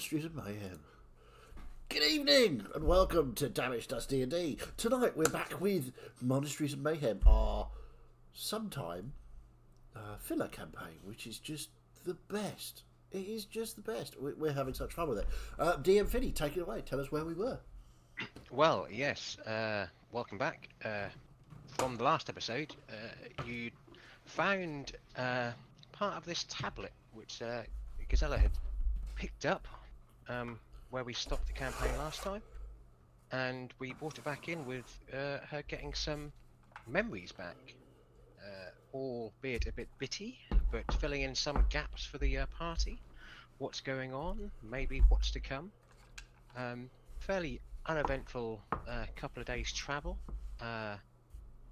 Monasteries of Mayhem. Good evening and welcome to Damage Does D&D. Tonight we're back with Monasteries of Mayhem, our sometime filler campaign, which is just the best. It is just the best. We're having such fun with it. DM Finney, take it away. Tell us where we were. Well, yes. Welcome back. From the last episode, you found part of this tablet which Gazella had picked up where we stopped the campaign last time, and we brought it back in with her getting some memories back, albeit a bit bitty, but filling in some gaps for the party. What's going on? Maybe what's to come. Fairly uneventful couple of days travel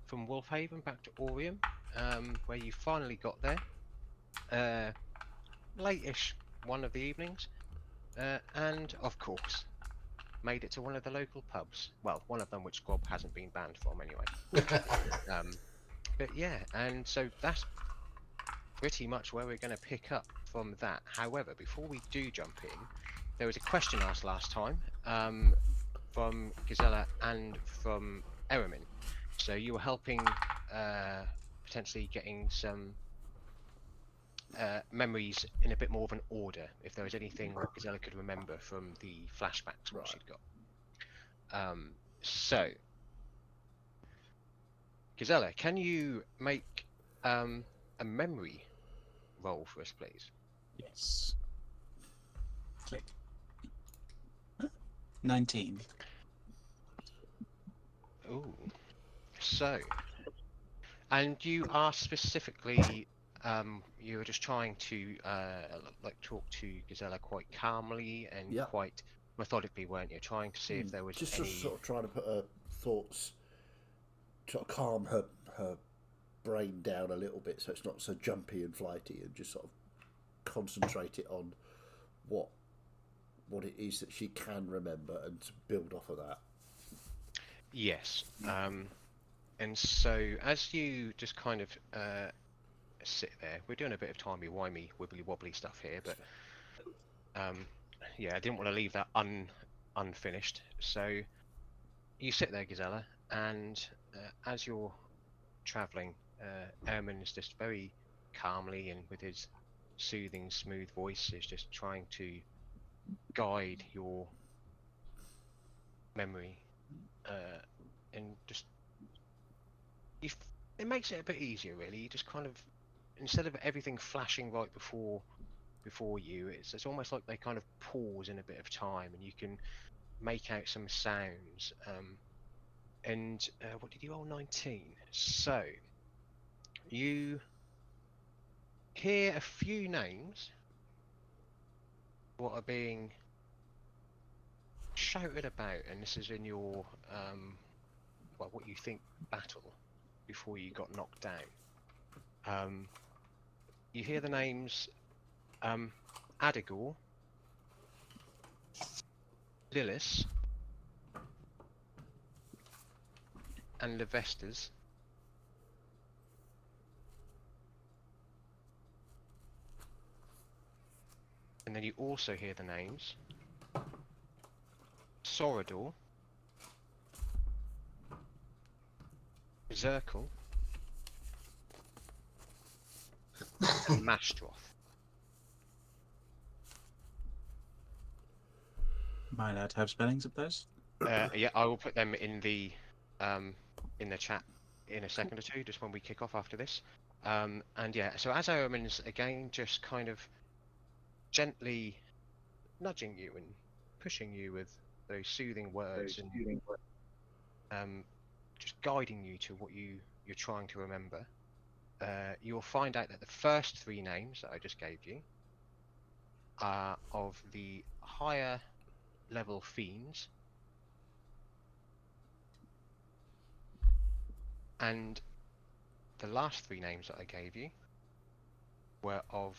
from Wolfhaven back to Orium, where you finally got there late-ish one of the evenings, and of course made it to one of the local pubs. Well, one of them which Grob hasn't been banned from anyway. But yeah, and so that's pretty much where we're going to pick up from that. However, before we do jump in, there was a question asked last time from Gazella and from Eramin. So you were helping potentially getting some memories in a bit more of an order, if there was anything Gazella could remember from the flashbacks which she'd got. So, Gazella, can you make a memory roll for us, please? Yes. Click. 19. Ooh. So, and you are specifically, you were just trying to like talk to Gazella quite calmly and quite methodically, weren't you? Trying to see if there was just any... sort of trying to put her thoughts, to calm her brain down a little bit, so it's not so jumpy and flighty, and just sort of concentrate it on what it is that she can remember and to build off of that. Yes. And so as you just kind of sit there, we're doing a bit of timey-wimey, wibbly-wobbly stuff here, but yeah, I didn't want to leave that unfinished. So you sit there, Gazella, and as you're travelling, Ermin is just very calmly and with his soothing, smooth voice is just trying to guide your memory, and just it makes it a bit easier, really. You just kind of, instead of everything flashing right before you, it's almost like they kind of pause in a bit of time, and you can make out some sounds. And what did you roll? 19. So you hear a few names what are being shouted about, and this is in your well, what you think battle before you got knocked down. You hear the names Adigor, Lilith, and Levestas. And then you also hear the names Sorador, Zirkle, and Mashtroth. Am I allowed to have spellings of those? Yeah, I will put them in the chat in a second or two, just when we kick off after this. And yeah, so as Eramin's again just kind of gently nudging you and pushing you with those soothing words and just guiding you to what you're trying to remember, you'll find out that the first three names that I just gave you are of the higher level fiends, and the last three names that I gave you were of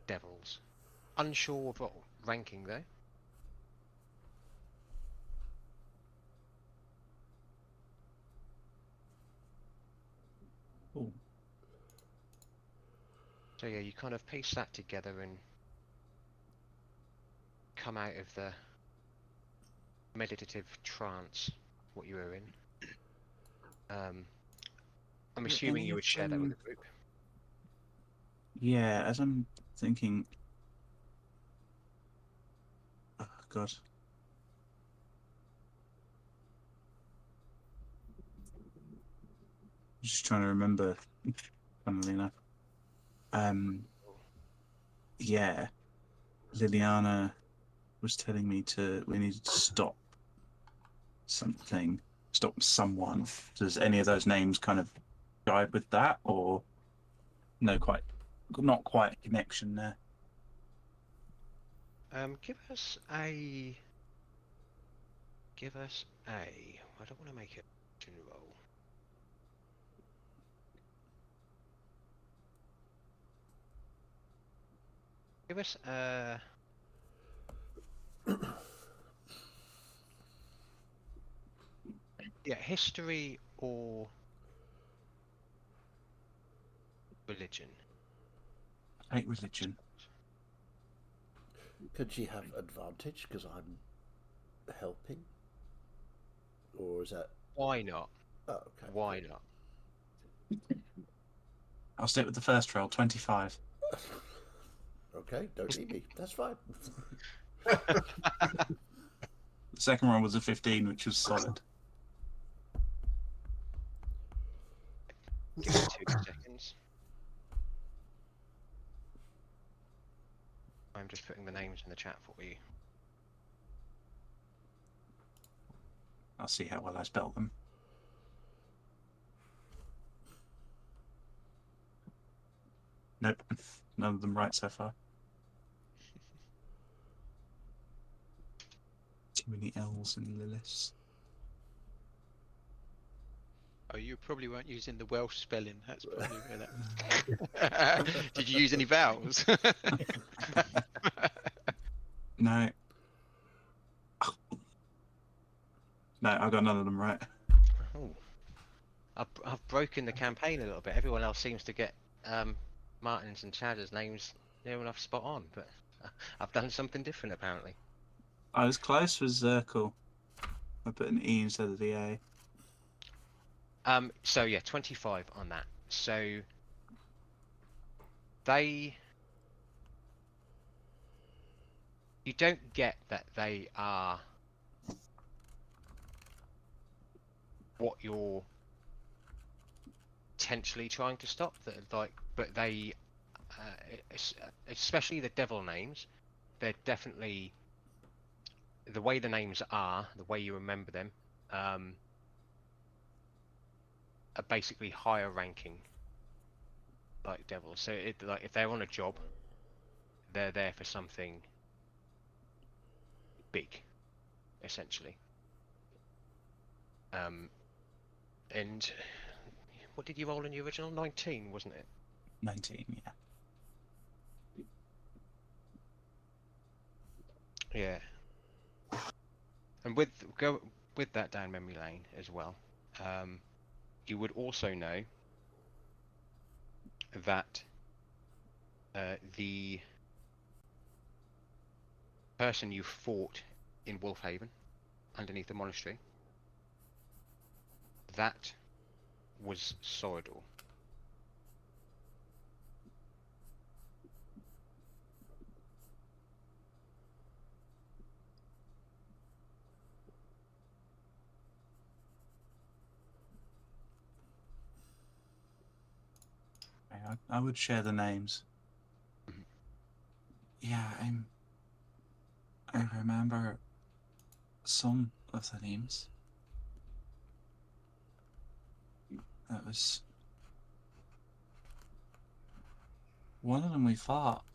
devils. Unsure of what ranking though. Ooh. So yeah, you kind of piece that together, and come out of the meditative trance, what you were in. I'm assuming any you of would share that with them- the group. Yeah, as I'm thinking. Oh, God. I'm just trying to remember, funnily enough. Yeah, Liliana was telling me we needed to stop something, stop someone. Does any of those names kind of jive with that, or not quite a connection there? Give us a. I don't want to make it a action roll. Give us a. Yeah, history or religion. I hate religion. Could she have advantage because I'm helping? Or is that... Why not? Oh, okay. Why not? I'll stick with the first roll, 25. Okay, don't need me. That's fine. The second roll was a 15, which was solid. Give me 2 seconds. I'm just putting the names in the chat for you. I'll see how well I spell them. Nope, none of them right so far. Too many L's in Lilith. Oh, you probably weren't using the Welsh spelling. That's probably where that was. Did you use any vowels? No. No, I got none of them right. Oh, I've broken the campaign a little bit. Everyone else seems to get Martin's and Chadder's names near enough spot on, but I've done something different apparently. I was close with Zirkle. I put an E instead of the A. So yeah, 25 on that. So you don't get that they are what you're potentially trying to stop. But they, especially the devil names, they're definitely the way the names are, the way you remember them, are basically higher ranking, like devils. So like if they're on a job, they're there for something big, essentially. And what did you roll in the original? 19, wasn't it? 19, yeah. Yeah. And with that down memory lane as well, you would also know that the person you fought in Wolfhaven, underneath the monastery, that was Sorador. I would share the names. Mhm. Yeah, I remember some of the names. That was one of them we fought.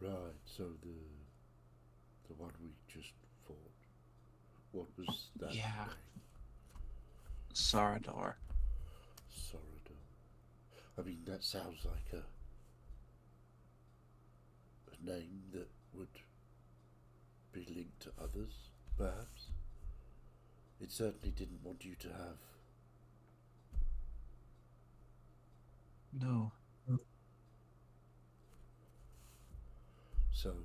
Right, so the one we just fought. What was that Yeah. name? Sorador. Sorador. I mean, that sounds like a name that would be linked to others, perhaps. It certainly didn't want you to have. No. So,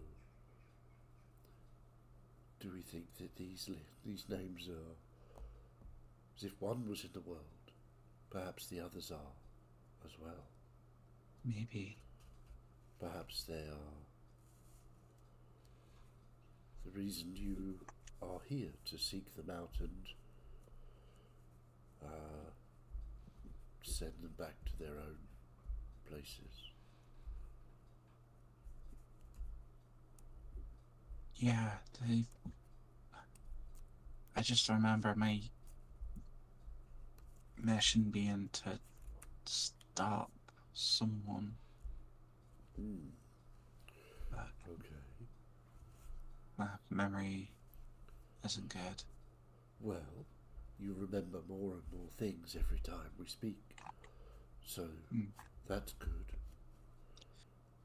do we think that these names are as if one was in the world? Perhaps the others are as well. Maybe. Perhaps they are the reason you are here, to seek them out and send them back to their own places. Yeah, I just remember my mission being to stop someone. But Okay. my memory isn't good. Well, you remember more and more things every time we speak, so that's good.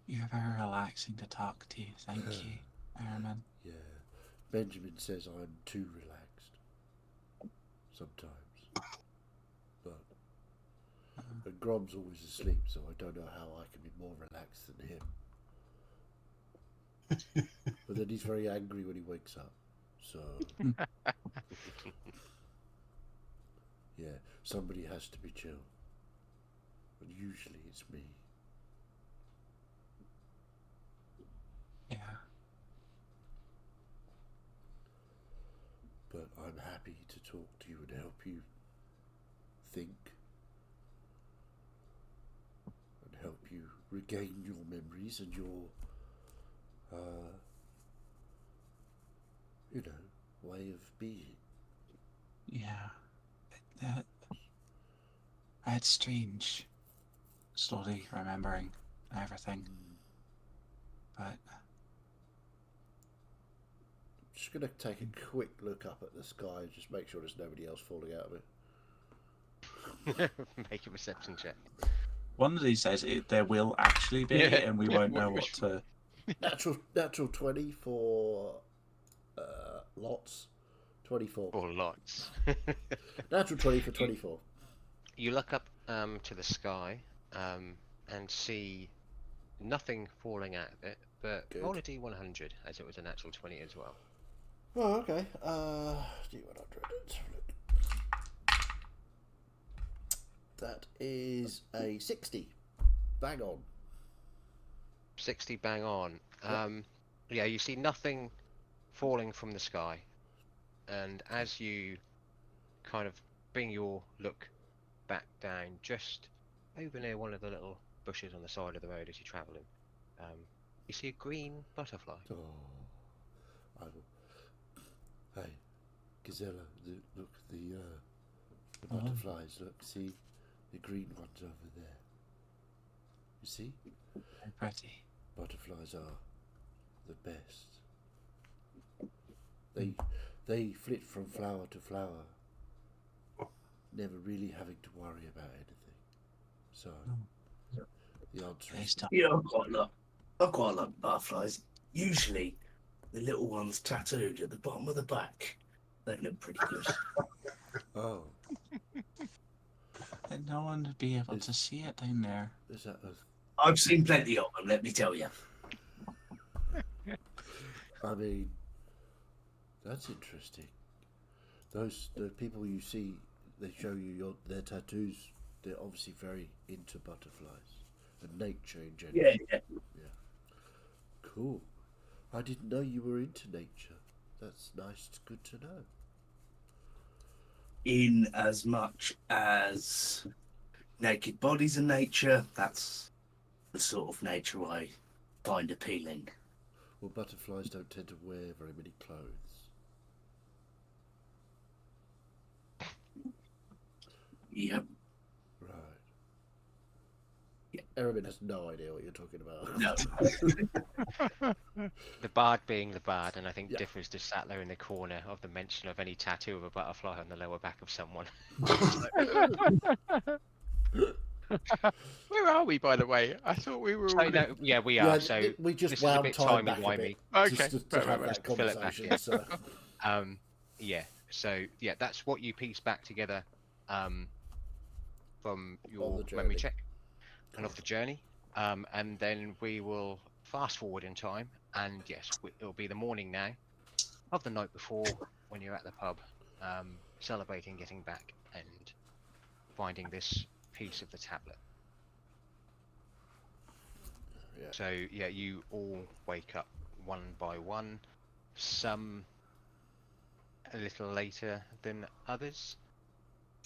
You're very relaxing to talk to. Thank you, Airman. Yeah. Benjamin says I'm too relaxed sometimes, but and Grom's always asleep, so I don't know how I can be more relaxed than him. But then he's very angry when he wakes up, so yeah, somebody has to be chill, and usually it's me. Yeah. But I'm happy to talk to you and help you think and help you regain your memories and your, way of being. Yeah. It's strange. Slowly remembering everything. But Just going to take a quick look up at the sky and just make sure there's nobody else falling out of it. Make a perception check. one of these days there will actually be, Yeah. and we won't know what to. Natural 20 for lots. 24. Or lots. Natural 20 for 24. You look up to the sky and see nothing falling out of it, but Good. roll a D100 as it was a natural 20 as well. Oh, okay. D100. That is a 60. Bang on. 60 bang on. Yep. Yeah, you see nothing falling from the sky, and as you kind of bring your look back down, just over near one of the little bushes on the side of the road as you're travelling, you see a green butterfly. Oh, I will. Hey, Gazella, look, the butterflies. Look, see the green ones over there. You see? Very pretty. Butterflies are the best. They flit from flower to flower, never really having to worry about anything. So the answer They is stop. Yeah, I've quite a lot of butterflies. Usually, the little ones tattooed at the bottom of the back. They look pretty good. oh, And no one would be able to see it down there. is that I've seen plenty of them, let me tell you. I mean, that's interesting. The people you see, they show you their tattoos. They're obviously very into butterflies and nature in general. Yeah. Cool. I didn't know you were into nature. That's nice. It's good to know. In as much as naked bodies in nature, that's the sort of nature I find appealing. Well, butterflies don't tend to wear very many clothes. Yep. Right. Yeah. Erebin has no idea what you're talking about. No. The bard being the bard, and I think Yeah. Differ's just sat there in the corner of the mention of any tattoo of a butterfly on the lower back of someone. Where are we, by the way? I thought we were. So, All no, yeah, we are. Yeah, so we just this is a wound bit time back a bit. timey-wimey. Okay, Just to right, have right, that right. Fill it back conversation. in. So. Yeah. So that's what you piece back together from your the memory journey. check and of the journey, and then we will fast forward in time. And yes, it'll be the morning now, of the night before when you're at the pub, celebrating getting back and finding this piece of the tablet. Yeah. So yeah, you all wake up one by one. Some a little later than others.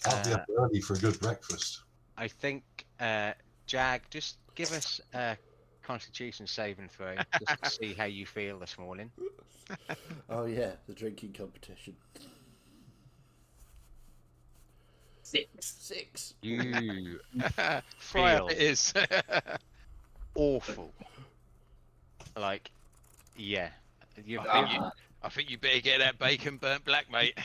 I'll be up early for a good breakfast. I think, Jag, just give us a Constitution saving throw just to see how you feel this morning. Oh yeah, the drinking competition. 6. 6. You Fry feel up it is. awful. Like, yeah, you I feel think you better get that bacon burnt black, mate.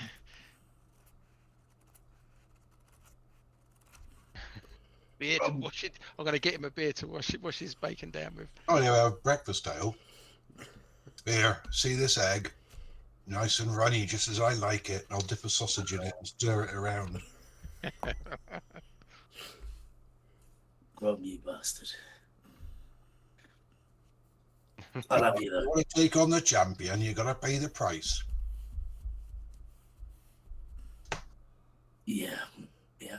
Beer to wash it. I'm gonna get him a beer to wash his bacon down with. Oh, anyway, have breakfast, Dale. Here, see this egg? Nice and runny, just as I like it. I'll dip a sausage in it and stir it around. Grom, you bastard. I love you You though. want to take on the champion, you got to pay the price. Yeah. Yeah.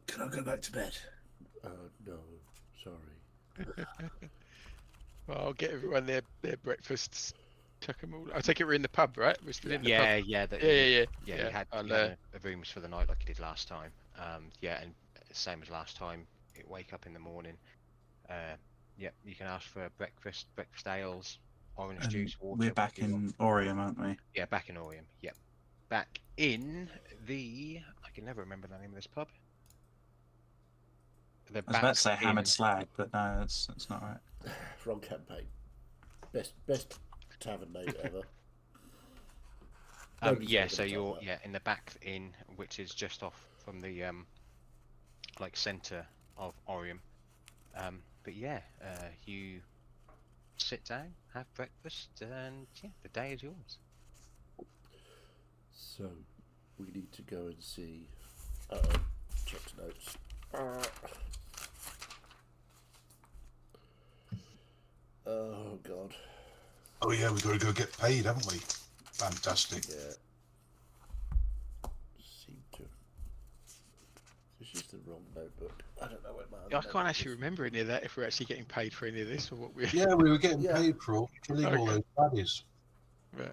Can I go back to bed? No, sorry. Well, I'll get everyone their breakfasts. Chuck them all. I take it we're in the pub, right? We're still in the yeah, pub. yeah, Yeah. You had, I'll, you had a rooms for the night like you did last time. Yeah, and same as last time. You wake up in the morning. Yeah, you can ask for breakfast ales, orange And juice, water. we're back whatever you in want. Orium, aren't we? Yeah, back in Orium. Yep, back in the. I can never remember the name of this pub. The I was about to say Back Hammered Inn. Slag, but no, that's not right. Wrong campaign. Best tavern name ever. Nobody's Yeah, ever so gonna top you're that. in the Back Inn, which is just off from the like centre of Orium. But yeah, you sit down, have breakfast, and yeah, the day is yours. So we need to go and see. Checked notes. Oh God. Oh, yeah, we've got to go get paid, haven't we? Fantastic. Yeah. Seem to. This is the wrong notebook. I don't know where my. I can't actually remember any of that. If we're actually getting paid for any of this, or what we're. Yeah, we were getting Yeah. paid for killing all Okay. those baddies. Right.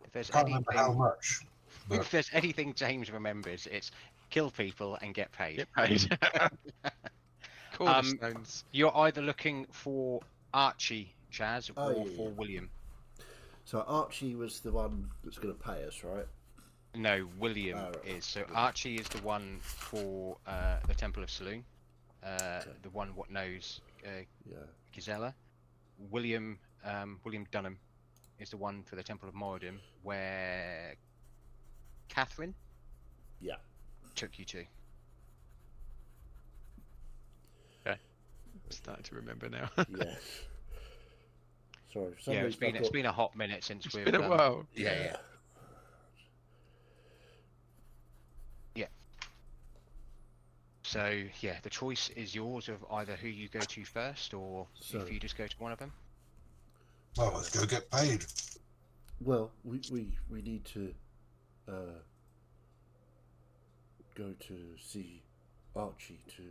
If there's Can't remember how anything, much. But if there's anything James remembers, it's kill people and get paid. Get paid. Cornerstones. You're either looking for Archie, Chaz, Oh, or yeah, for yeah. William. So Archie was the one that's going to pay us, right? No, William Oh, right. is. So Archie is the one for the Temple of Saloon, the one what knows Yeah. Gisela. William Dunham is the one for the Temple of Moradin, where Catherine Yeah. took you to. Starting to remember now. Yeah. Sorry. For some Yeah, it's reason I been it's thought- been a hot minute since It's we've been a while. Yeah. So yeah, the choice is yours of either who you go to first, or So- if you just go to one of them. well, let's go get paid. Well, we need to go to see Archie to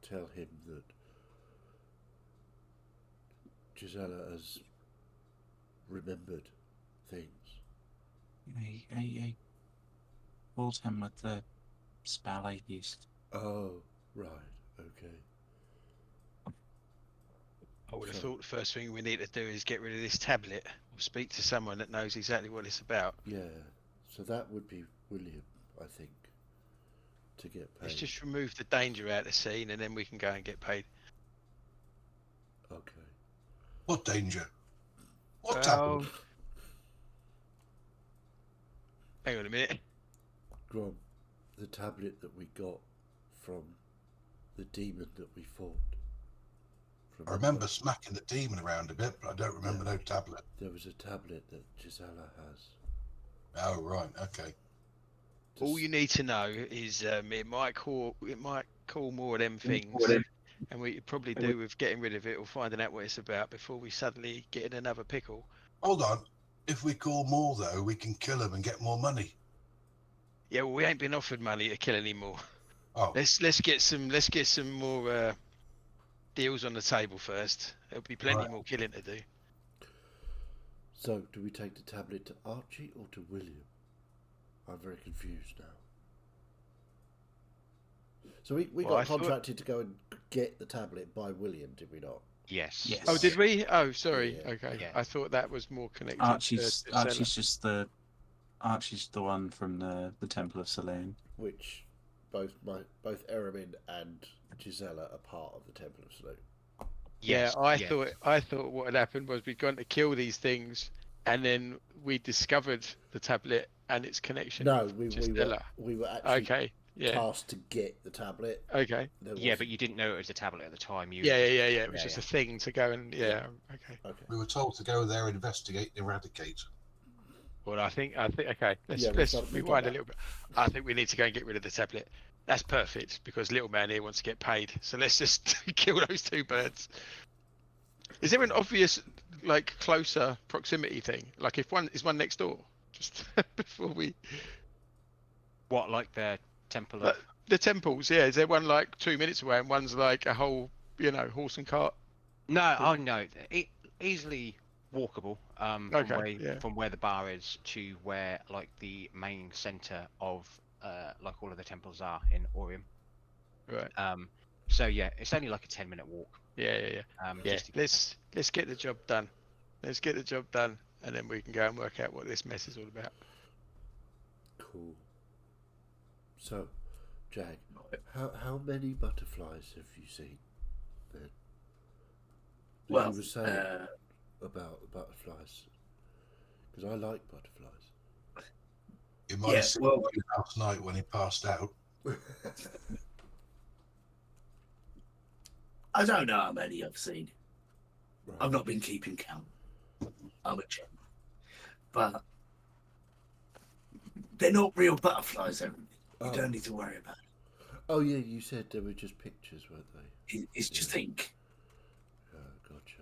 tell him that Gisela has remembered things. I called him with the spell I used. Oh, right, okay. I would have So- thought the first thing we need to do is get rid of this tablet, or speak to someone that knows exactly what it's about. Yeah, so that would be William, I think, to get paid. Let's just remove the danger out of the scene, and then we can go and get paid. Okay. What danger? What Well, happened? hang on a minute. Grom, the tablet that we got from the demon that we fought. I remember smacking the demon around a bit, but I don't remember no tablet. There was a tablet that Gisela has. Oh, right, okay. All you need to know is it might call more of them things, and we could probably It do with getting rid of it or finding out what it's about before we suddenly get in another pickle. Hold on. If we call more, though, we can kill him and get more money. Yeah, well, we ain't been offered money to kill anymore. Oh, Let's get some more deals on the table first. There'll be plenty Right. more killing to do. So, do we take the tablet to Archie or to William? I'm very confused now. So we Well, I got thought- contracted to go and get the tablet by William, did we not? Yes. Yes. Oh, did we? Oh, sorry. Yeah. Okay, Yeah. I thought that was more connected. Archie's to Stella. Archie's the one from the Temple of Selene. Which both Eramin and Gisela are part of the Temple of Salute. Yes. Yeah, I thought what had happened was we'd gone to kill these things, and then we discovered the tablet and its connection. No, with we Stella. were actually Okay. Yeah. tasked to get the tablet. Okay. There Yeah, was- but you didn't know it was a tablet at the time. You Yeah. It was Yeah, just yeah. a thing to go and Okay. Okay. we were told to go there, investigate, eradicate. Well, I think okay. Let's Yeah, we've done rewind a that. little bit. I think we need to go and get rid of the tablet. That's perfect because little man here wants to get paid. So let's just kill those two birds. Is there an obvious, like, closer proximity thing? Like, if one is one next door, just before we What, like the Temple Like- of? the temples? Yeah, is there one like 2 minutes away and one's like a whole, horse and cart? No, oh no, easily walkable. Okay, From where the bar is to where like the main center of like all of the temples are in Orium. Right. So yeah, it's only like a 10-minute walk. Yeah. Yeah. Just to get Let's get the job done. Let's get the job done, and then we can go and work out what this mess is all about. Cool. So, Jag, how many butterflies have you seen? Then? Well, you were saying about the butterflies, because I like butterflies. You might Yeah, have seen well- him last night when he passed out. I don't know how many I've seen. Right. I've not been keeping count. I'm a gent. But they're not real butterflies, Evan. You Oh. don't need to worry about Oh yeah, you said they were just pictures, weren't they? it. It's just ink. Oh, gotcha.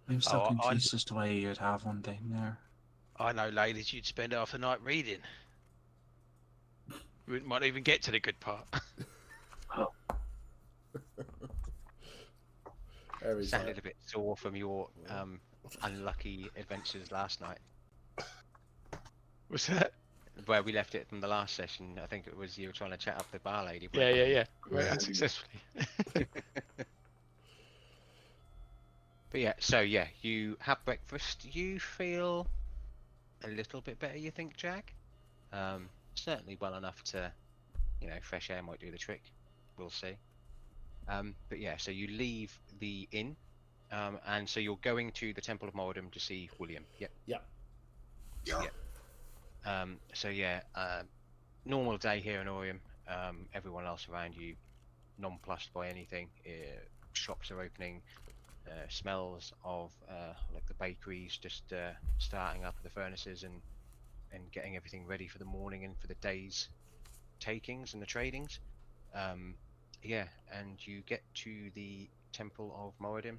I'm still Oh, I- confused as to why you'd have one down there. I know, ladies, you'd spend half the night reading. We might even get to the good part. Aries sounded like, a bit sore from your unlucky adventures last night. What's that? Where we left it from the last session, I think it was you were trying to chat up the bar lady. Yeah. Right, Yeah. unsuccessfully. But yeah, so yeah, you have breakfast. You feel a little bit better, you think, Jag? Certainly well enough to, fresh air might do the trick. We'll see. But yeah, so you leave the inn, and so you're going to the Temple of Moradum to see William. Yep. Yeah. So yeah, normal day here in Orium. Everyone else around you, nonplussed by anything. Shops are opening. Smells of like the bakeries just starting up the furnaces and getting everything ready for the morning and for the day's takings and the tradings. Yeah, and you get to the Temple of Moradum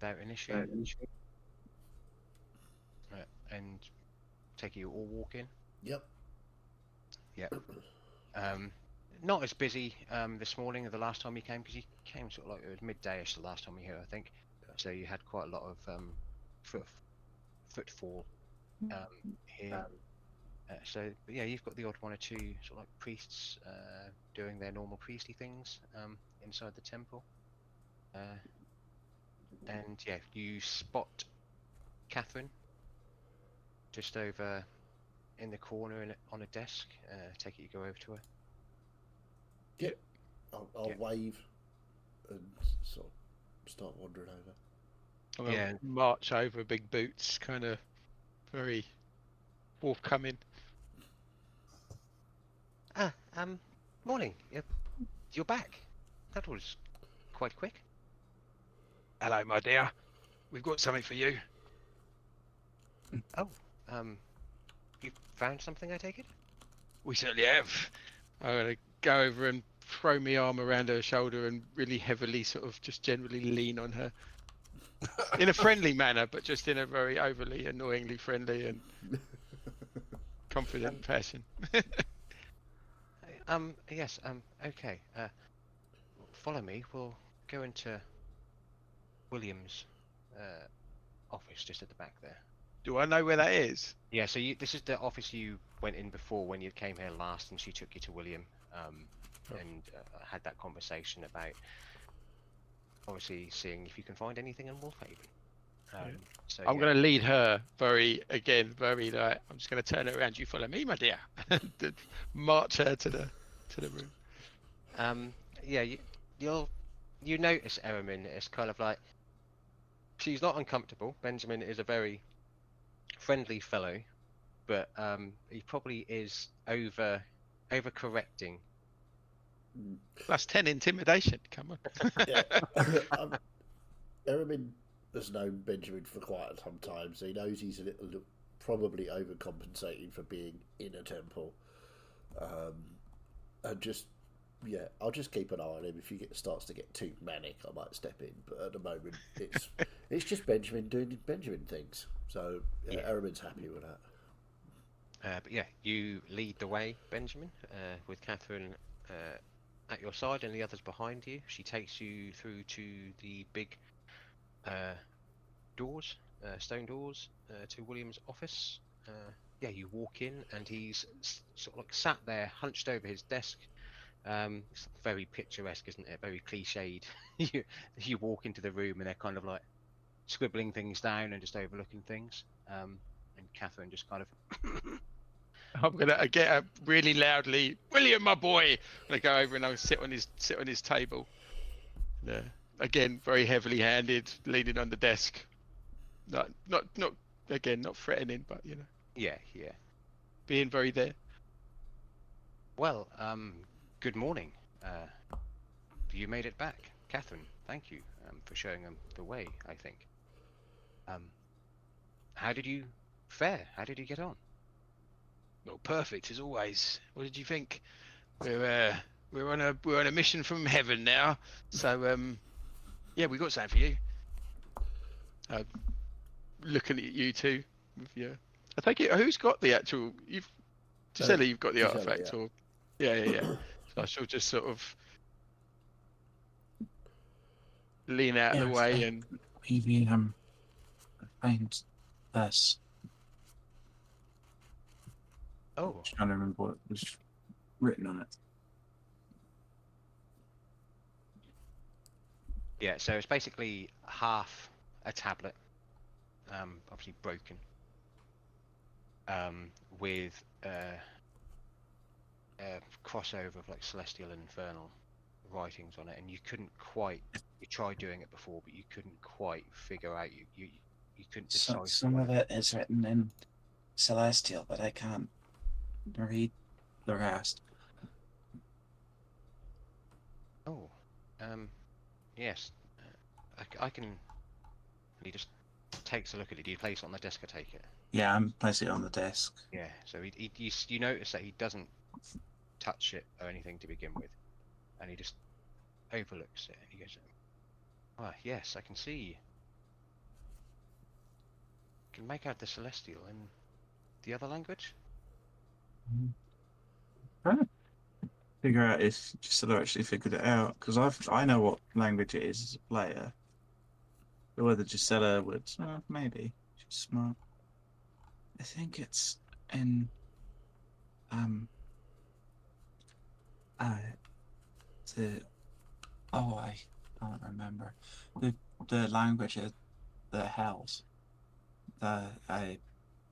without initiating. And take it you all walk in. Yep. Not as busy this morning as the last time you came, because you came sort of like it was midday-ish the last time you were here, I think. So you had quite a lot of footfall here. But yeah, you've got the odd one or two sort of like priests doing their normal priestly things inside the temple. And yeah, you spot Catherine just over in the corner on a desk. Take it you go over to her. I'll Yeah. wave and sort of start wandering over. I'm gonna Yeah. march over, big boots, kind of very forthcoming. Morning. You're back. That was quite quick. Hello, my dear. We've got something for you. You found something, I take it? We certainly have. I'm gonna go over and throw my arm around her shoulder and really heavily sort of just generally lean on her in a friendly manner, but just in a very overly annoyingly friendly and confident fashion. Yes. Okay. Follow me. We'll go into William's office just at the back there. Do I know where that is? Yeah. So this is the office you went in before when you came here last, and she took you to William, and had that conversation about obviously seeing if you can find anything in Wolfhaven. So I'm yeah. going to lead her very like, I'm just going to turn her around. You follow me, my dear. And march her to the room. Yeah. You notice Eramin is kind of like, she's not uncomfortable. Benjamin is a very friendly fellow, but he probably is over correcting. Plus 10 intimidation. Come on. Yeah. Eramin has known Benjamin for quite some time, so he knows he's a little probably overcompensating for being in a temple. And just, yeah, I'll just keep an eye on him. If he starts to get too manic, I might step in. But at the moment, it's just Benjamin doing Benjamin things. So yeah, Eramin's happy with that. But yeah, you lead the way, Benjamin, with Catherine at your side and the others behind you. She takes you through to the big doors, stone doors, to William's office. Yeah, you walk in and he's sort of like sat there, hunched over his desk. It's very picturesque, isn't it? Very cliched. You walk into the room and they're kind of like scribbling things down and just overlooking things. And Catherine just kind of I'm gonna get up really loudly, William, my boy. I'm gonna go over and I'll sit on his table. Yeah. Again, very heavily handed, leaning on the desk. Not again, not threatening, but you know. Yeah. Being very there. Well, good morning. You made it back, Catherine. Thank you for showing them the way. I think. How did you fare? How did you get on? Well, perfect as always. What did you think? We're on a mission from heaven now. So yeah, we got something for you. Looking at you two with your. I take it. Who's got the actual? Gisela, you've got the Gisela, artifact, yeah. or yeah. So I shall just sort of lean out of the way and. We find this. Oh, I'm trying to remember what was written on it. yeah. So it's basically half a tablet, obviously broken, with a crossover of like celestial and infernal writings on it, and you couldn't quite. You tried doing it before, but you couldn't quite figure out. You couldn't decipher. Some of it is written in celestial, but I can't read the rest. Oh, yes. I can. He just takes a look at it. Do you place it on the desk or take it? Yeah, I'm placing it on the desk. Yeah. So you notice that he doesn't touch it or anything to begin with, and he just overlooks it. And he goes, "Ah, yes, I can see. Can make out the celestial and the other language." Trying to figure out if Gisela actually figured it out, because I know what language it is as a player. But whether Gisela would, maybe she's smart. I think it's in I can't remember the language of the hells.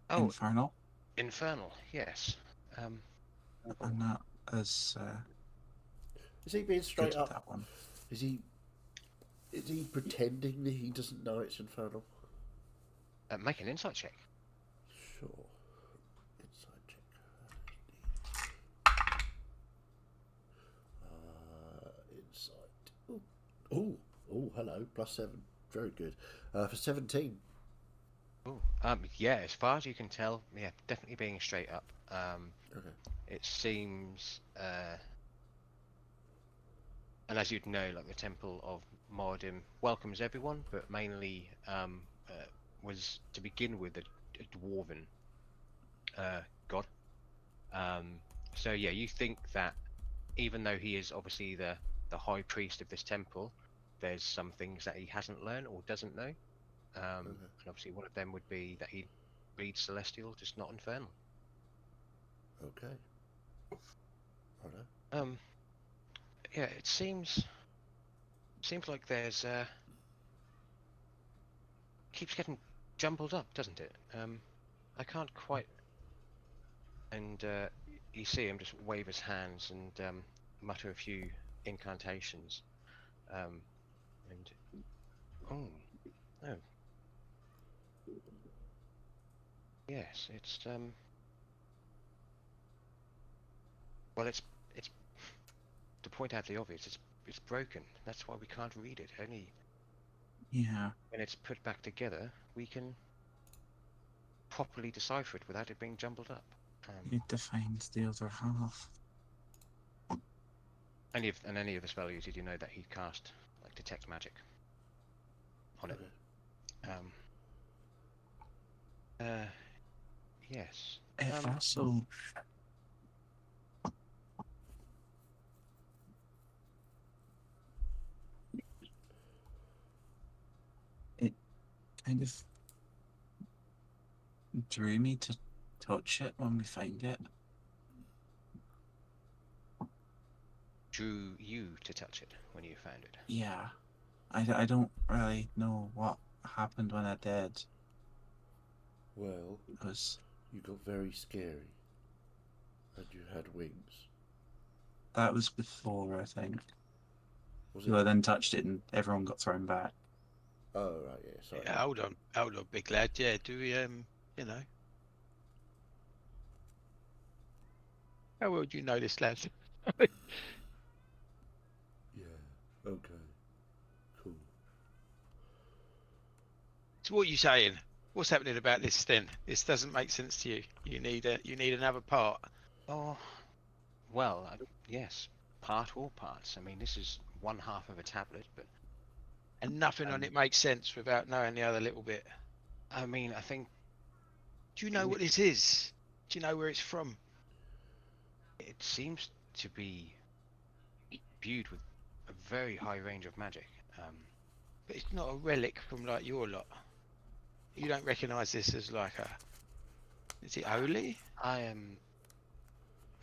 Infernal. Infernal, yes. I'm not as Is he being straight good at up? that one. Is he pretending that he doesn't know it's infernal? Make an insight check. Sure. Inside check. Insight. Oh, hello. +7. Very good. For 17. Oh, yeah. As far as you can tell, yeah, definitely being straight up. Okay. It seems And as you'd know, like the Temple of Moradin welcomes everyone, but mainly was to begin with a dwarven god. So yeah, you think that even though he is obviously the high priest of this temple, there's some things that he hasn't learned or doesn't know. And obviously one of them would be that he reads celestial, just not infernal. Okay. Righto. Yeah, it seems like there's keeps getting jumbled up, doesn't it? I can't quite. And you see him just wave his hands and mutter a few incantations. And oh, oh, yes, it's well, it's to point out the obvious. It's broken. That's why we can't read it. Only Yeah. when it's put back together, we can properly decipher it without it being jumbled up. It defines the other half. Any of the spell users, you know that he cast like detect magic on it. Okay. Yes. It also it kind of drew me to touch it when we find it. Drew you to touch it when you found it. Yeah. I don't really know what happened when I did. Well, Because you got very scary. And you had wings. that was before, I think. Was So I it? then touched it and everyone got thrown back. Oh, right, yeah, sorry. Yeah, hold on, big lad. Yeah, do we, you know, how well do you know this lad? Yeah, okay. Cool. So what are you saying? What's happening about this then? This doesn't make sense to you. You need another part. Oh, well, yes, part or parts. I mean, this is one half of a tablet, but And nothing on it makes sense without knowing the other little bit. I mean, I think Do you know what this is? Do you know where it's from? it seems to be imbued with a very high range of magic. But it's not a relic from like your lot. You don't recognise this as like a. Is it holy? I am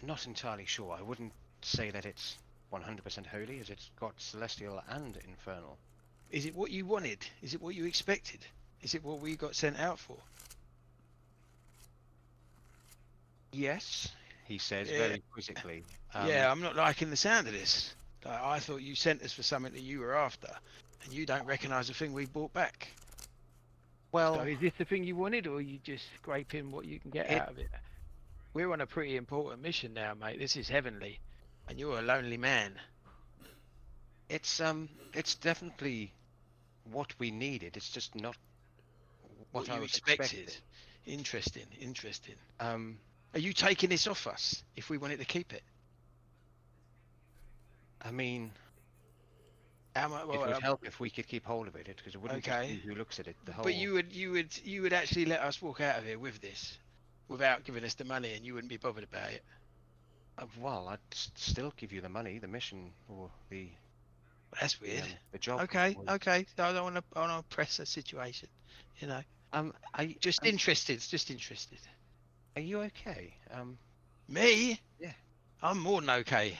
not entirely sure. I wouldn't say that it's 100% holy, as it's got celestial and infernal. Is it what you wanted? Is it what you expected? Is it what we got sent out for? Yes, he says Yeah. very quizzically. Yeah, I'm not liking the sound of this. Like, I thought you sent us for something that you were after, and you don't recognise the thing we brought back. Well, So is this the thing you wanted, or are you just scraping what you can get out of it? We're on a pretty important mission now, mate. This is heavenly, and you're a lonely man. it's definitely what we needed. It's just not what I you was expected. expecting. Interesting. Are you taking this off us if we wanted to keep it? I mean, How much? it would help if we could keep hold of it, because it wouldn't just Okay. be who looks at it. The whole. But you would actually let us walk out of here with this, without giving us the money, and you wouldn't be bothered about it. Well, I'd still give you the money, the mission, or the That's weird. the job. Okay. was- Okay. So I don't want to press a situation. You know, just interested. Just interested. Are you okay? Me? Yeah. I'm more than okay.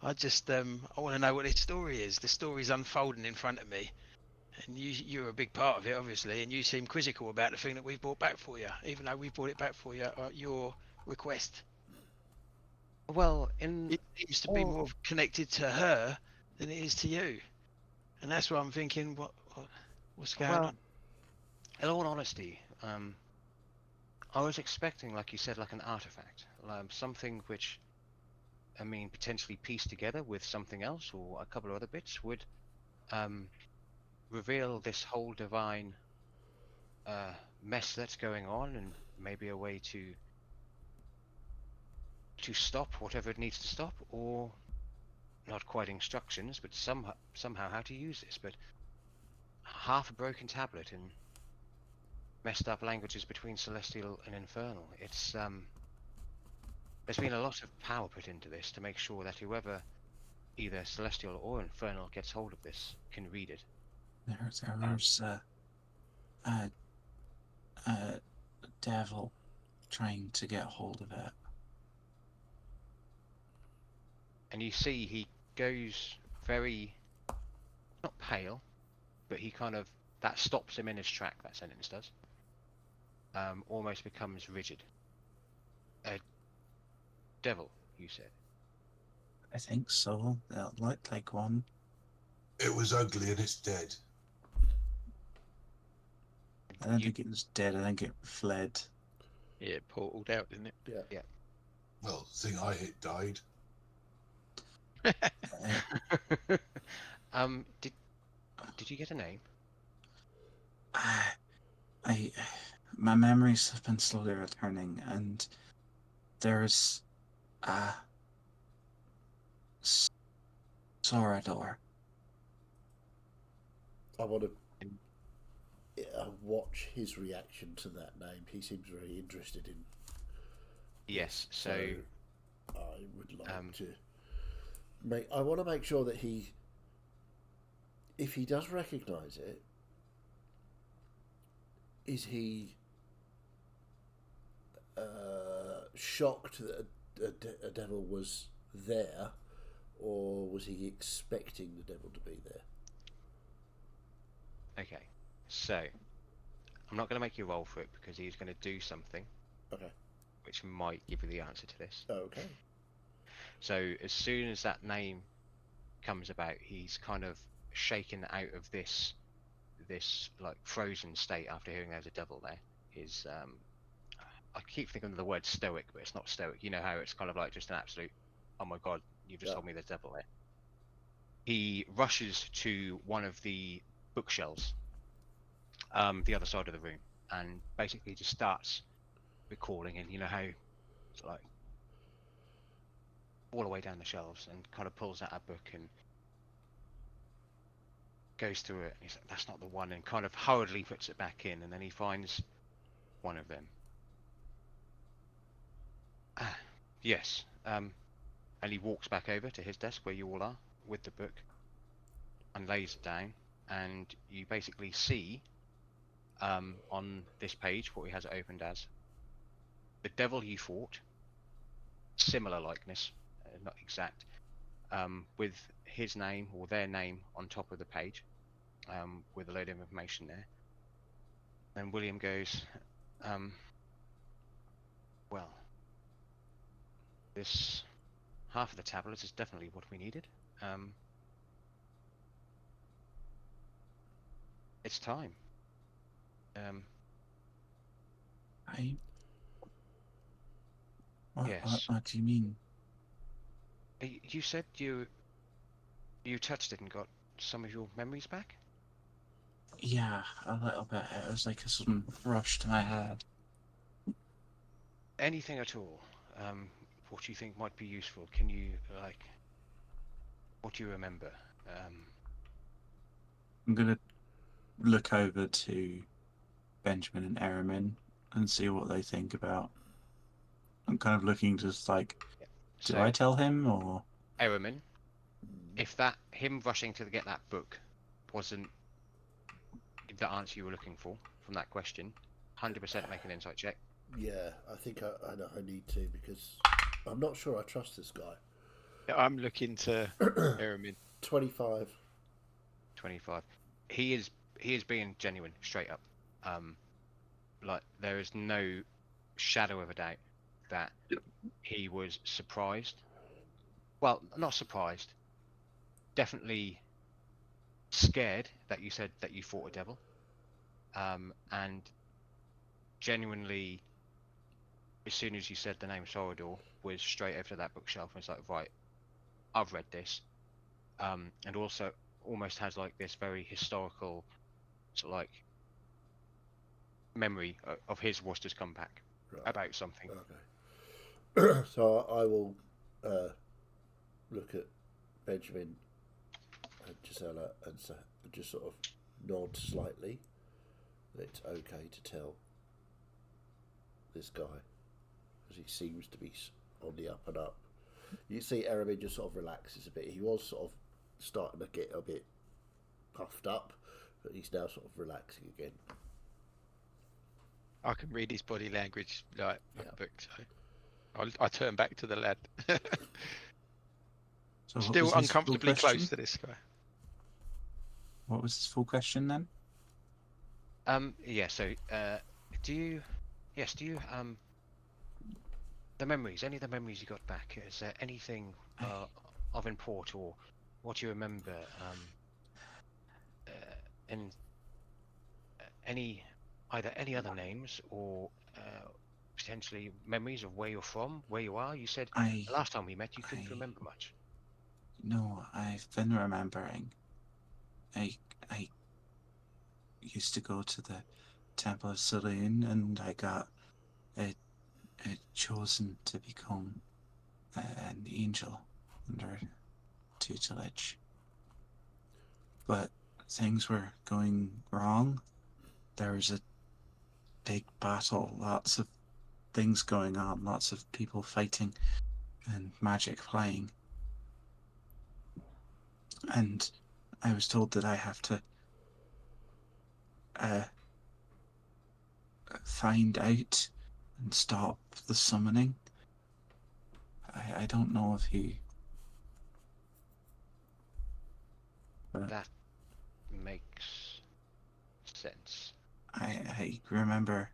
I just I want to know what this story is. The story's unfolding in front of me, and you're a big part of it, obviously. And you seem quizzical about the thing that we brought back for you, even though we brought it back for you at your request. Well, in It seems to be more connected to her than it is to you, and that's why I'm thinking, what's going on? in all honesty, I was expecting, like you said, like an artifact, something which, I mean, potentially pieced together with something else or a couple of other bits would reveal this whole divine mess that's going on, and maybe a way to stop whatever it needs to stop, or not quite instructions, but somehow how to use this. But half a broken tablet and messed up languages between celestial and infernal. It's there's been a lot of power put into this to make sure that whoever, either celestial or infernal, gets hold of this can read it. There's a devil trying to get hold of it. And you see he goes very, not pale, but he kind of, that stops him in his track, that sentence does. Almost becomes rigid. A devil, you said? I think so. It looked like one. It was ugly and it's dead. I don't think it was dead. I think it fled. Yeah, it portaled out, didn't it? Yeah. Well, the thing I hit died. Did you get a name? My memories have been slowly returning, and there's a Sorador. I want to watch his reaction to that name. He seems very interested in. Yes. So I would like to make. I want to make sure that he, if he does recognise it, is he shocked that a devil was there, or was he expecting the devil to be there? okay. So I'm not going to make you roll for it because he's going to do something. Okay. Which might give you the answer to this. Okay. So as soon as that name comes about, he's kind of shaken out of this like frozen state after hearing there's a devil there. Is I keep thinking of the word stoic, but it's not stoic. You know how it's kind of like just an absolute, oh my god, you've just told me there's a devil there. He rushes to one of the bookshelves, the other side of the room, and basically just starts recalling, and you know how it's like all the way down the shelves, and kind of pulls out a book and goes through it, and he's like, that's not the one, and kind of hurriedly puts it back in, and then he finds one of them. Yes. And he walks back over to his desk where you all are with the book and lays it down, and you basically see on this page what he has it opened as the devil you fought, similar likeness, not exact, with his name or their name on top of the page, with a load of information there. And William goes, well, this half of the tablets is definitely what we needed. It's time. Yes. What do you mean? You said you touched it and got some of your memories back? Yeah, a little bit. It was like a sudden rush to my head. Anything at all? What you think might be useful? Can you, like, what do you remember? I'm gonna look over to Benjamin and Eramin and see what they think about. I'm kind of looking just like, do I tell him or? Eramin, if him rushing to get that book wasn't the answer you were looking for from that question, 100% make an insight check. Yeah, I think I know I need to, because I'm not sure I trust this guy. Yeah, I'm looking to Eramin. 25. 25. He is being genuine, straight up. Like, there is no shadow of a doubt that he was surprised. Well, not surprised. Definitely scared that you said that you fought a devil. And genuinely, as soon as you said the name Sorador, was straight over to that bookshelf and was like, right, I've read this. And also almost has like this very historical sort of like memory of his was just come back about something. Okay. So I will look at Benjamin and Gisela and just sort of nod slightly that it's okay to tell this guy, because he seems to be on the up and up. You see Aramin just sort of relaxes a bit. He was sort of starting to get a bit puffed up, but he's now sort of relaxing again. I can read his body language like a Yeah. book, so I turn back to the lad. So what Still was his full uncomfortably close question? to this guy. What was his full question then? Yeah. So, do you the memories? Any of the memories you got back? Is there anything of import, or what you remember? And either any other names or potentially memories of where you're from, where you are. You said the last time we met you couldn't remember much. No, I've been remembering. I used to go to the Temple of Selene, and I got chosen to become an angel under tutelage. But things were going wrong. There was a big battle, lots of things going on, lots of people fighting and magic playing. And I was told that I have to find out and stop the summoning. I don't know if he... That makes sense. I remember...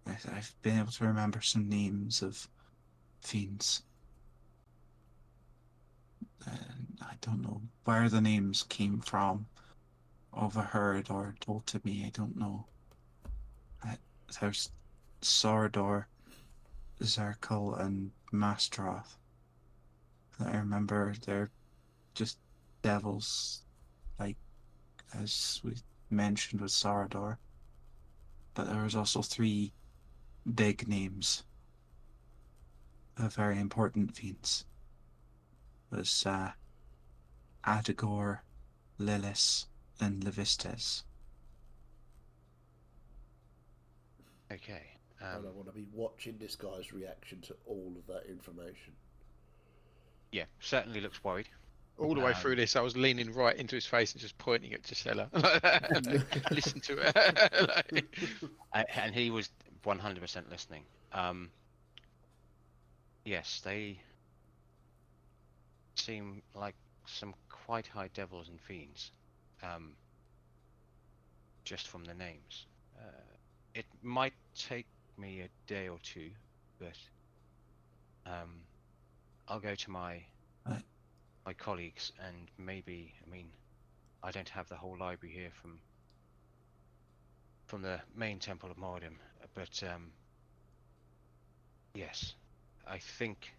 I've been able to remember some names of fiends. I don't know where the names came from, overheard or told to me, I don't know. There's Sorador, Zerkal, and Mastroth. I remember they're just devils, like as we mentioned with Sorador. But there was also 3 big names of very important fiends. It was Adagor, Lilis, and Levistes. Okay. And I want to be watching this guy's reaction to all of that information. Yeah, certainly looks worried. All the way through this, I was leaning right into his face and just pointing at Gisela. Listen to it. And he was 100% listening. Yes, they seem like some quite high devils and fiends. Just from the names. It might take me a day or two, but I'll go to my colleagues and maybe, I mean, I don't have the whole library here from the main temple of Mordem, but yes, I think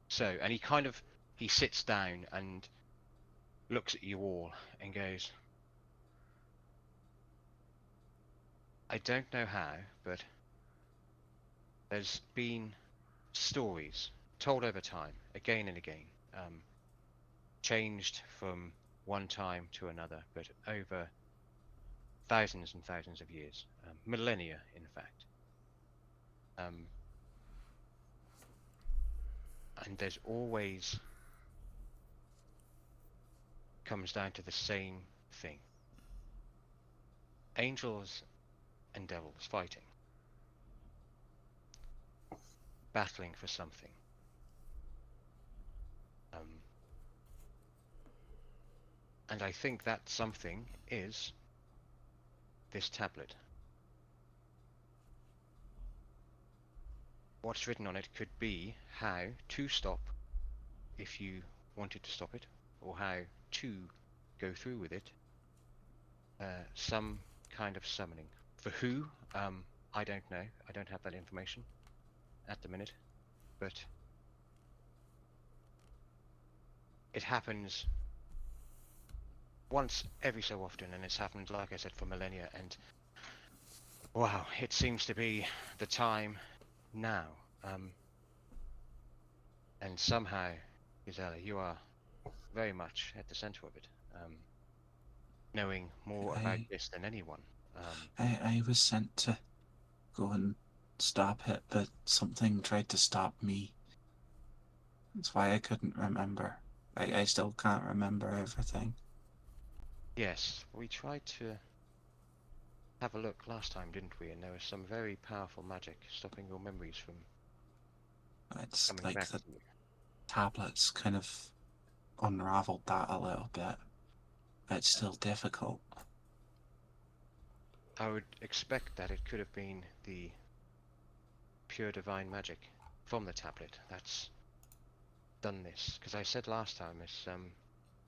so. And he sits down and looks at you all and goes, I don't know how, but there's been stories told over time, again and again, changed from one time to another, but over thousands and thousands of years, millennia, in fact. And there's always comes down to the same thing. Angels and devils fighting. Battling for something. And I think that something is this tablet. What's written on it could be how to stop if you wanted to stop it, or how to go through with it. Some kind of summoning. For who? I don't know. I don't have that information at the minute, but it happens once every so often, and it's happened, like I said, for millennia, and wow, it seems to be the time now. And somehow, Gisela, you are very much at the center of it, knowing more about this than anyone. I was sent to go and stop it, but something tried to stop me. That's why I couldn't remember. I still can't remember everything. Yes, we tried to have a look last time, didn't we? And there was some very powerful magic stopping your memories from It's coming like back the to you. tablets kind of unraveled that a little bit. It's still difficult. I would expect that it could have been the pure divine magic from the tablet that's done this. Because I said last time,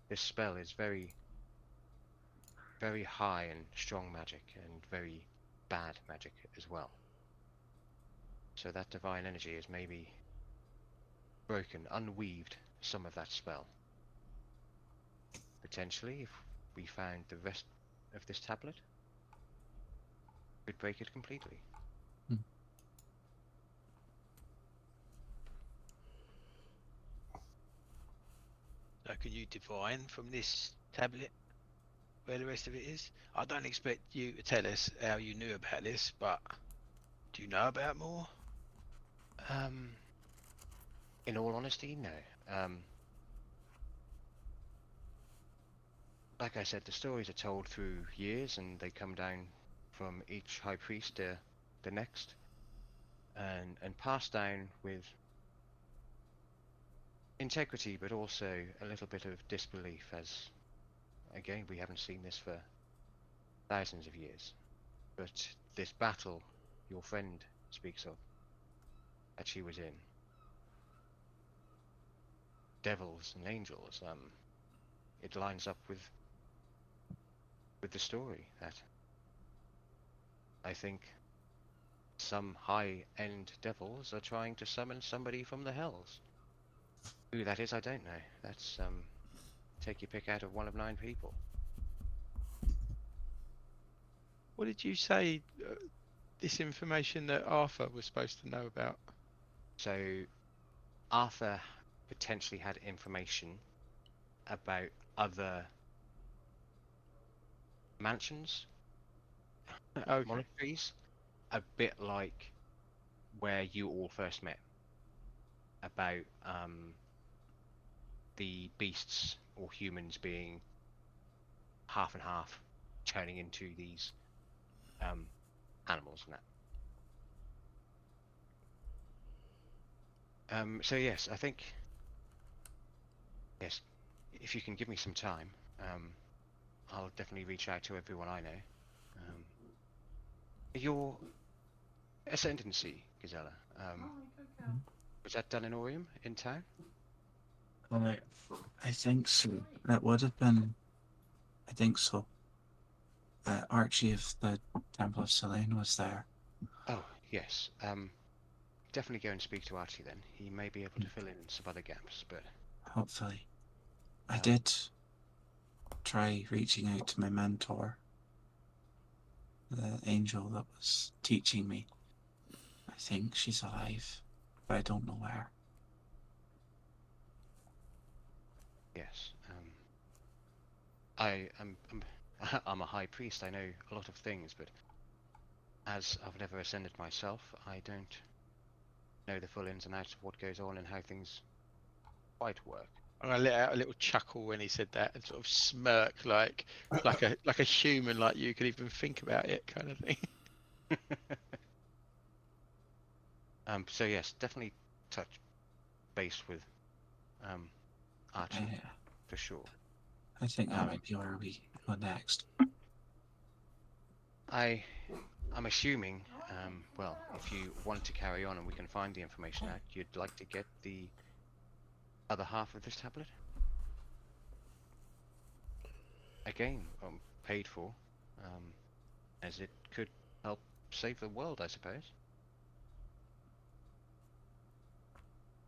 this spell is very, very high and strong magic, and very bad magic as well. So that divine energy has maybe broken, unweaved some of that spell. Potentially, if we found the rest of this tablet, we'd break it completely. So can you divine from this tablet where the rest of it is? I don't expect you to tell us how you knew about this, but do you know about more? In all honesty, no. Like I said, the stories are told through years, and they come down from each high priest to the next, and passed down with integrity, but also a little bit of disbelief, as again we haven't seen this for thousands of years. But this battle your friend speaks of, that she was in, devils and angels, it lines up with the story that I think some high-end devils are trying to summon somebody from the hells. Who that is, I don't know. That's take your pick out of one of 9 people. What did you say? This information that Arthur was supposed to know about. So Arthur potentially had information about other mansions, Okay. monasteries, a bit like where you all first met, about the beasts or humans being half and half, turning into these animals and that. So yes, I think yes, if you can give me some time, I'll definitely reach out to everyone I know. Your ascendancy, Gazella, was that done in Orium, in town? Well, I think so. That would have been. I think so. Archie of the Temple of Selene was there. Oh, yes. Definitely go and speak to Archie then. He may be able to fill in some other gaps, but Hopefully. I did try reaching out to my mentor, the angel that was teaching me. I think she's alive, but I don't know where. yes. I'm a high priest. I know a lot of things, but as I've never ascended myself, I don't know the full ins and outs of what goes on and how things quite work. And I let out a little chuckle when he said that, and sort of smirk, like a human, like you could even think about it, kind of thing. So yes, definitely touch base with Archie for sure. I think that might be where we go next. I'm assuming, well, if you want to carry on and we can find the information out, you'd like to get the other half of this tablet? Again, paid for, as it could help save the world, I suppose.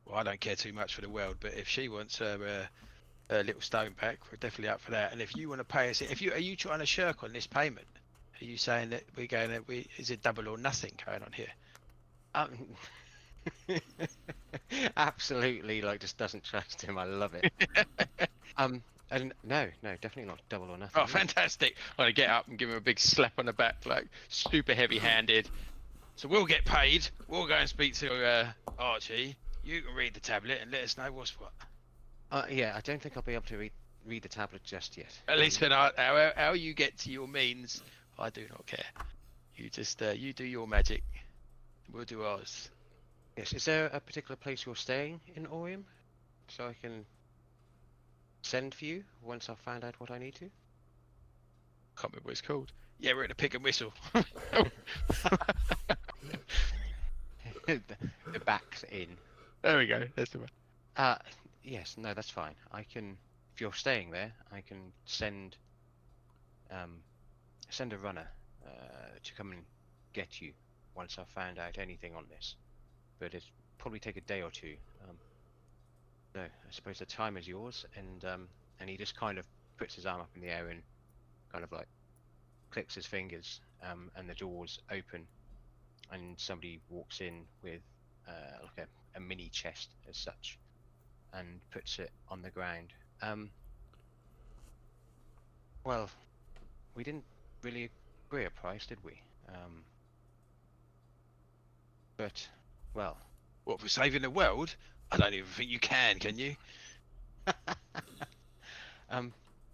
Well, I don't care too much for the world, but if she wants her little stone back, we're definitely up for that. And if you want to pay us, are you trying to shirk on this payment? Are you saying that is it double or nothing going on here? Absolutely, like just doesn't trust him. I love it. And no, definitely not double or nothing. Oh, fantastic! I'm gonna get up and give him a big slap on the back, like super heavy-handed. So we'll get paid. We'll go and speak to Archie. You can read the tablet and let us know what's what. Yeah, I don't think I'll be able to read the tablet just yet. At least then, how you get to your means, I do not care. You just you do your magic. We'll do ours. Yes, is there a particular place you're staying in Orium, so I can send for you once I've found out what I need to? Can't remember what it's called. Yeah, we're at the Pick and Whistle. the back's in. There we go. That's the one. Yes, no, that's fine. I can, if you're staying there, I can send a runner to come and get you once I've found out anything on this. But it'll probably take a day or two. No, I suppose the time is yours, and he just kind of puts his arm up in the air and kind of like clicks his fingers, and the doors open, and somebody walks in with like a mini chest as such, and puts it on the ground. Well, we didn't really agree a price, did we? But, well, What, for saving the world? I don't even think you can you?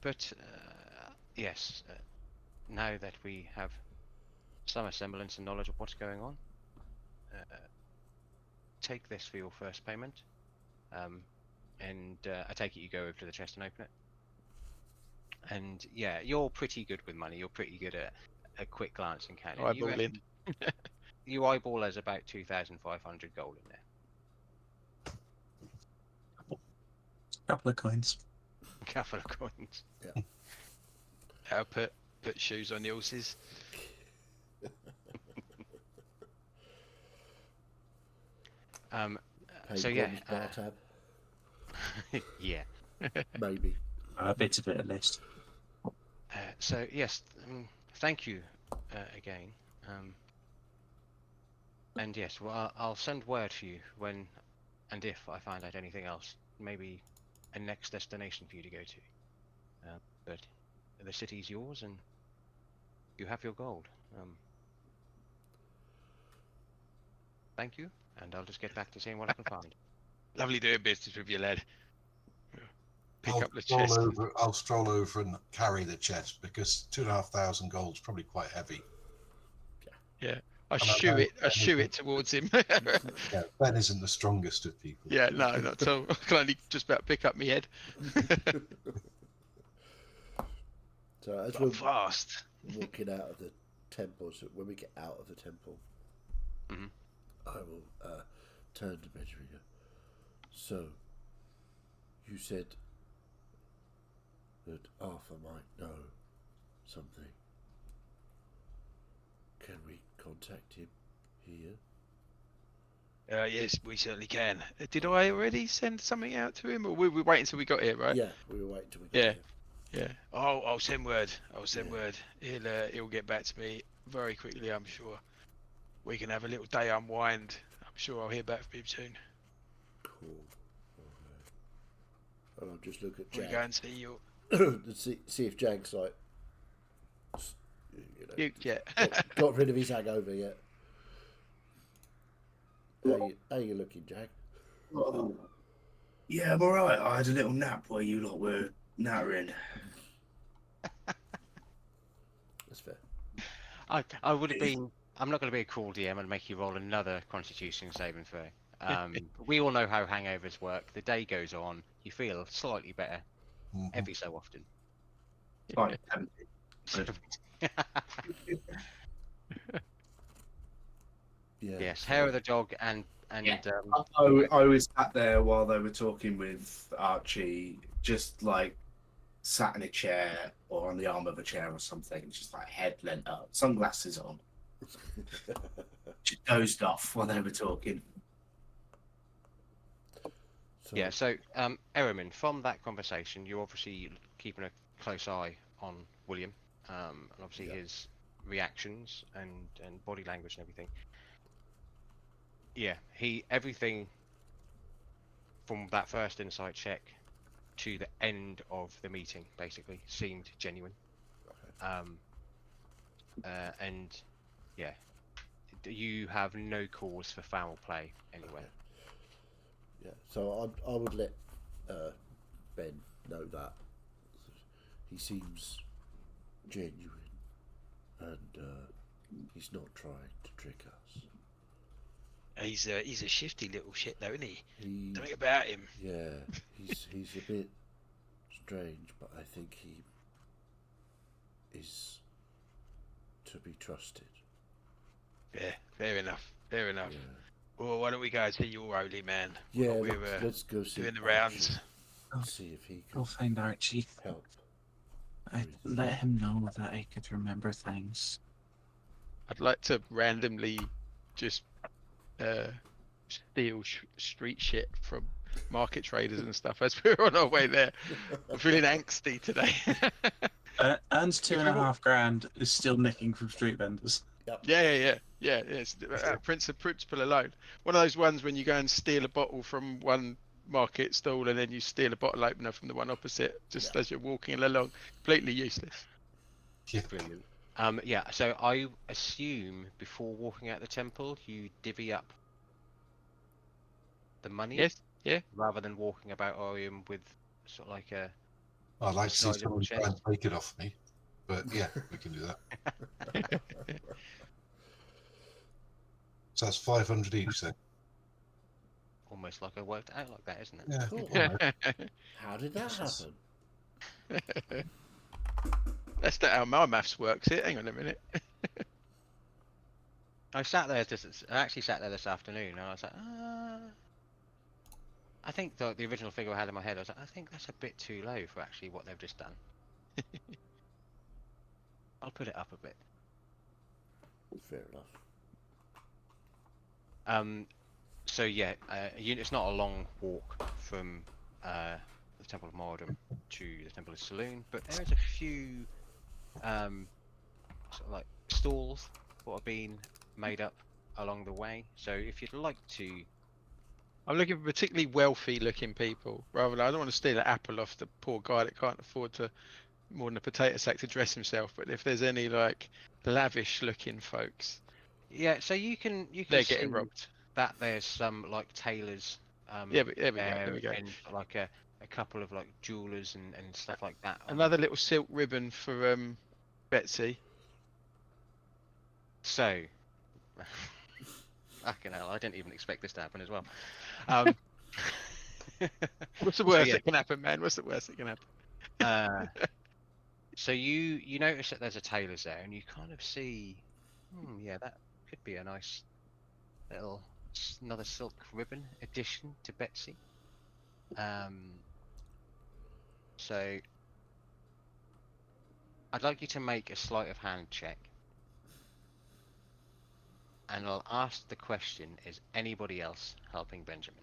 but yes, now that we have some semblance and knowledge of what's going on, take this for your first payment, and I take it you go over to the chest and open it. And yeah, you're pretty good with money. You're pretty good at a quick glance and counting. You Eyeball in. You eyeball as about 2,500 gold in there. Couple of coins. Couple of coins. I'll put shoes on the horses. So yeah, bar tab, yeah. maybe. A bit of it at least. So yes, thank you again. And yes, well, I'll send word for you when and if I find out anything else. Maybe a next destination for you to go to. But the city's yours, and you have your gold. Thank you, and I'll just get back to seeing what I can find. Lovely doing business with you, lad. Pick I'll up the stroll chest. over. I'll stroll over and carry the chest because 2,500 gold's probably quite heavy. Yeah, I And shoo it towards him. Yeah, Ben isn't the strongest of people. Yeah, no, not at all. I can only just about pick up my head. So as But we're I'm fast. walking out of the temple, so when we get out of the temple, Mhm. I will turn to Benjamin and go, so, you said that Arthur might know something. Can we contact him here? Yes, we certainly can. Did I already send something out to him, or we wait until we got here, right? Yeah, we were waiting till we got Yeah. here. Yeah. I'll send word. I'll send Yeah. word. He'll get back to me very quickly, I'm sure. We can have a little day unwind. I'm sure I'll hear back from him soon. Cool. Okay. And I'll just look at We go Jag and see you. to see if Jag's like, Yeah. got rid of his hangover yet. How you looking, Jag? Yeah, I'm alright. I had a little nap while you lot were nattering. That's fair. I would have been. I'm not going to be a cruel DM and make you roll another Constitution saving throw. We all know how hangovers work. The day goes on, you feel slightly better Mhm. every so often. Quite tempted. Yeah. Yes, hair of the dog and Yeah. um, I was sat there while they were talking with Archie, just like sat in a chair or on the arm of a chair or something, just like head leant up, sunglasses on, just dozed off while they were talking. yeah. So, Eremin, from that conversation, you're obviously keeping a close eye on William, and obviously Yeah. his reactions and body language and everything. Yeah, everything from that first insight check to the end of the meeting basically seemed genuine. And yeah, you have no cause for foul play anywhere. Yeah, so I would let Ben know that he seems genuine and he's not trying to trick us. He's a shifty little shit though, isn't he? He, Something about him. yeah, he's a bit strange, but I think he is to be trusted. Yeah, fair enough. Fair enough. Yeah, Well, why don't we go and see your holy man? yeah. While we're Let's go see doing the Archie, rounds. see if he Go can find Archie. help. I let him know that I could remember things. I'd like to randomly just steal street shit from market traders and stuff as we're on our way there. I'm feeling angsty today. Earns $2.5 grand is still nicking from street vendors. Yeah. It's principle alone. One of those ones when you go and steal a bottle from one market stall and then you steal a bottle opener from the one opposite, just as you're walking along. Completely useless. Yeah. Brilliant. Yeah, so I assume before walking out the temple, you divvy up the money. Yes. Yeah. Rather than walking about Orium with sort of like a. I'd like to see Sizable someone try and chest. take it off me. But yeah, we can do that. So that's 500 each then. Almost like I worked out like that, isn't it? Yeah. Cool. alright. How did that happen? That's not how my maths works. Here, hang on a minute. I actually sat there this afternoon, and I was like, I think the original figure I had in my head, I was like, I think that's a bit too low for actually what they've just done. I'll put it up a bit. Fair enough. So yeah, it's not a long walk from the Temple of Mordom to the Temple of Saloon, but there is a few sort of like stalls that have been made up along the way. So if you'd like to, I'm looking for particularly wealthy-looking people. Rather than I don't want to steal an apple off the poor guy that can't afford to more than a potato sack to dress himself. But if there's any like lavish-looking folks, yeah, so you can they're see getting robbed. that there's some like tailors. Yeah, but there we go. there There we go. And like a couple of like jewelers and stuff like that. Another little silk ribbon for Betsy. So, fucking hell, I didn't even expect this to happen as well. What's the So, worst yeah. that can happen, man? What's the worst that can happen? So you notice that there's a tailor's there, and you kind of see, yeah, that could be a nice little another silk ribbon addition to Betsy. So I'd like you to make a sleight of hand check, and I'll ask the question: is anybody else helping Benjamin?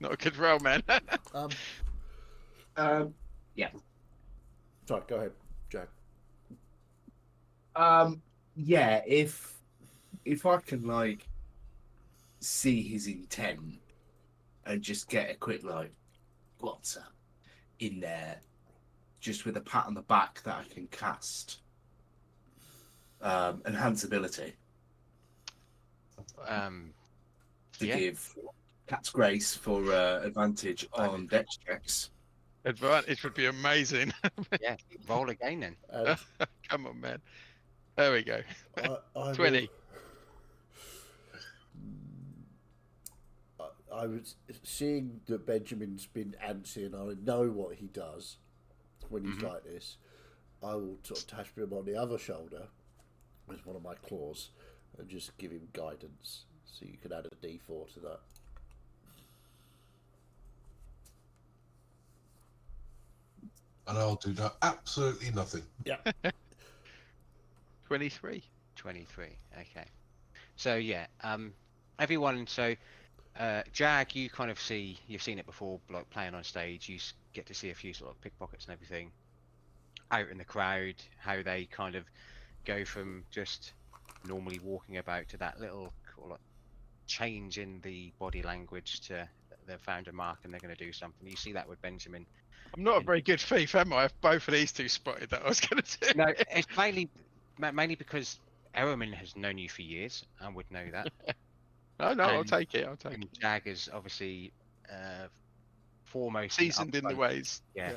Not a good roll, man. Yeah. Sorry, go ahead, Jack. Yeah, if I can like see his intent and just get a quick like what's up in there, just with a pat on the back that I can cast. Enhance ability to Yeah. give Cat's Grace for advantage on dex checks. Advantage would be amazing. Yeah, roll again then. And Come on, man. There we go. I 20. I was seeing that Benjamin's been antsy, and I know what he does when he's like this. I will sort of tap him on the other shoulder with one of my claws and just give him guidance. So you can add a D4 to that. And I'll do absolutely nothing. Yeah. 23. 23. Okay. So yeah, everyone. So Jag, you kind of you've seen it before, like playing on stage. You get to see a few sort of pickpockets and everything out in the crowd. How they kind of go from just normally walking about to that little change in the body language to they've found a mark and they're going to do something. You see that with Benjamin. I'm not a very good thief, am I? If both of these two spotted that I was going to do. No, it's mainly because Errolman has known you for years and would know that. No, I'll And- take it. I'll take And it. Jag is obviously foremost and Seasoned in the upfront. ways. Yeah.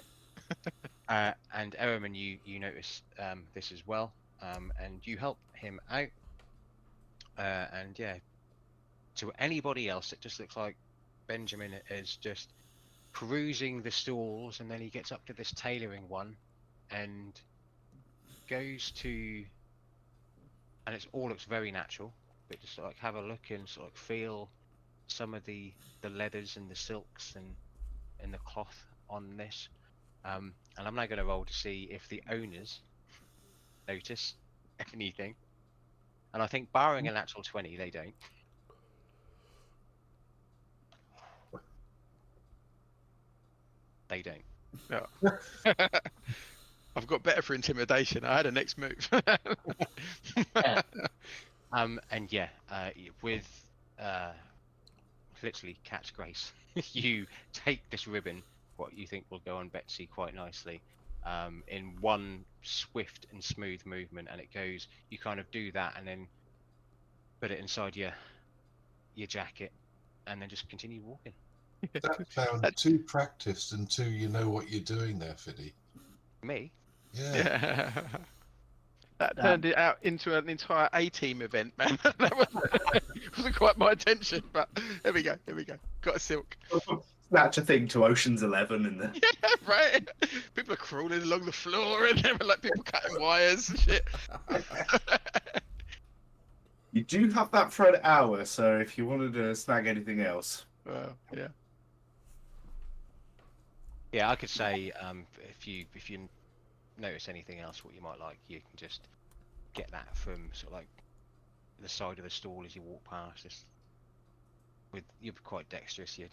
And Errolman, you notice this as well, and you help him out. And yeah, to anybody else, it just looks like Benjamin is just perusing the stalls, and then he gets up to this tailoring one, and goes to, and it all looks very natural. But just like have a look and sort of feel some of the leathers and the silks and the cloth on this. And I'm now going to roll to see if the owners notice anything. And I think barring a natural 20, they don't. They don't. I've got better for intimidation. I had a next move. And yeah, with literally cat's grace, you take this ribbon, what you think will go on Betsy quite nicely, in one swift and smooth movement, and it goes. You kind of do that, and then put it inside your jacket, and then just continue walking. That sounds too practiced and too you know what you're doing there, Fiddy. Me? Yeah. That turned it out into an entire A-team event, man. That wasn't quite my intention, but there we go. Got a silk. Snatch a thing to Ocean's 11 and then Yeah, right. People are crawling along the floor, and there were like people cutting wires and shit. you do have that for an hour, so if you wanted to snag anything else. Well, yeah. Yeah, I could say if you notice anything else what you might like, you can just get that from sort of like the side of the stall as you walk past. Just you're quite dexterous, you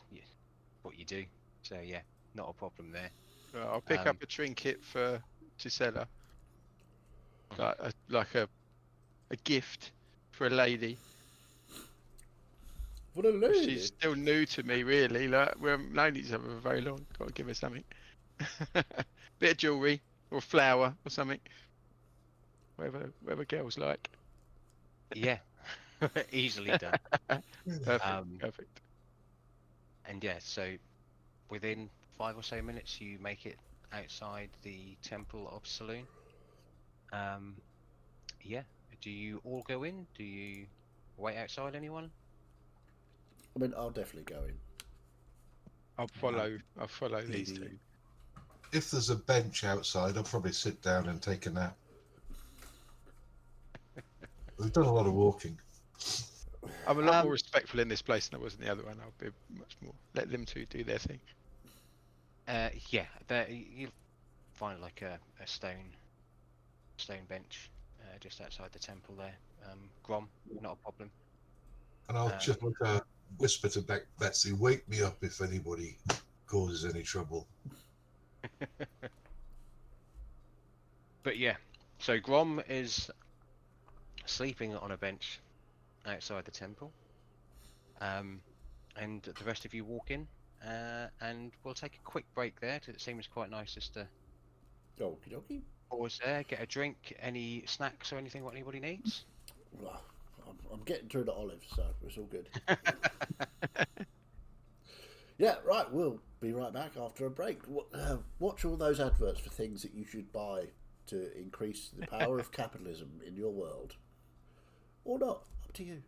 what you do. So yeah, not a problem there. Well, I'll pick up a trinket for Gisela, like a gift for a lady. What a lady! She's still new to me, really. Like we haven't known each other for very long. Got to give her something. Bit of jewellery or flower or something. Whatever girls like. Yeah, easily done. Perfect. And yeah, so within 5 or so minutes, you make it outside the Temple of Saloon. Yeah. Do you all go in? Do you wait outside anyone? I mean, I'll definitely go in. I'll follow these two. If there's a bench outside, I'll probably sit down and take a nap. We've done a lot of walking. I'm a lot more respectful in this place than I was in the other one. I'll be much more. Let them two do their thing. Yeah, you'll find like a stone bench just outside the temple there. Grom, not a problem. And I'll just whisper to Betsy, wake me up if anybody causes any trouble. But yeah, so Grom is sleeping on a bench outside the temple, and the rest of you walk in, and we'll take a quick break there because it seems quite nice just to Okie dokie. pause there, get a drink, any snacks or anything what anybody needs. Well, I'm getting through the olives, so it's all good. Yeah, right. We'll be right back after a break. Watch all those adverts for things that you should buy to increase the power of capitalism in your world. Or not. Up to you.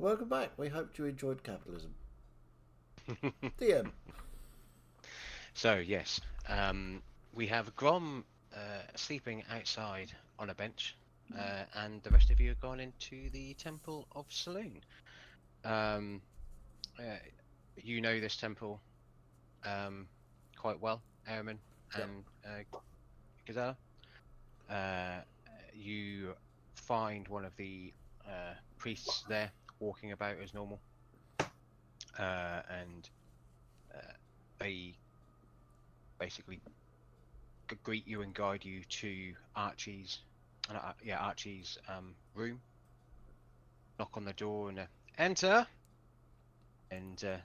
Welcome back. We hoped you enjoyed capitalism. DM. So yes, we have Grom sleeping outside on a bench, and the rest of you have gone into the Temple of Saloon. You know this temple quite well, Airman Yep. and Gazelle. You find one of the priests there walking about as normal, and they basically greet you and guide you to Archie's room. Knock on the door and enter, and Yeah,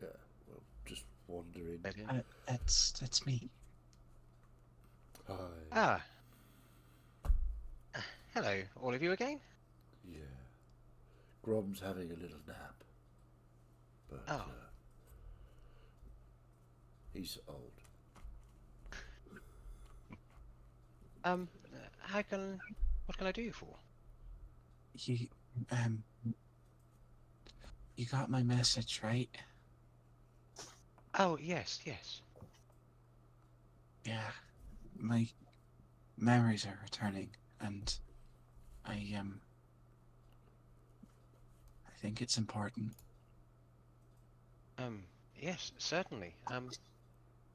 well, just wandering. let in. It's me. Hi. Hello, all of you again. Yeah. Grom's having a little nap. But Oh. he's old. What can I do for? You you got my message, right? Oh yes. Yeah. My memories are returning, and I think it's important. Yes, certainly.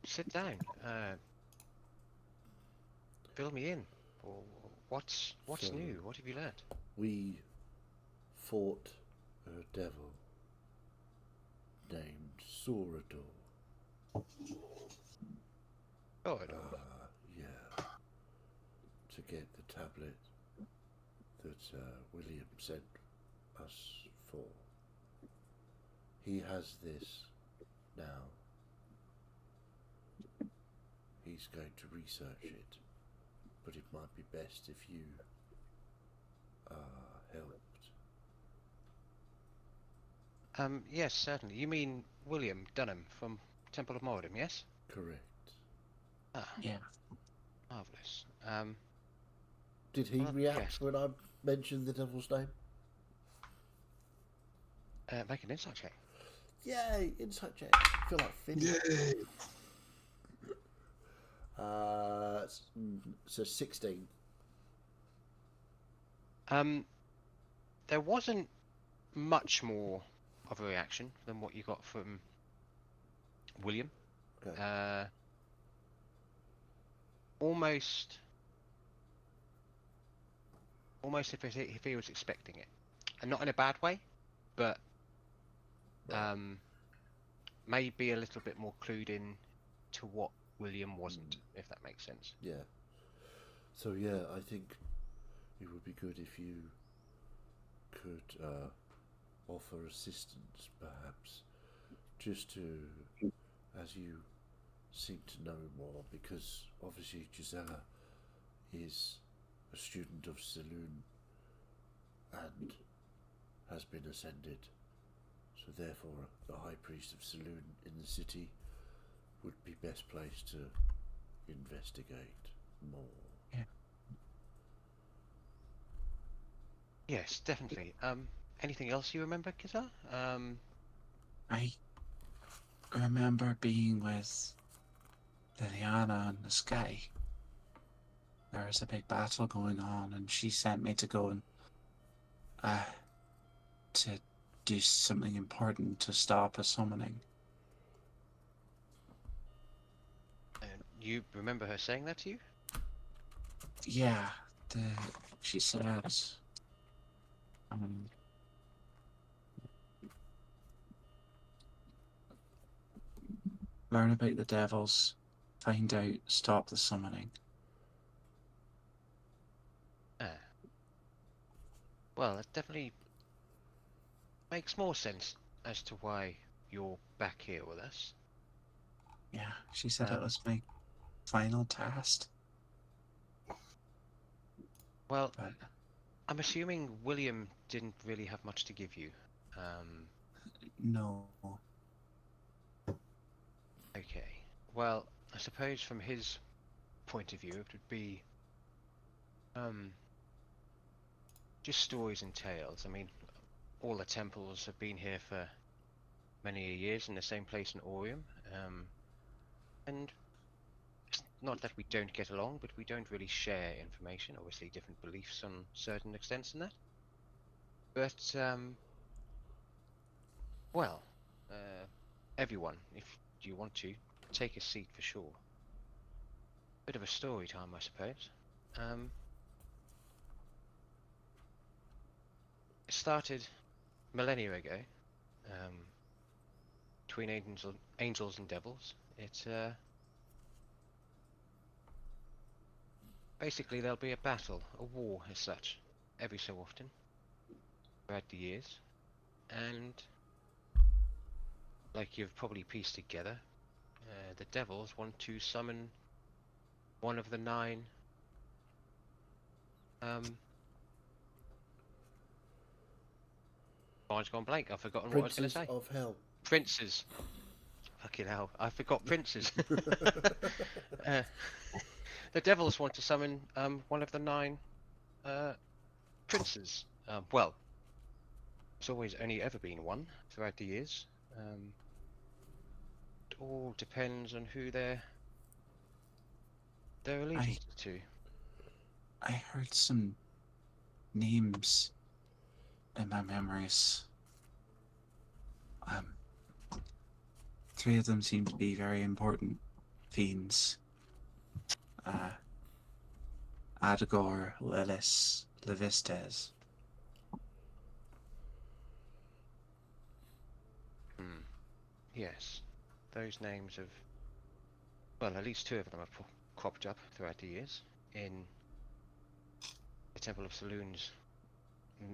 Sit down. Fill me in. What's So- new? What have you learned? We fought a devil named Saurador. Good. Yeah. To get the tablet that William sent us for. He has this now. He's going to research it, but it might be best if you helped. Yes, certainly. You mean William Dunham from Temple of Moradin, yes? Correct. Ah, Yeah. marvelous. Did he Well, react yes. when I mentioned the devil's name? Make an insight check. Yay! Insight check. I feel like Finn. Yay! So 16. There wasn't much more of a reaction than what you got from William. Okay. Almost if he was expecting it, and not in a bad way, but Right. maybe a little bit more clued in to what William wasn't, if that makes sense. Yeah. So yeah, I think it would be good if you could offer assistance, perhaps, just to, as you seem to know more, because obviously Gisela is a student of Saloon and has been ascended. So therefore, the High Priest of Saloon in the city would be best placed to investigate more. Yes, definitely. Anything else you remember, Kizar? I remember being with Liliana in the sky. There was a big battle going on, and she sent me to go and to do something important to stop a summoning. You remember her saying that to you? Yeah, she said, learn about the devils, find out, stop the summoning. Well, it definitely makes more sense as to why you're back here with us. Yeah, she said it was my final task. Well, But I'm assuming William didn't really have much to give you. no. Okay. Well, I suppose from his point of view, it would be just stories and tales. I mean, all the temples have been here for many years in the same place in Orium, and it's not that we don't get along, but we don't really share information. Obviously, different beliefs on certain extents in that. But well, everyone, if you want to, take a seat for sure. Bit of a story time, I suppose. It started millennia ago, between angels and devils. It's basically there'll be a battle, a war as such, every so often throughout the years, and like you've probably pieced together, the devils want to summon one of the 9 mine's gone blank. I've forgotten what I was going to Princes say. of Hell. Princes. Fucking hell, I forgot princes. The devils want to summon one of the 9 princes. Well, it's always only ever been one throughout the years. It all depends on who they're allegiance to. I heard some names in my memories. 3 of them seem to be very important fiends. Adagor, Lilith, Levistes. Yes, those names have, well, at least 2 of them have cropped up throughout the years in the Temple of Saloon's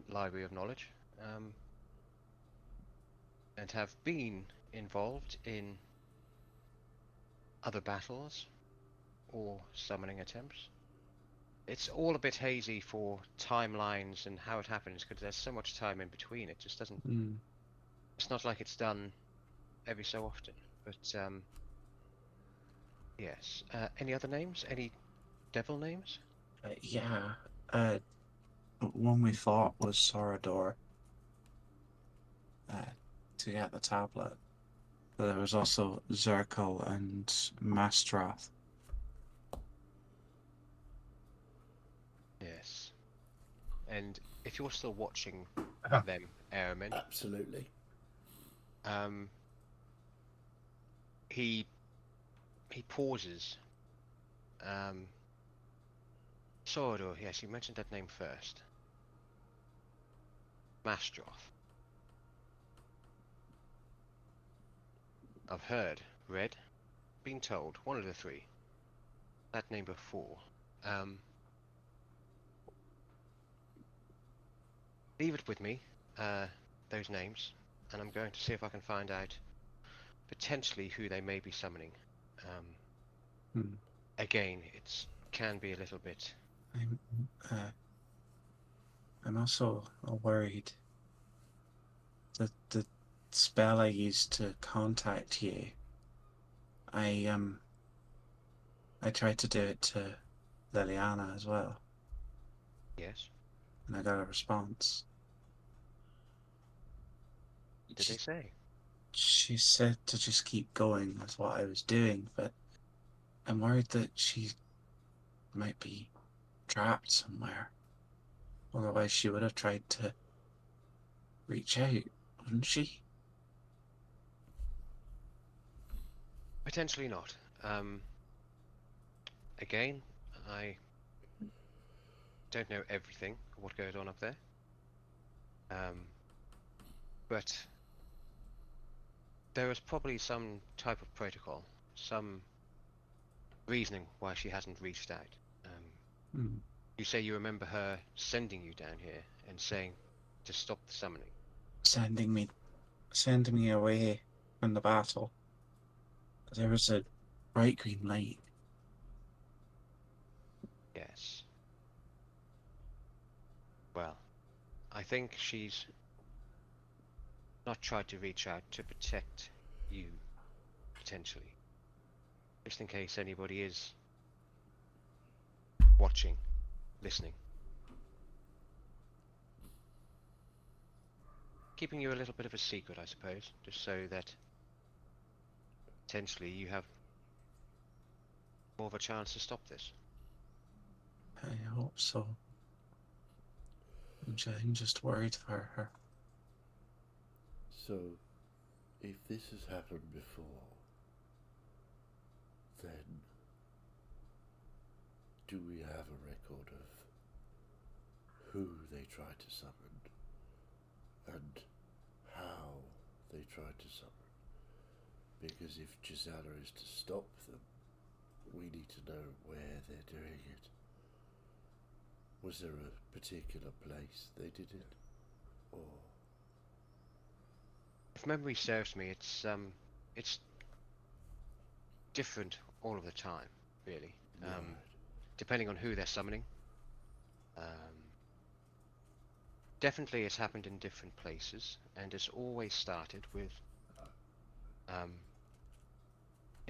Library of Knowledge, and have been involved in other battles or summoning attempts. It's all a bit hazy for timelines and how it happens because there's so much time in between. It just doesn't. It's not like it's done every so often. But yes. Any other names? Any devil names? Yeah. One we thought was Sorador. To get the tablet. But there was also Zirkle and Mastroth. Yes. And if you're still watching them, Airmen, Absolutely. He pauses. Sorador, yes, you mentioned that name first. Mastroth. I've heard, read, been told, one of the 3. That name before. Leave it with me, those names, and I'm going to see if I can find out potentially who they may be summoning. Again, it can be a little bit. I'm also worried that the spell I used to contact you, I tried to do it to Liliana as well. Yes. And I got a response. What did they say? She said to just keep going with what I was doing, but I'm worried that she might be trapped somewhere. Otherwise she would have tried to reach out, wouldn't she? Potentially not. Again, I don't know everything what goes on up there. But there is probably some type of protocol, some reasoning why she hasn't reached out. You say you remember her sending you down here and saying to stop the summoning. Sending me away from the battle. There was a bright green light. Yes. Well, I think she's not tried to reach out to protect you, potentially. Just in case anybody is watching, listening. keeping you a little bit of a secret, I suppose, just so that potentially you have more of a chance to stop this. I hope so. I'm just worried for her. So, if this has happened before, then do we have a record of who they tried to summon and how they tried to summon? Because if Gisela is to stop them, we need to know where they're doing it. Was there a particular place they did it? Or... If memory serves me, it's different all of the time, really. Right. Depending on who they're summoning. Definitely it's happened in different places, and it's always started with a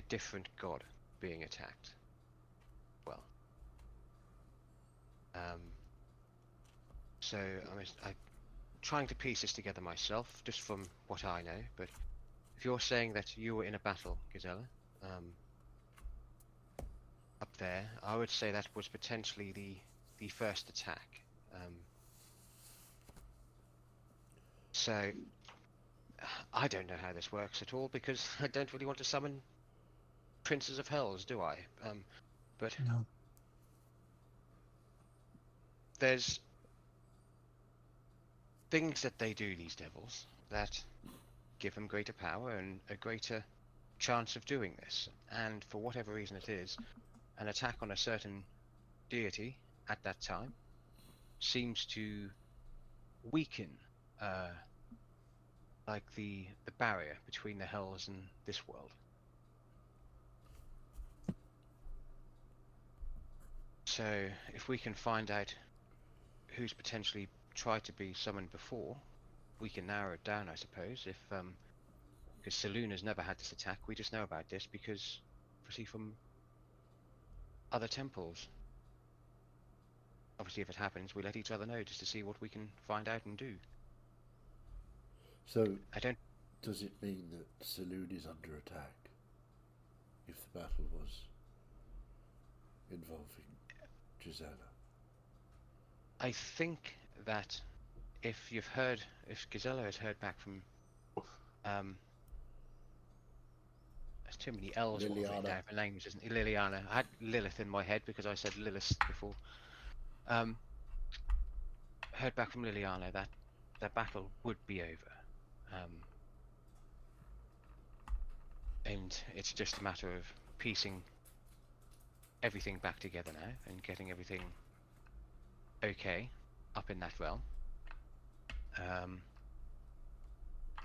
different god being attacked. Well. So I'm trying to piece this together myself, just from what I know, but if you're saying that you were in a battle, Gisela, up there, I would say that was potentially the first attack. So I don't know how this works at all, because I don't really want to summon Princes of Hells, do I? But No. there's things that they do, these devils, that give them greater power and a greater chance of doing this. And for whatever reason it is, an attack on a certain deity at that time seems to weaken like the barrier between the hells and this world. So if we can find out who's potentially tried to be summoned before, we can narrow it down, I suppose. If because Selûne's never had this attack, we just know about this because, obviously, from other temples. Obviously, if it happens, we let each other know just to see what we can find out and do. So, I don't. does it mean that Selûne is under attack? If the battle was involving Gisela? I think that if Gisela has heard back from, there's too many L's written down for names, isn't it? Liliana. I had Lilith in my head because I said Lilith before. Heard back from Liliana that the battle would be over. And it's just a matter of piecing everything back together now and getting everything okay up in that realm.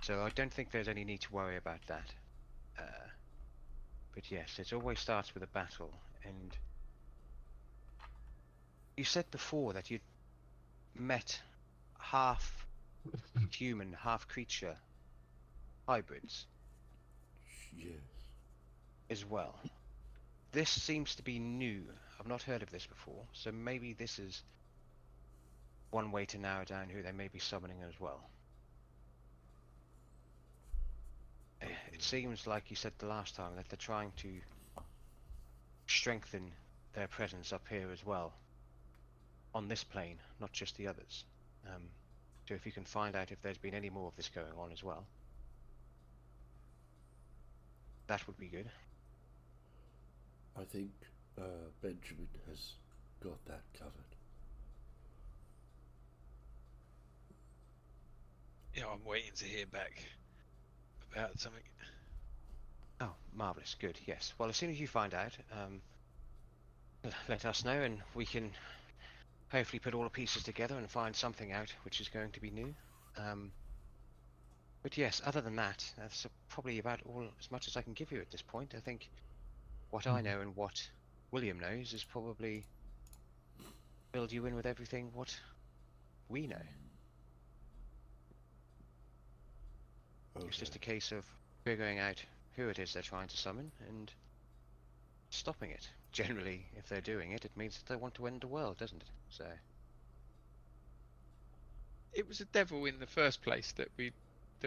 So I don't think there's any need to worry about that. But yes, it always starts with a battle. And you said before that you'd met half human, half creature hybrids. Yes. As well. This seems to be new. I've not heard of this before, so maybe this is one way to narrow down who they may be summoning as well. It seems like you said the last time that they're trying to strengthen their presence up here as well, on this plane, not just the others. So if you can find out if there's been any more of this going on as well, that would be good. I think Benjamin has got that covered. Yeah, I'm waiting to hear back about something. Oh, marvellous, good, yes. Well, as soon as you find out, let us know and we can hopefully put all the pieces together and find something out which is going to be new. But yes, other than that, that's probably about all as much as I can give you at this point. I think what I know and what William knows is probably filled you in with everything what we know. Okay. It's just a case of figuring out who it is they're trying to summon and stopping it. Generally, if they're doing it, it means that they want to end the world, doesn't it? So it was a devil in the first place that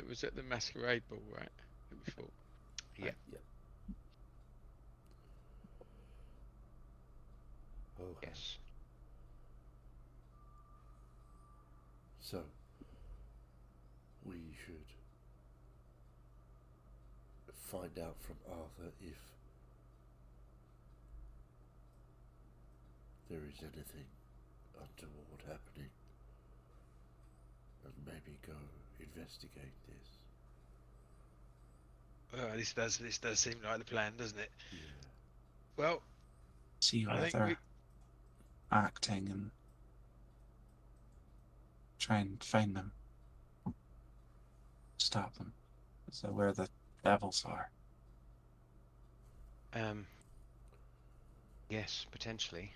was at the masquerade ball, right? That we fought. Yeah. Yeah. Oh, Yes. so we should find out from Arthur if there is anything untoward happening, and maybe go investigate this. Well, this does seem like the plan, doesn't it? Yeah. Well, See I where think they're acting and try and find them. Stop them. So where the devils are. Yes, potentially.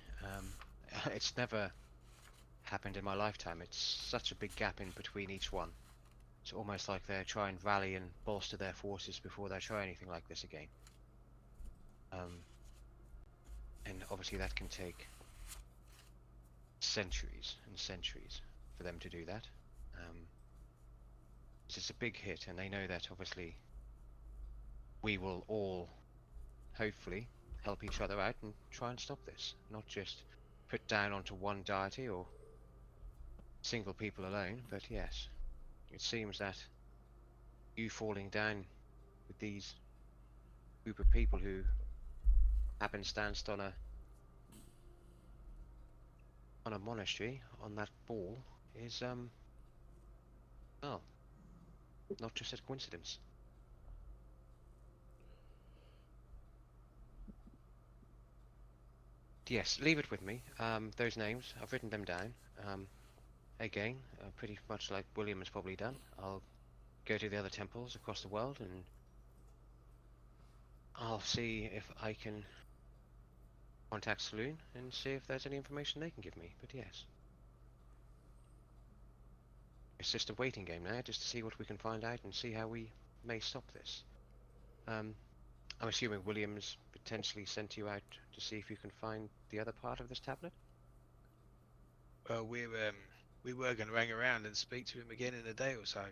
It's never happened in my lifetime. It's such a big gap in between each one. It's almost like they're trying to rally and bolster their forces before they try anything like this again. And obviously that can take centuries and centuries for them to do that. It's a big hit, and they know that obviously we will all hopefully help each other out and try and stop this, not just put down onto one deity or single people alone, but yes, it seems that you falling down with these group of people who happenstanced on a monastery on that ball is well, not just a coincidence. Yes, leave it with me. Those names, I've written them down. Again, pretty much like William has probably done. I'll go to the other temples across the world and I'll see if I can contact Saloon and see if there's any information they can give me. But yes, it's just a waiting game now, just to see what we can find out and see how we may stop this. I'm assuming William's potentially sent you out to see if you can find the other part of this tablet? Well, we were going to hang around and speak to him again in a day or so,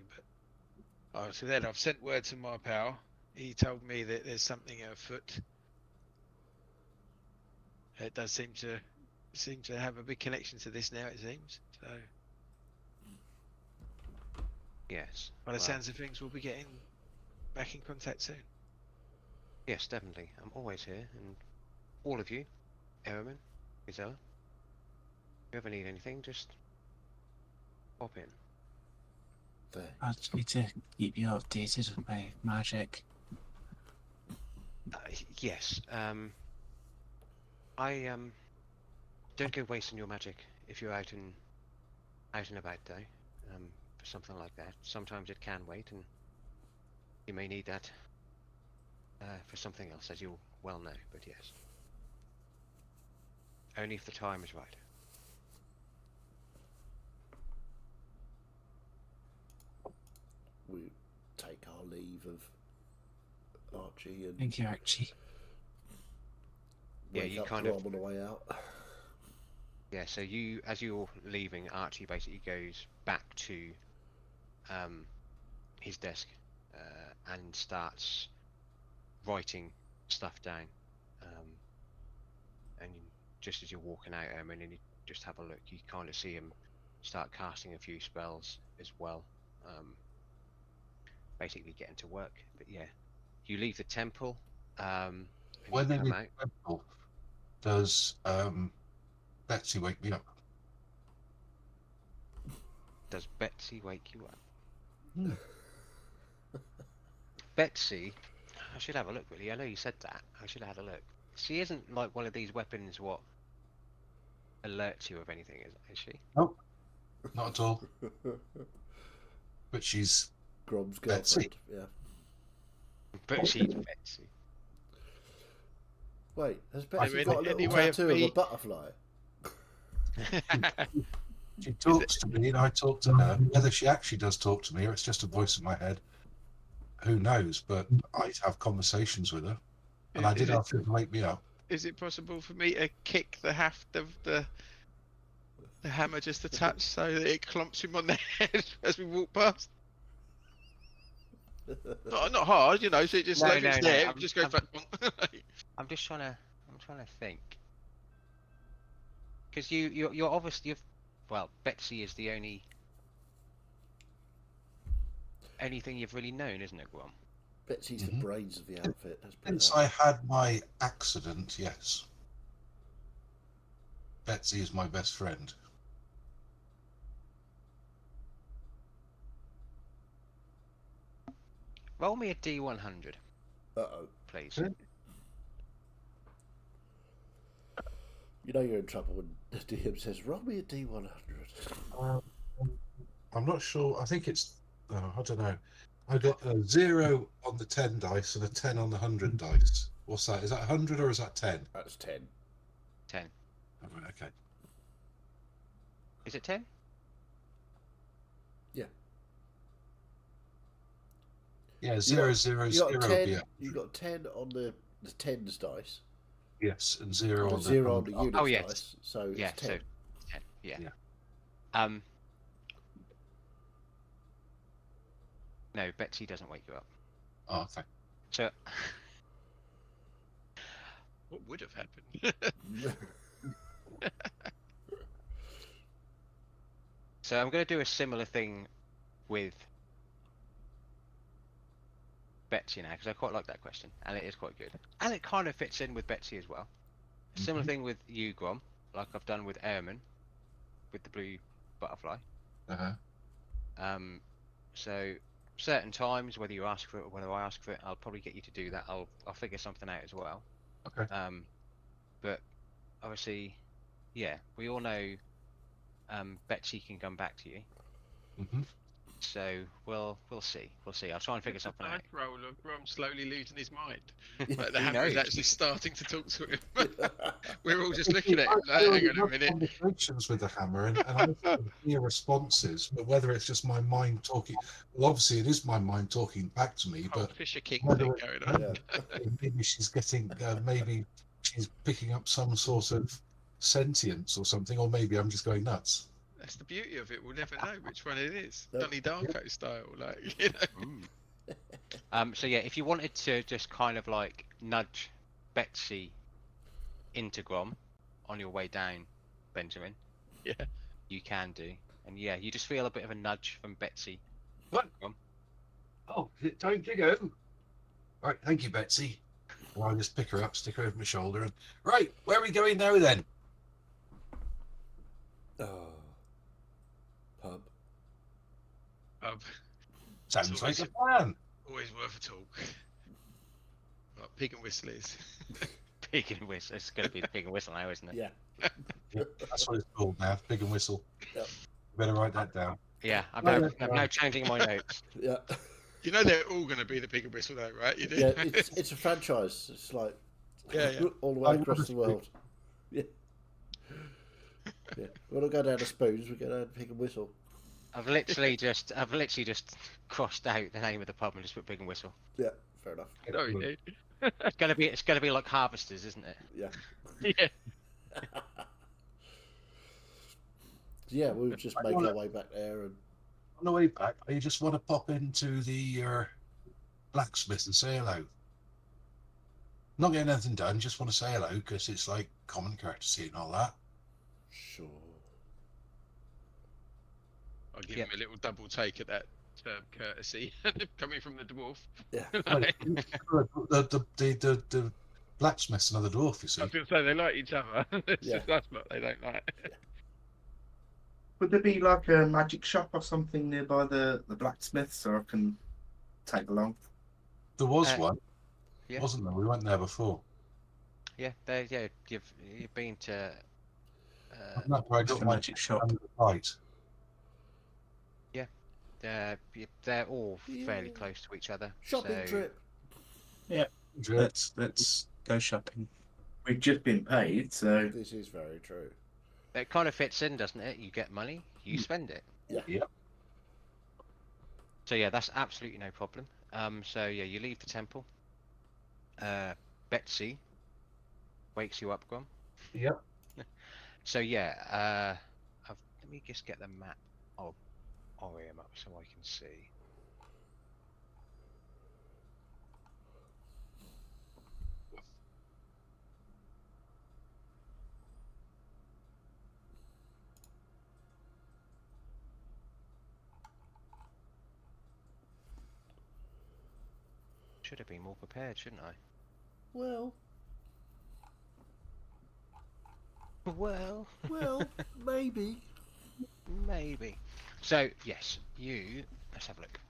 but so then I've sent word to my pal. He told me that there's something afoot. It does seem to have a big connection to this now. It seems so. Yes. By the well, sounds of things, we'll be getting back in contact soon. Yes, definitely. I'm always here, and all of you, Ehrman, Gisela, if you ever need anything, just pop in. There. I just need to keep you updated with my magic. Yes. I don't go wasting your magic if you're out and about, though. For something like that, sometimes it can wait, and you may need that for something else, as you well know. But yes, only if the time is right. We take our leave of Archie and Thank you, Archie. Yeah, wake you up kind Grom of- on the way out. Yeah, so you, as you're leaving, Archie basically goes back to his desk and starts writing stuff down. And just as you're walking out, and you just have a look, you kind of see him start casting a few spells as well. Basically getting to work. But yeah, you leave the temple. And When you they come leave out. the temple, does Betsy wake me up? Does Betsy wake you up? Betsy, I should have a look really. I know you said that. I should have had a look. She isn't like one of these weapons what alerts you of anything, is she? Nope, not at all. But she's Grom's Betsy. girlfriend. Yeah. But she's Betsy. Wait, has Is Betsy there got a little any way of tattoo of a me- butterfly? she talks to me, and I talk to her. Whether she actually does talk to me or it's just a voice in my head, who knows? But I have conversations with her, and I did ask her to wake me up. Is it possible for me to kick the haft of the the hammer just attached so that it clumps him on the head as we walk past. Not hard, you know. So it just No, like no, it's no, there, I'm- it just goes I'm- like. I'm trying to think. Because you're obviously well, Betsy is the only anything you've really known, isn't it, Grom? Betsy's the Mhm. brains of the outfit. Let's put it Since that I way. had my accident, yes. Betsy is my best friend. Roll me a D100, Uh-oh. please. Okay. You know you're in trouble when the DM says, roll me a D100. I'm not sure. I think it's. I don't know. I got a 0 on the 10 dice and a 10 on the 100 dice. What's that? Is that 100 or is that 10? That's 10. 10. Oh, right, okay. Is it 10? Yeah, 0, 0, You 0 got would 10. be a, You got 10 on the tens dice. yes, and 0 on And the 0 on the 100. units yes. dice. So Yeah, it's 10. so 10. Yeah. Yeah. No, Betsy doesn't wake you up. Oh, okay. So What would have happened? So I'm going to do a similar thing with Betsy now, because I quite like that question, and it is quite good. And it kind of fits in with Betsy as well. Similar thing with you, Grom, like I've done with Airman, with the blue butterfly. Uh-huh. So certain times, whether you ask for it or whether I ask for it, I'll probably get you to do that. I'll figure something out as well. Okay. But obviously, yeah, we all know Betsy can come back to you. Mm-hmm. So we'll see. I'll try and figure something out. Nice roll of Grom slowly losing his mind. Yeah. Like the Who hammer is knows? actually starting to talk to him. We're all just looking at him like, hang on a minute. Conversations with the hammer, and I hear responses, but whether it's just my mind talking, well, obviously it is my mind talking back to me, Whole but Fisher King whether thing it- going on. Yeah. maybe she's getting, maybe she's picking up some sort of sentience or something, or maybe I'm just going nuts. That's the beauty of it. We'll never know which one it is. Nope. Donnie Darko style, like you know. So yeah, if you wanted to just kind of like nudge Betsy into Grom on your way down, Benjamin, Yeah. you can do. And yeah, you just feel a bit of a nudge from Betsy. What? Grom. Oh, is it time to go? Right, thank you, Betsy. And I'll just pick her up, stick her over my shoulder, and right, where are we going now then? Oh. Pub. Sounds always- like a plan. Always worth a talk. Like Pig and Whistle is. Pig and whistle. It's going to be the pig and whistle now, isn't it? Yeah. That's what it's called now. Big and whistle. Yep. You better write that down. Yeah, I'm No, now, no, I'm no. now changing my notes. Yeah. You know they're all going to be the Pig and Whistle, though, right? You do. Yeah. It's a franchise. It's like Yeah, yeah. all the way I across wanna the world. Yeah. Yeah. We don't go down to spoons. We go down to Pig and Whistle. I've literally just crossed out the name of the pub and just put pig and whistle. Yeah. Fair enough. Sorry, dude. It's gonna be like Harvesters, isn't it? Yeah. Yeah. Yeah. We'll just make our way back there and. On the way back, you just want to pop into the blacksmith and say hello. Not getting anything done, just want to say hello because it's like common courtesy and all that. Sure. I'll give Yep. him a little double take at that term courtesy coming from the dwarf. Yeah. Like, The blacksmith's another dwarf, you see. I was going to say they like each other. It's Yeah. just that's what they don't like. Would there be like a magic shop or something nearby the blacksmith so I can tag along? There was one, yeah. wasn't there? We went there before. Yeah, you've been to. That's where I got Just a my magic shop. right. They're all fairly Yeah. close to each other. Shopping so- trip. Let's go shopping. We've just been paid, so This is very true. It kind of fits in, doesn't it? You get money, you spend it. Yeah. Yep. So yeah, that's absolutely no problem. So yeah, you leave the temple. Betsy wakes you up, Grom. Yep. So yeah, I've Let me just get the map of Orium up so I can see. Should have been more prepared, shouldn't I? Well, Well, maybe. maybe. So, yes, let's have a look.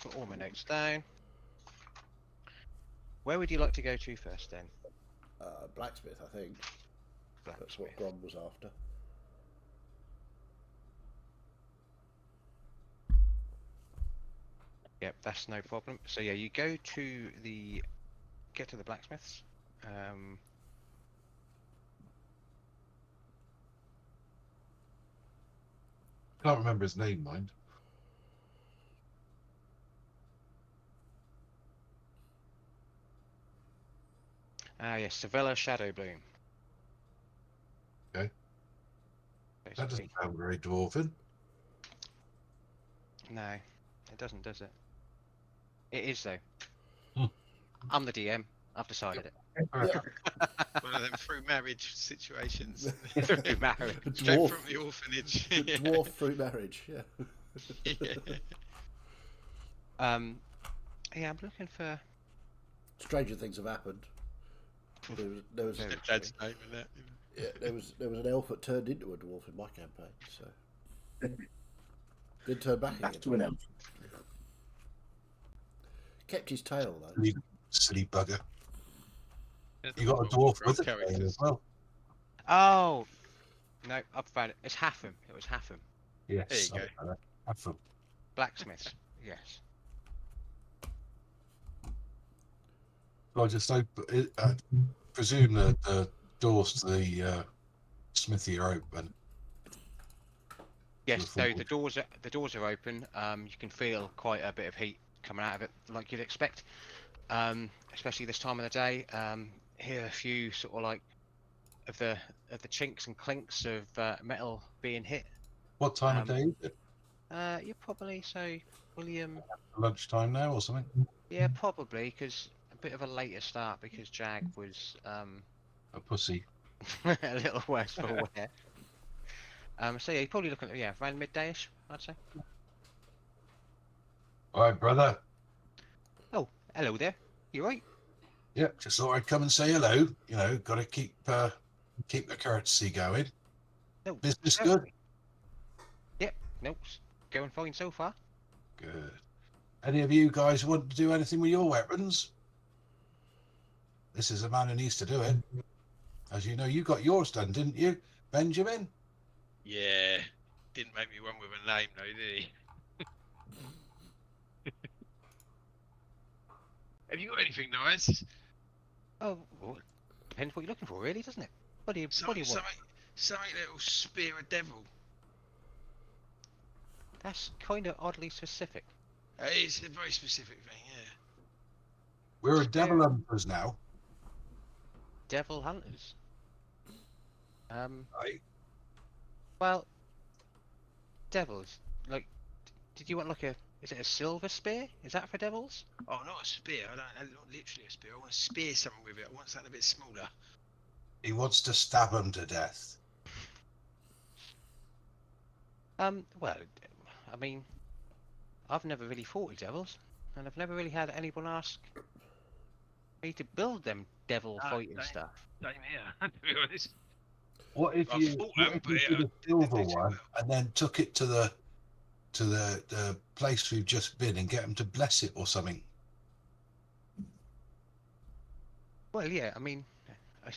Put all my notes down. Where would you like to go to first then? Blacksmith, I think. That's Blacksmith. what Grom was after. Yep, that's no problem. So yeah, you get to the blacksmiths. Can't remember his name, mind. Yes, Sevilla Shadowbloom. Okay. That doesn't Basically. sound very dwarven. No, it doesn't, does it? It is though. Hmm. I'm the DM. I've decided it. Yeah. One of them through marriage situations. Through marriage. The Straight dwarf, from the orphanage. the dwarf through marriage, yeah. Yeah. Yeah, I'm looking for. Stranger things have happened. There was Dad's name and that. yeah, there was an elf that turned into a dwarf in my campaign, so didn't turn back Back again. to an elf. Kept his tail though. Silly bugger. Yeah, You got a the dwarf role with a tail characters. as well. Oh, no, I've found it. It's Hatham. It was Hatham. Yes. There you go. Have fun. Blacksmiths. Yes. I just presume that the doors to the smithy are open. Yes. So forward. the doors are open. You can feel quite a bit of heat coming out of it, like you'd expect. Especially this time of the day. Hear a few sort of like of the chinks and clinks of metal being hit. What time of day is it? You're probably so William. Lunchtime now or something? Yeah, probably because a bit of a later start because Jag was A pussy. a little worse for wear. So yeah, you're probably looking at around midday-ish, I'd say. All right, brother. Oh, hello there. You right? Yep, just thought I'd come and say hello. You know, got to keep the courtesy going. No, Business good? certainly. Yep, nope. Going fine so far. Good. Any of you guys want to do anything with your weapons? This is a man who needs to do it. As you know, you got yours done, didn't you, Benjamin? Yeah. Didn't make me one with a name though, did he? Have you got anything nice? Oh, well, depends what you're looking for, really, doesn't it? What do you Something, want? something that'll spear a devil. That's kind of oddly specific. It's a very specific thing, yeah. We're devil hunters now. Devil hunters. Right. Well, devils. Like, did you want like a? Is it a silver spear? Is that for devils? Oh, not a spear. Not literally a spear. I want to spear someone with it. I want something a bit smaller. He wants to stab him to death. Well, I mean, I've never really fought with devils, and I've never really had anyone ask me to build them devil fighting same. stuff. Same here, to be honest. What if I've you, fought what them, if but you did a didn't silver do too one well. and then took it to the place we've just been and get them to bless it or something? Well, yeah, I mean, I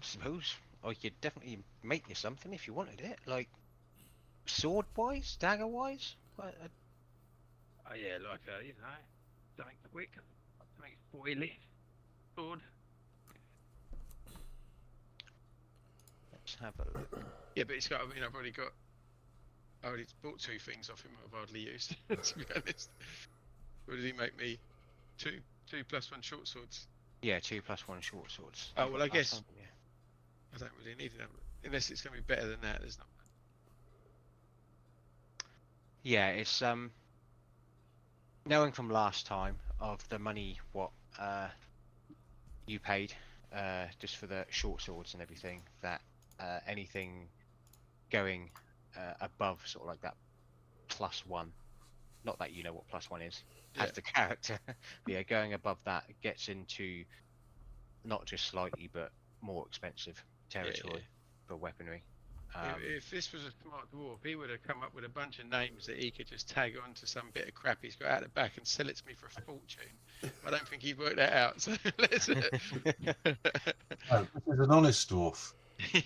suppose I could definitely make you something if you wanted it, like sword-wise, dagger-wise. Well, Oh yeah, like something quick, something foily, sword. let's have a look. Yeah, but it's got. I mean, I've already bought two things off him I've hardly used. To be honest, what did he make me? Two plus one short swords. Yeah, 2+1 short swords. Oh, well, I guess- Yeah. I don't really need them unless it's going to be better than that. There's not. Yeah, it's knowing from last time of the money what you paid just for the short swords and everything, that anything going above sort of like that +1, not that you know what +1 is as the character, but yeah, going above that gets into not just slightly but more expensive territory for weaponry. If this was a smart dwarf, he would have come up with a bunch of names that he could just tag on to some bit of crap he's got out the back and sell it to me for a fortune. I don't think he'd work that out. So let's. No, this is an honest dwarf. You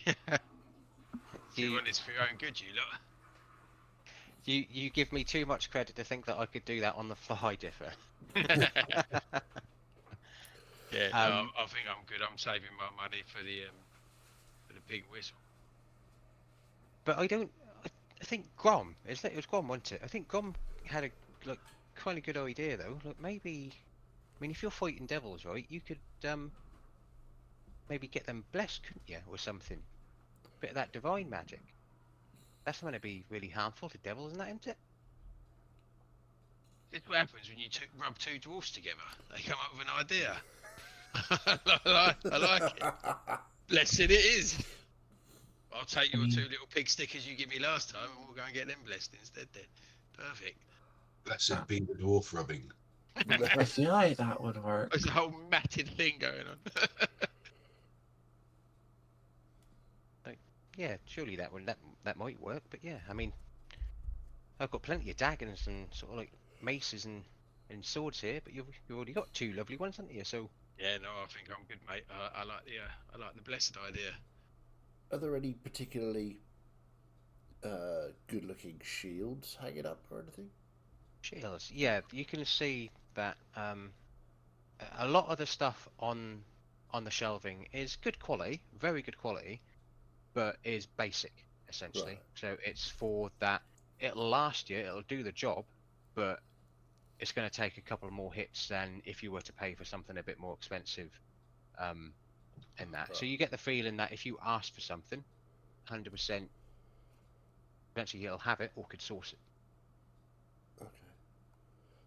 you, want this for your own good, you lot. you give me too much credit to think that I could do that on the fly, Differ. Yeah, no, I think I'm good. I'm saving my money for the big whistle. But I don't. I think Grom. It was Grom, wasn't it? I think Grom had a kind of good idea though. Like maybe, I mean, if you're fighting devils, right, you could maybe get them blessed, couldn't you, or something? Bit of that divine magic. That's going to be really harmful to devils, isn't it? This is what happens when you rub two dwarfs together. They come up with an idea. I like it. Blessed it is. I'll take your 2 little pig stickers you give me last time, and we'll go and get them blessed instead. Then, perfect. Blessed be the dwarf rubbing. Yeah, that would work. There's a whole matted thing going on. Yeah, surely that might work. But yeah, I mean, I've got plenty of daggers and sort of like maces and swords here, but you've already got 2 lovely ones, haven't you? So Yeah, no, I think I'm good, mate. I like the blessed idea. Are there any particularly good-looking shields hanging up or anything? shields, yeah, you can see that a lot of the stuff on the shelving is good quality, very good quality, but is basic essentially. Right. So it's for that. It'll last you, it'll do the job, but it's going to take a couple more hits than if you were to pay for something a bit more expensive. In that, so you get the feeling that if you ask for something, 100%, eventually he'll have it or could source it. Okay.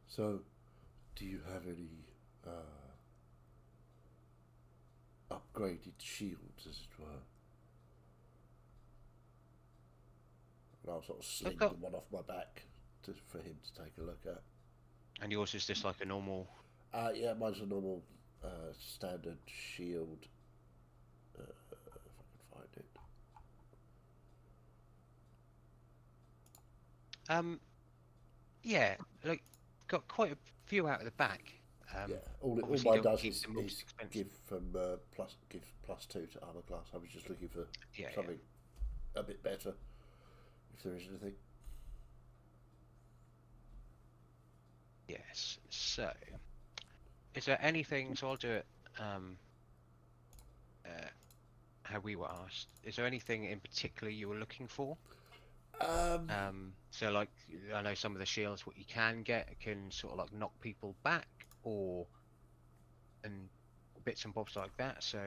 So, do you have any upgraded shields, as it were? And I'll sort of sling got- one off my back for him to take a look at. And yours is just like a normal. Yeah, mine's a normal standard shield. If I can find it. Yeah, like got quite a few out of the back. Yeah, all obviously mine don't does keep is the most expensive. give +2 to armor class. I was just looking for Yeah, something a bit better, if there is anything. Yes. So, is there anything? So I'll do it. How we were asked. Is there anything in particular you were looking for? So like I know some of the shields, what you can get can sort of like knock people back, and bits and bobs like that. So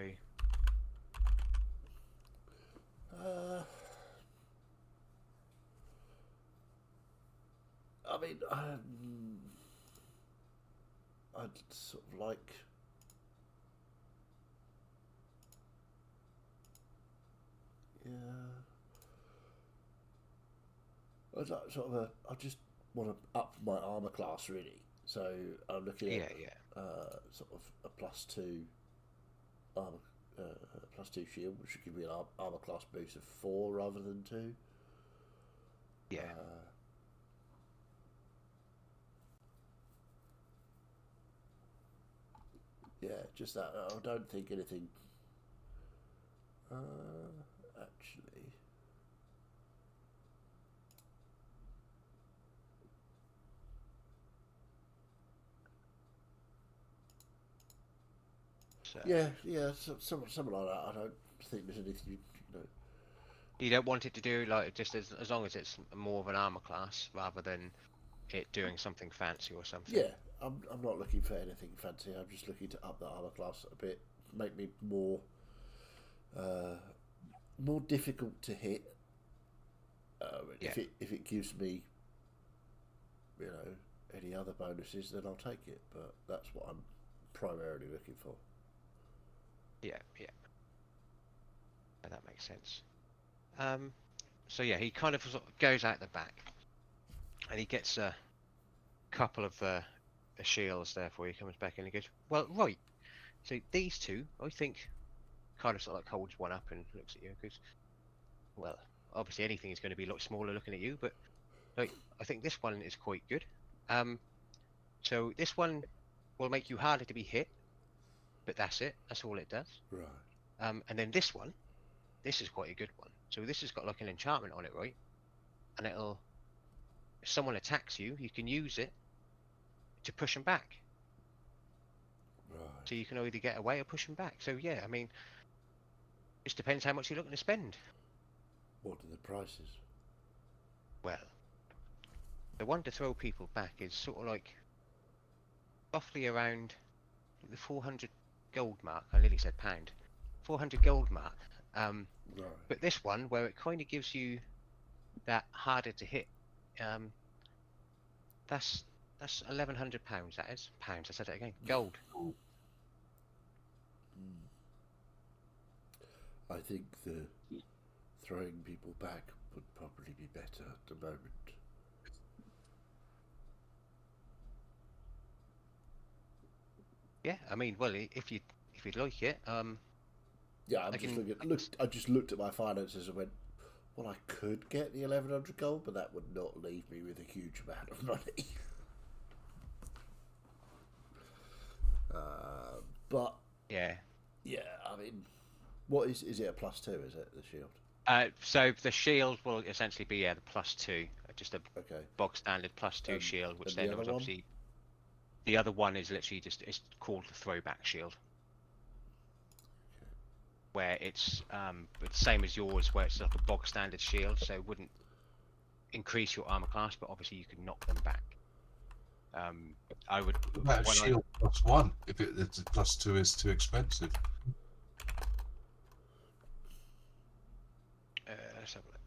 I mean, I'd sort of like. Yeah. I'd like sort of I just want to up my armor class really. So I'm looking at sort of a +2 armor, +2 shield, which should give me an armor class boost of 4 rather than 2. yeah. Yeah, just that. I don't think anything. Actually. So Yeah, something like that. I don't think there's anything. you don't want it to do like just as long as it's more of an armor class rather than it doing something fancy or something. Yeah, I'm not looking for anything fancy. I'm just looking to up the armor class a bit, make me more difficult to hit. Yeah. If it gives me other bonuses, then I'll take it. But that's what I'm primarily looking for. Yeah. That makes sense. So yeah, he kind of sort of goes out the back, and he gets a couple of the shields there for you. Comes back and he goes, well, right. So these two, I think, kind of sort of like holds one up and looks at you and goes, well, obviously anything is going to be a lot smaller looking at you, but like I think this one is quite good. So this one will make you harder to be hit, but that's it. That's all it does. Right. And then this one, this is quite a good one. So this has got like an enchantment on it, right? And it'll, if someone attacks you, you can use it to push them back. Right. So you can either get away or push them back. So yeah, I mean, just depends how much you're looking to spend. What are the prices? Well, the one to throw people back is sort of like roughly around the 400 gold mark. I nearly said pound. 400 gold mark. Right. But this one, where it kind of gives you that harder to hit, that's 1,100 pounds. That is pounds. I said it again. Gold. I think the throwing people back would probably be better at the moment. Yeah, I mean, well, if you'd like it, Yeah, I just I just looked at my finances and went, well, I could get the 1,100 gold, but that would not leave me with a huge amount of money. But yeah. I mean, what is it a +2? Is it the shield? So the shield will essentially be the +2, just a Okay. bog standard +2 shield, which and then the was other one? obviously the other one is literally just it's called the throwback shield, where it's the same as yours, where it's like a bog standard shield, so it wouldn't increase your armor class, but obviously you could knock them back. I would. About shield +1 if the +2 is too expensive. Let's have a look.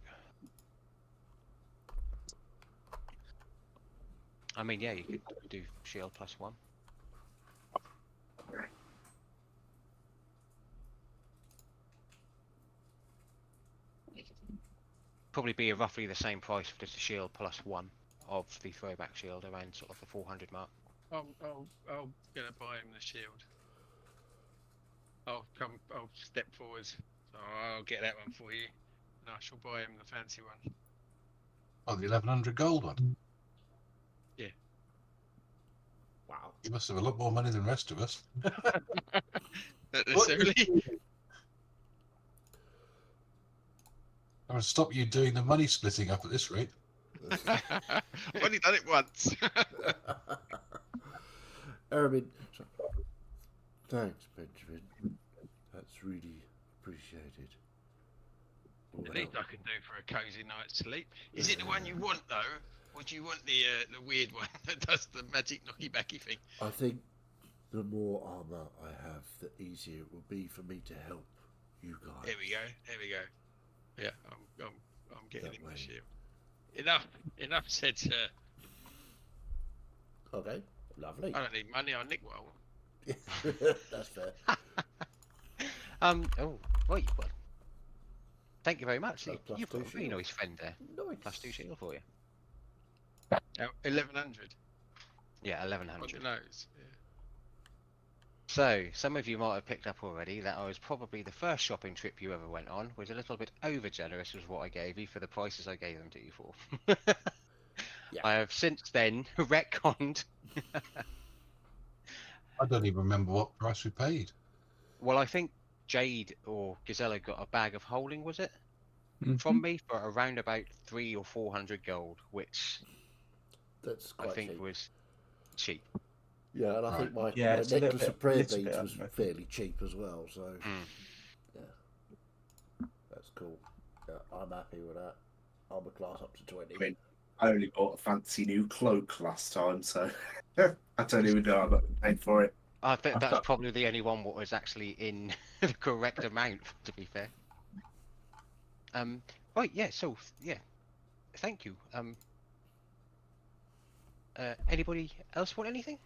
I mean, yeah, you could do shield +1. Probably be roughly the same price for just a shield +1 of the throwback shield, around sort of the 400 mark. I'll gonna buy him the shield. I'll step forward. So I'll get that one for you, and I shall buy him the fancy one. Oh, the 1,100 gold one. Yeah. Wow. You must have a lot more money than the rest of us. Not necessarily. I'm going to stop you doing the money splitting up at this rate. I've only done it once. Erwin, thanks, Benjamin. That's really appreciated. The least I can do for a cozy night's sleep. Is it the one you want though, or do you want the weird one that does the magic knocky backy thing? I think the more armour I have, the easier it will be for me to help you guys. There we go. Yeah, I'm getting That him way. the shield. Enough said, sir. Okay, lovely. I don't need money. I'll nick one. That's fair. Oh, right. Well, thank you very much. So You've got a +2 really shield. nice friend there. Nice. +2 shield for you. 1,100 Yeah, on the 1,100. nose. Yeah. So, some of you might have picked up already that I was probably the first shopping trip you ever went on, was a little bit over generous with what I gave you for the prices I gave them to you for. Yeah. I have since then retconned. I don't even remember what price we paid. Well, I think Jade or Gazella got a bag of holding, was it? Mhm. From me for around about 300 or 400 gold, which That's I quite think cheap. was cheap. Yeah, and I think my, Yeah, my it's a little necklace bit- of prayer little beads bit was under, I think. fairly cheap as well, so Mm. yeah, that's cool. Yeah, I'm happy with that. I'm a class up to 20. I mean, I only bought a fancy new cloak last time, so I don't even know how much I paid for it. I think I've that's got- probably the only one what was actually in the correct amount, to be fair. Right, yeah, so, yeah, thank you. Anybody else want anything?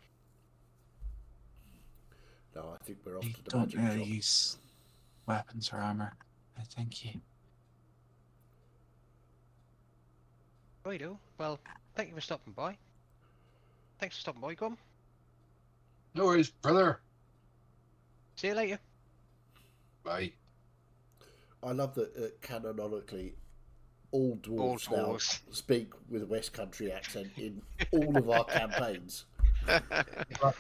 No, I think we're off We to the don't magic really shop. use weapons or armor. Thank you. Righto. Well, thank you for stopping by. Thanks for stopping by, Gom. No worries, brother. See you later. Bye. I love that canonically all All dwarves now dwarves. speak with a West Country accent in all of our campaigns. I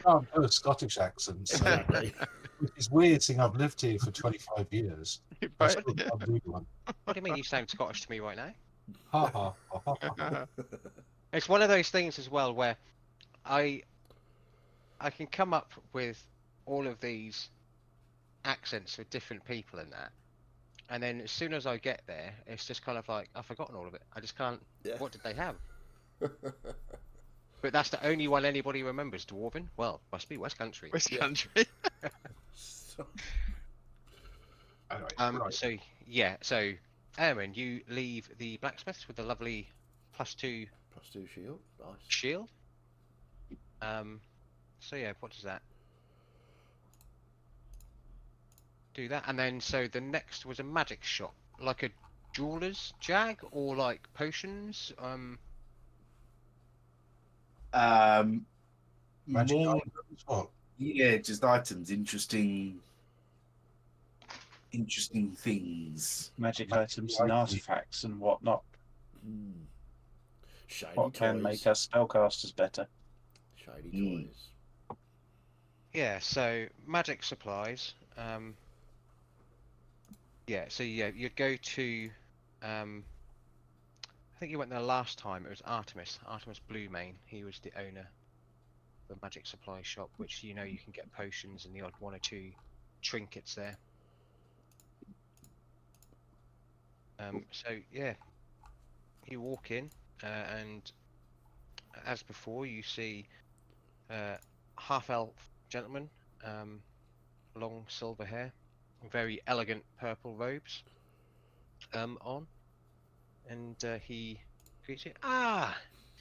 can't do a Scottish accent, so Exactly. which is weird seeing I've lived here for 25 years. I Right. still can't do one. What do you mean you sound Scottish to me right now? Ha ha ha ha. Ha. It's one of those things as well where I can come up with all of these accents for different people and that, and then as soon as I get there, it's just kind of like I've forgotten all of it. I just can't. Yeah. What did they have? But that's the only one anybody remembers. Dwarven? Well, must be West Country. West Yeah. Country. So- Anyway, Um. right. So yeah. So, Aaron, you leave the blacksmiths with the lovely +2 +2 shield. Nice. shield. So yeah, what does that do? That, and then so the next was a magic shop, like a jeweler's jag, or like potions. Magic More, items, what? yeah, just items, interesting things. Magic Magic items and items. artifacts and whatnot. Hmm. Shiny What can toys. make us spellcasters better? Shiny Hmm. toys. Yeah, so magic supplies. Yeah, so yeah, you'd go to. I think you went there last time. It was Artemis Bluemane. He was the owner of the magic supply shop, which you can get potions and the odd one or two trinkets there. So yeah, you walk in, and as before, you see half-elf gentleman, long silver hair, very elegant purple robes, on, and he greets you. Ah,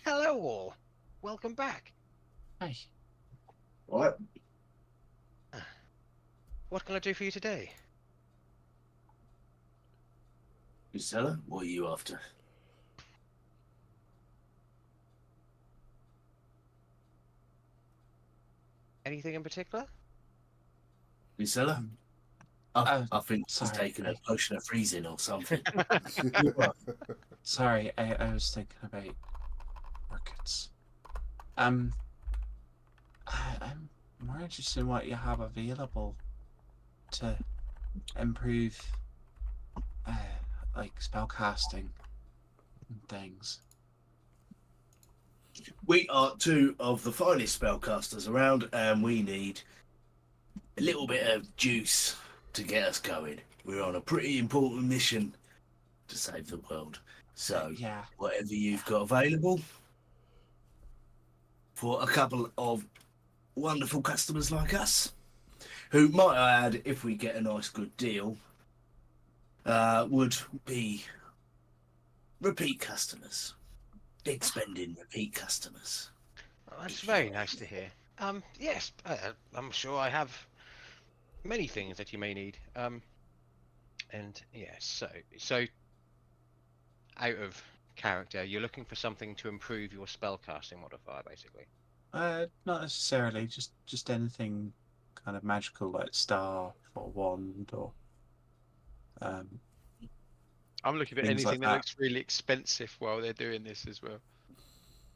hello all, welcome back. Hey, What? What can I do for you today? Priscilla, what are you after? Anything in particular? Priscilla? Um, I think she's sorry, taking a potion of freezing or something. sorry, I was thinking about orchids. I'm more interested in what you have available to improve, like spellcasting and things. We are two of the finest spellcasters around, and we need a little bit of juice to get us going. We're on a pretty important mission to save the world. So, Yeah, whatever you've got available for a couple of wonderful customers like us, who, might I add, if we get a nice good deal, would be repeat customers. Big spending repeat customers. Well, that's very nice to hear. Yes, I'm sure I have many things that you may need. And yes, so out of character, you're looking for something to improve your spellcasting modifier, basically. not necessarily. Just anything kind of magical, like staff or wand or I'm looking at Things anything like that that. looks really expensive while they're doing this as well.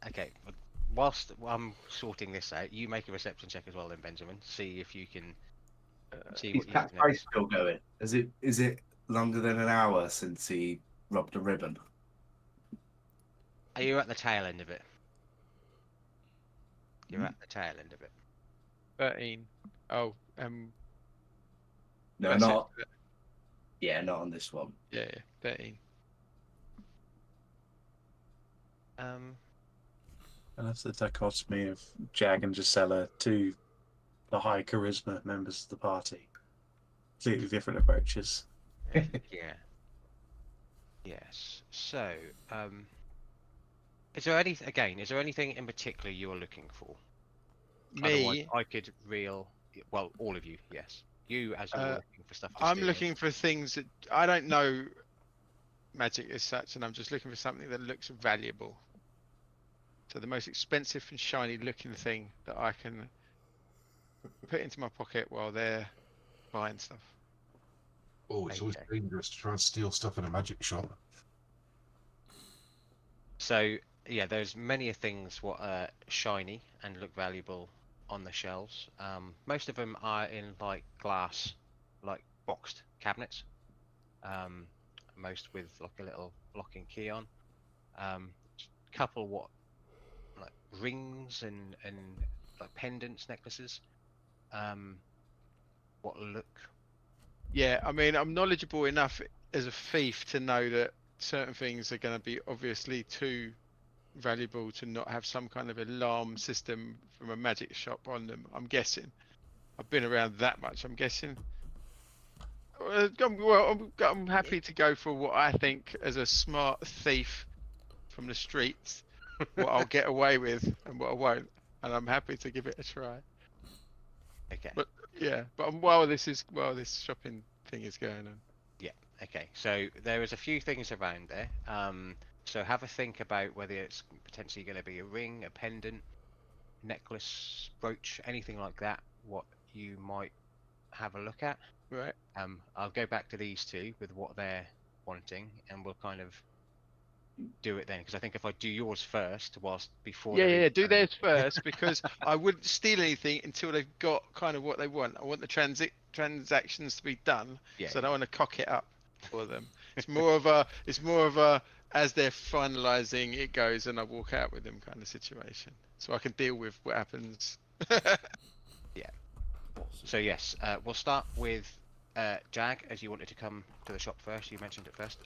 Okay, well, whilst I'm sorting this out, you make a reception check as well, then Benjamin. See if you can see Is what you Pat can. Price still going? Is it longer than an hour since he robbed a ribbon? Are you at the tail end of it? You're at the tail end of it. 13. Oh, No, that's it. not. Yeah, not on this one. Yeah, 13. and that's the dichotomy of Jag and Gisela, two the high charisma members of the party. Completely different approaches. Yeah. Yes. So, Is there anything in particular you're looking for? Otherwise, Me, I could reel. Well, all of you, yes. You, as you're looking for stuff to I'm steal. looking for things that I don't know magic as such, and I'm just looking for something that looks valuable. So the most expensive and shiny looking thing that I can put into my pocket while they're buying stuff. Oh, it's always Okay. dangerous to try and steal stuff in a magic shop. So yeah, there's many things what are shiny and look valuable on the shelves. Most of them are in like glass, like boxed cabinets. Most with like a little locking key on. Couple what like rings and like pendants, necklaces. What look Yeah, I mean, I'm knowledgeable enough as a thief to know that certain things are going to be obviously too valuable to not have some kind of alarm system from a magic shop on them. I'm guessing. I've been around that much. I'm guessing. I'm happy to go for what I think as a smart thief from the streets, what I'll get away with and what I won't, and I'm happy to give it a try. okay. But yeah, but while this shopping thing is going on. Yeah, okay. So there is a few things around there. So have a think about whether it's potentially going to be a ring, a pendant, necklace, brooch, anything like that. What you might have a look at. Right. I'll go back to these two with what they're wanting, and we'll kind of do it then. Because I think if I do yours first, whilst before Yeah, they're yeah, even do kind of theirs looking- first because I wouldn't steal anything until they've got kind of what they want. I want the transactions to be done, Yeah, so I yeah. don't want to cock it up for them. It's more of a as they're finalising it goes and I walk out with them kind of situation, so I can deal with what happens. So yes, we'll start with Jag, as you wanted to come to the shop first. You mentioned it first.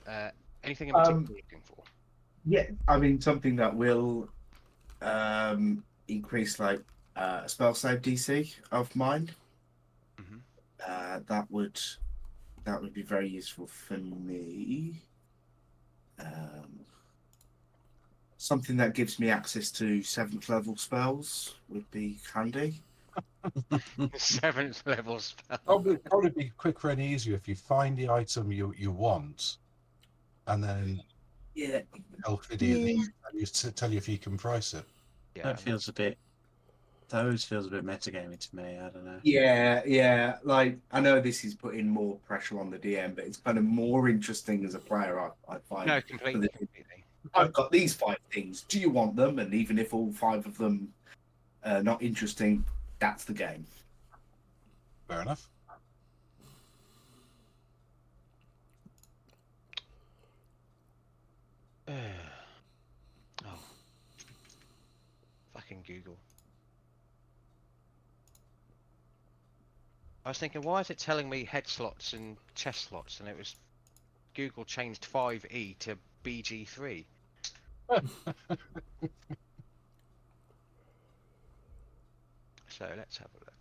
Anything in particular you're looking for? Yeah, I mean something that will increase like spell save DC of mine. Mhm. That would be very useful for me. Something that gives me access to 7th level spells would be handy. 7th level spell. Probably be quicker and easier if you find the item you want, and then Yeah, immediately tell you if you can price it. Yeah, That feels a bit. Those feels a bit metagaming to me. I don't know. yeah. Like I know this is putting more pressure on the DM, but it's kind of more interesting as a player. I find. no, for completely, the- completely. I've got these 5 things. Do you want them? And even if all 5 of them are not interesting, that's the game. Fair enough. Oh, fucking Google. I was thinking, why is it telling me head slots and chest slots? And it was Google changed 5E to BG3. So let's have a look.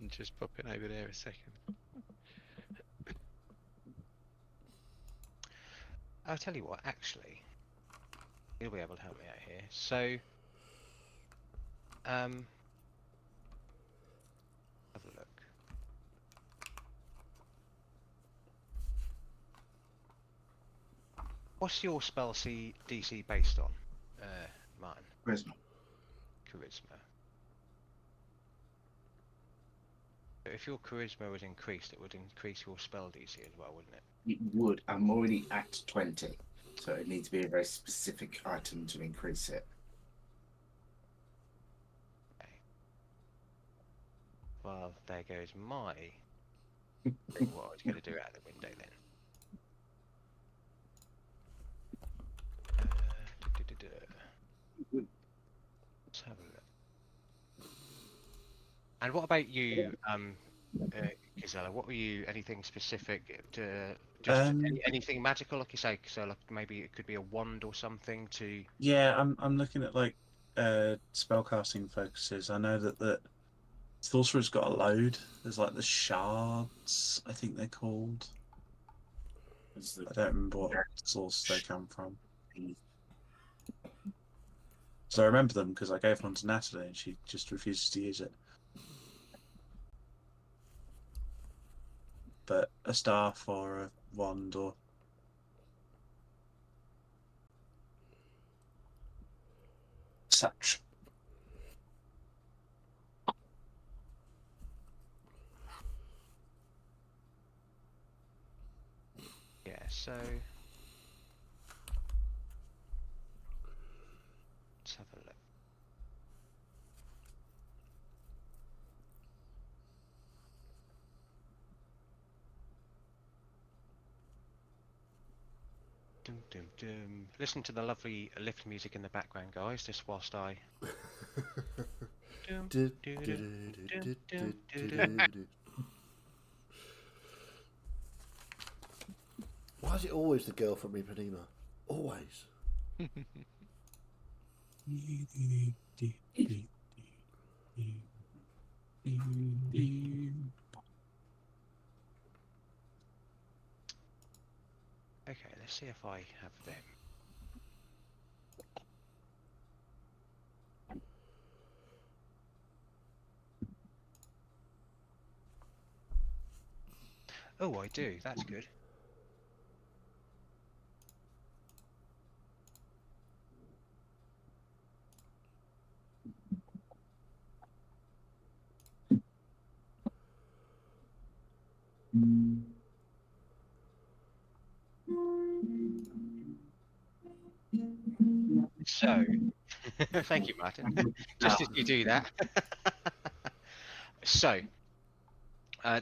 I'm just popping over there a second. I'll tell you what, actually, you'll be able to help me out here. So, have a look. What's your spell DC based on, Martin? Charisma. Charisma. So if your charisma was increased, it would increase your spell DC as well, wouldn't it? It would. I'm already at 20, so it needs to be a very specific item to increase it. Okay. Well, there goes my thing, what I was going to do out the window then. Let's have a look. And what about you, Gisela? What were you? Anything specific to just anything magical, like you say? So, like maybe it could be a wand or something to. Yeah, I'm looking at like spellcasting focuses, I know that the sorcerer's got a load. There's like the shards, I think they're called. I don't remember what source they come from. So I remember them because I gave one to Natalie and she just refuses to use it. But a staff or a wand or such. Yeah, so let's have a look. Dum, dum, dum. Listen to the lovely lift music in the background, guys, just whilst I. Dum, doo, doo, dum, dum, doo, doo. Why is it always the girl from Ipanema? Always. Okay, let's see if I have them. Oh, I do. That's good. So, thank you, Martin. Just as you do that. So,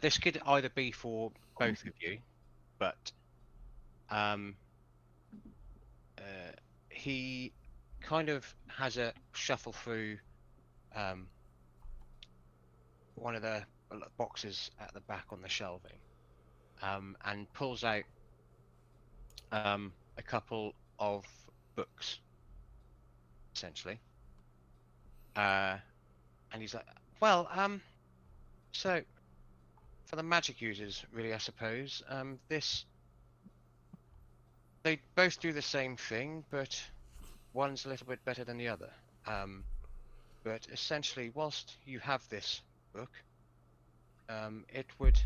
this could either be for both of you, but um, he kind of has a shuffle through one of the boxes at the back on the shelving, and pulls out a couple of books, essentially. And he's like, well, so for the magic users, really, I suppose, they both do the same thing, but one's a little bit better than the other. But essentially, whilst you have this book, it would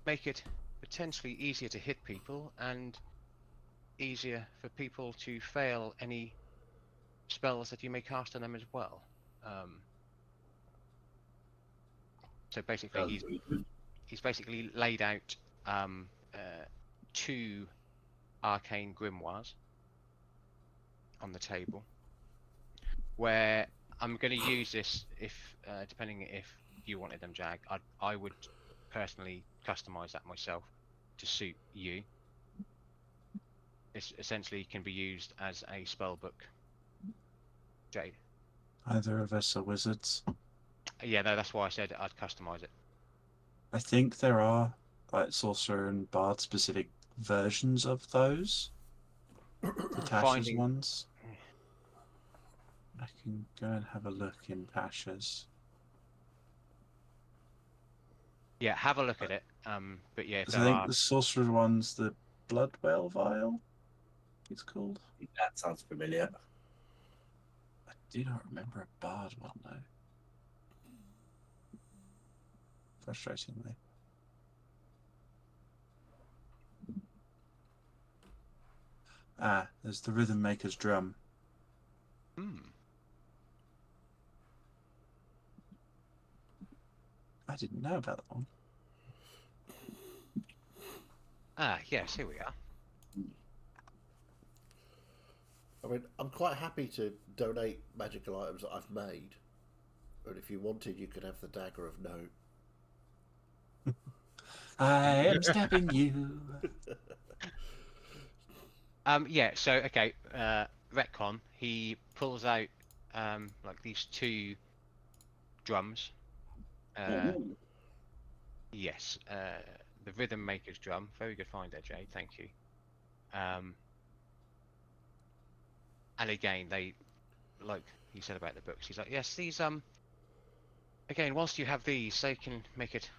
make it potentially easier to hit people and easier for people to fail any spells that you may cast on them as well. So basically, he's basically laid out two arcane grimoires on the table, where I'm going to use this if, depending if you wanted them, Jag, I would personally customize that myself to suit you. This essentially can be used as a spell book. Jade. Either of us are wizards. Yeah, no, that's why I said I'd customize it. I think there are like sorcerer and bard specific versions of those. The Tasha's Finding- ones. I can go and have a look in Pasha's. Yeah, have a look at it. But yeah, if 'Cause there I think are, the sorcerer one's the Blood Whale Vial, it's called. That sounds familiar. I do not remember a bard one though. Frustratingly. Ah, there's the Rhythm Maker's Drum. I didn't know about that one. yes, here we are. I mean, I'm quite happy to donate magical items that I've made. And if you wanted, you could have the Dagger of Note. I am stabbing you. Yeah, so okay, retcon. He pulls out like these two drums. Yes, the Rhythm Maker's drum. Very good find there, Jade. Thank you. And again, they like you said about the books, he's like, yes, these again, whilst you have these, they can make it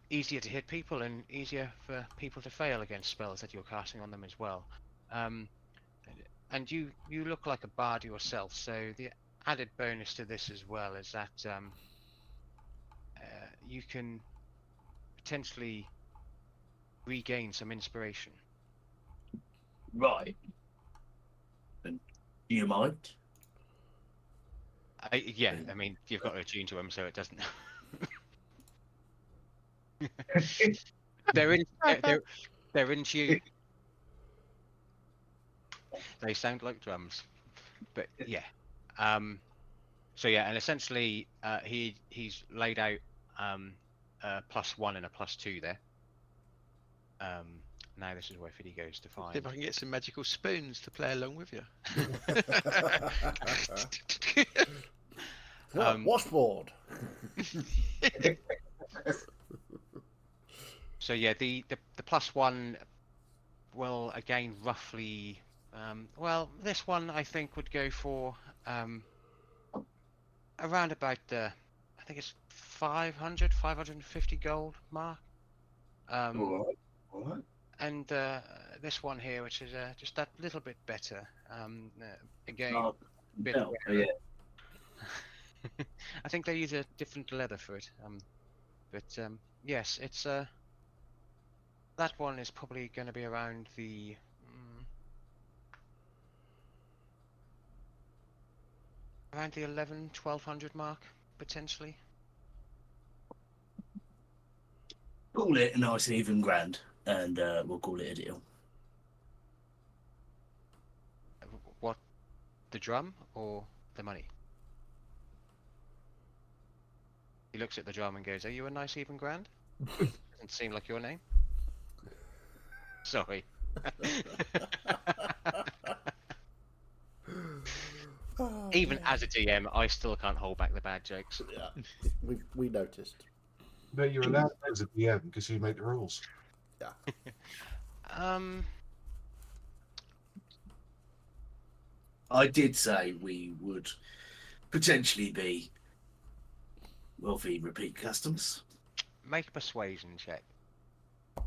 easier to hit people and easier for people to fail against spells that you're casting on them as well. And you look like a bard yourself, so the added bonus to this as well is that you can potentially regain some inspiration. Right. And do you mind? Yeah, I mean, you've got to attune to them, so it doesn't. they're in. They're in tune. They sound like drums, but yeah. So yeah, and essentially, he's laid out a +1 and a +2 there. Now this is where Fiddy goes to See find. if I can get some magical spoons to play along with you. Washboard. So yeah, the +1 will again roughly. Well, this one I think would go for around about the, I think it's 550 gold mark. All right. And this one here, which is just that little bit better. Again, Oh, bit no, yeah. I think they use a different leather for it. But yes, it's that one is probably going to be around the around the 1200 mark potentially. Call it a nice even grand, and we'll call it a deal. What, the drum or the money? He looks at the drum and goes, "Are you a nice even grand?" Doesn't seem like your name. Sorry. Even as a DM, I still can't hold back the bad jokes. Yeah, we noticed. No, you're allowed those at the end because you make the rules. I did say we would potentially be wealthy repeat customers. Make a persuasion check. I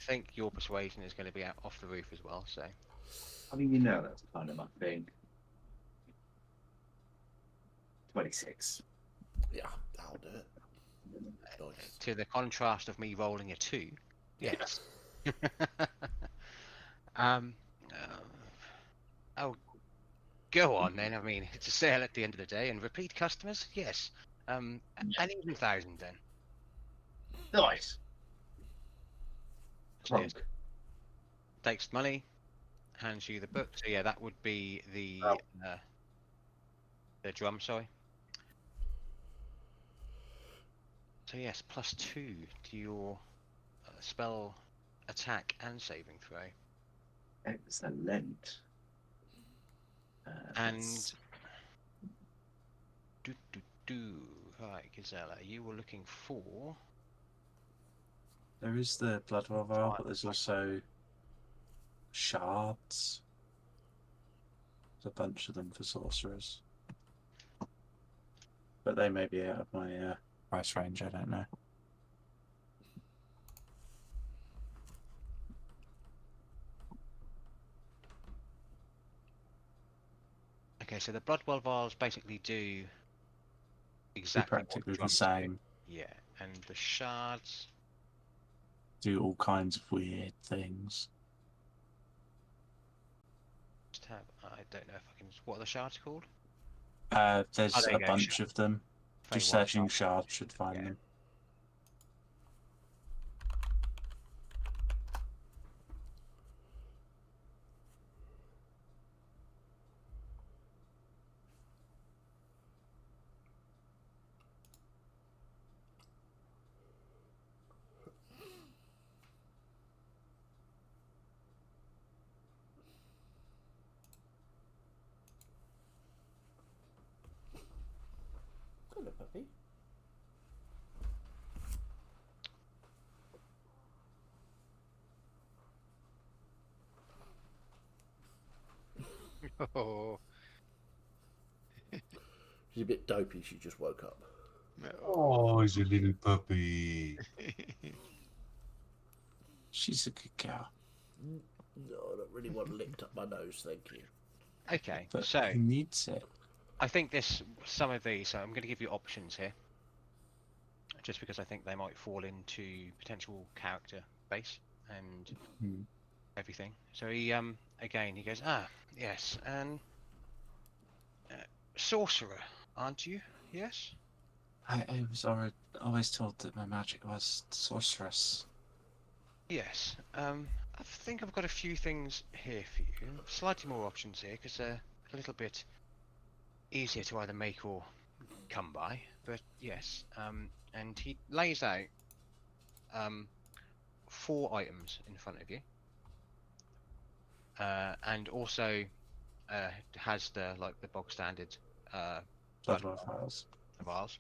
think your persuasion is going to be out off the roof as well, so. I mean, you know that's kind of my thing. 26. Yeah, I'll do it. Nice. To the contrast of me rolling a 2. Yes. Oh, go on then. I mean, it's a sale at the end of the day, and repeat customers, yes. An even 1,000 then. Nice. Cheers. Takes money, hands you the book. So yeah, that would be the drum. Sorry. So yes, +2 to your spell attack and saving throw. Excellent. And right, Gazella, you were looking for. There is the blood vial, but there's also shards. There's a bunch of them for sorcerers, but they may be out of my price range. I don't know. Okay, so the blood vials basically do exactly Practically what the drums same. do. Yeah, and the shards. Do all kinds of weird things. Just have, I don't know if I can. What are the shards called? There's there you a go, bunch of them. Just Fey Wild searching shards. shards should find Yeah. them. Hello, puppy. Oh, She's a bit dopey. She just woke up. no. Oh, he's a little puppy. She's a good girl. No, I don't really want licked up my nose, thank you. Okay, But so he needs it. I think some of these. So I'm going to give you options here, just because I think they might fall into potential character base and Hmm. everything. So he again he goes, yes, and sorcerer, aren't you? Yes. I was always told that my magic was sorceress. Yes. I think I've got a few things here for you. Slightly more options here because they're a little bit easier to either make or come by. But yes. And he lays out 4 items in front of you. And also has the bog standard blood Blood Files. vials.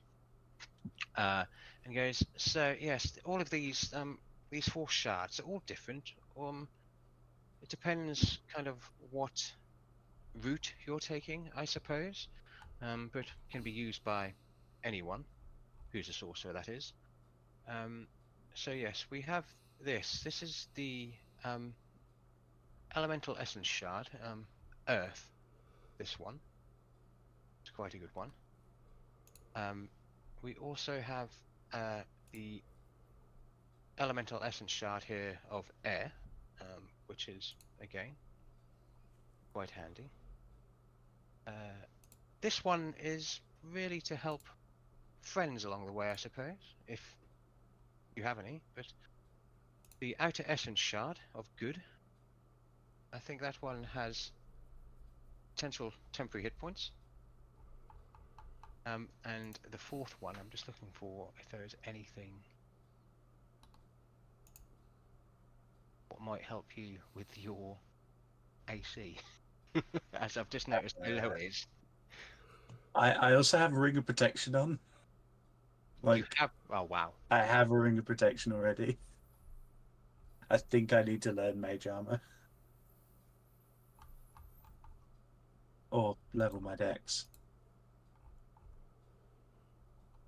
And goes, so yes, all of these 4 shards are all different. It depends kind of what route you're taking, I suppose. But can be used by anyone who's a sorcerer, that is. So yes, we have this. This is the elemental essence shard, Earth. This one. It's quite a good one. We also have the elemental essence shard here of air, which is again quite handy. This one is really to help friends along the way, I suppose, if you have any. But the outer essence shard of good, I think that one has potential temporary hit points. And the 4th one, I'm just looking for if there is anything what might help you with your AC. As I've just noticed below is I also have a ring of protection on. you have. Oh wow. I have a ring of protection already. I think I need to learn mage armor. Or level my dex.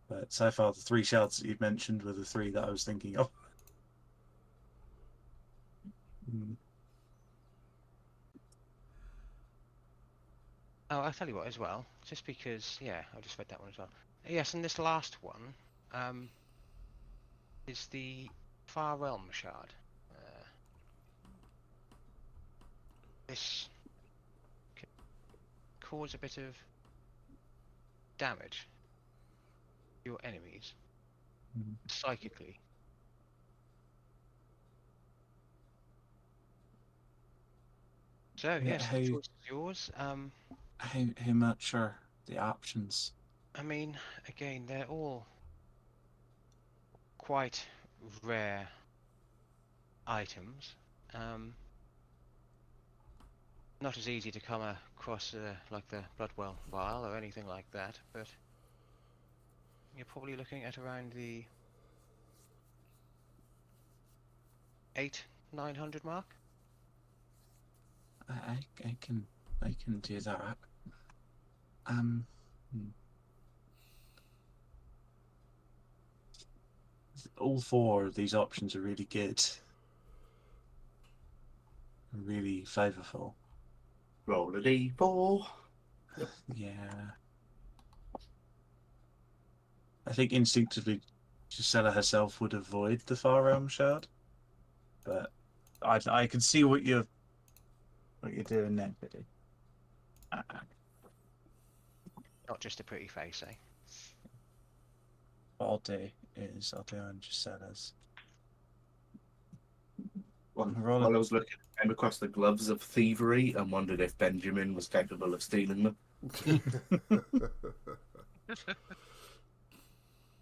But so far, the 3 shards that you've mentioned were the 3 that I was thinking of. Oh, I'll tell you what as well. Just because, yeah, I just read that one as well. Yes, and this last one is the Far Realm shard. This can cause a bit of damage to your enemies psychically. So Yeah, yes, the choice is yours. How much are the options? I mean, again, they're all quite rare items. Not as easy to come across like the Bloodwell vial or anything like that, but you're probably looking at around the 800-900 mark. I can do that. All 4 of these options are really good. Really flavorful. Roll a d4. Yeah. I think instinctively Gisela herself would avoid the Far Realm shard. But I can see what you're doing there, Biddy. Not just a pretty face, eh? What I'll do is I'll do on Gisela's. While Roll I was looking, I came across the gloves of thievery and wondered if Benjamin was capable of stealing them.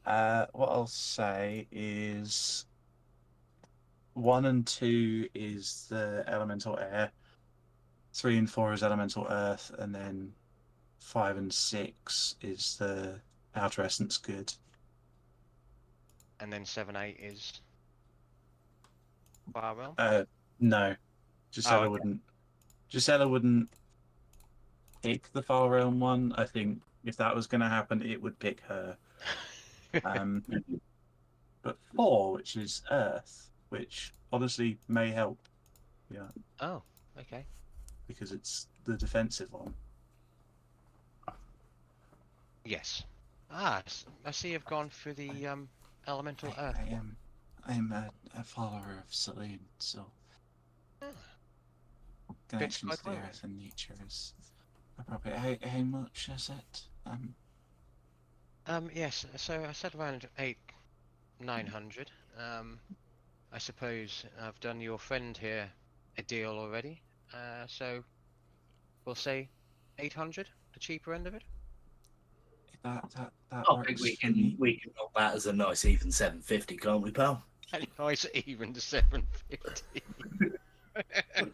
What I'll say is 1 and 2 is the elemental air, 3 and 4 is elemental earth, and then 5 and 6 is the outer essence good. And then 7-8 is Far Realm. No, Gisela okay. wouldn't. Gisela wouldn't pick the Far Realm one. I think if that was going to happen, it would pick her. But 4, which is Earth, which honestly may help. Yeah, Oh, okay. because it's the defensive one. Yes. I see you've gone for the elemental earth one. I'm a follower of Selene, so Ah, connection quite to the well earth and nature is appropriate. How much is it? Yes. So I said around 900. I suppose I've done your friend here a deal already. So we'll say 800, the cheaper end of it. That I works think we for me. can knock that as a nice even 750, can't we, pal? Nice even to 750. A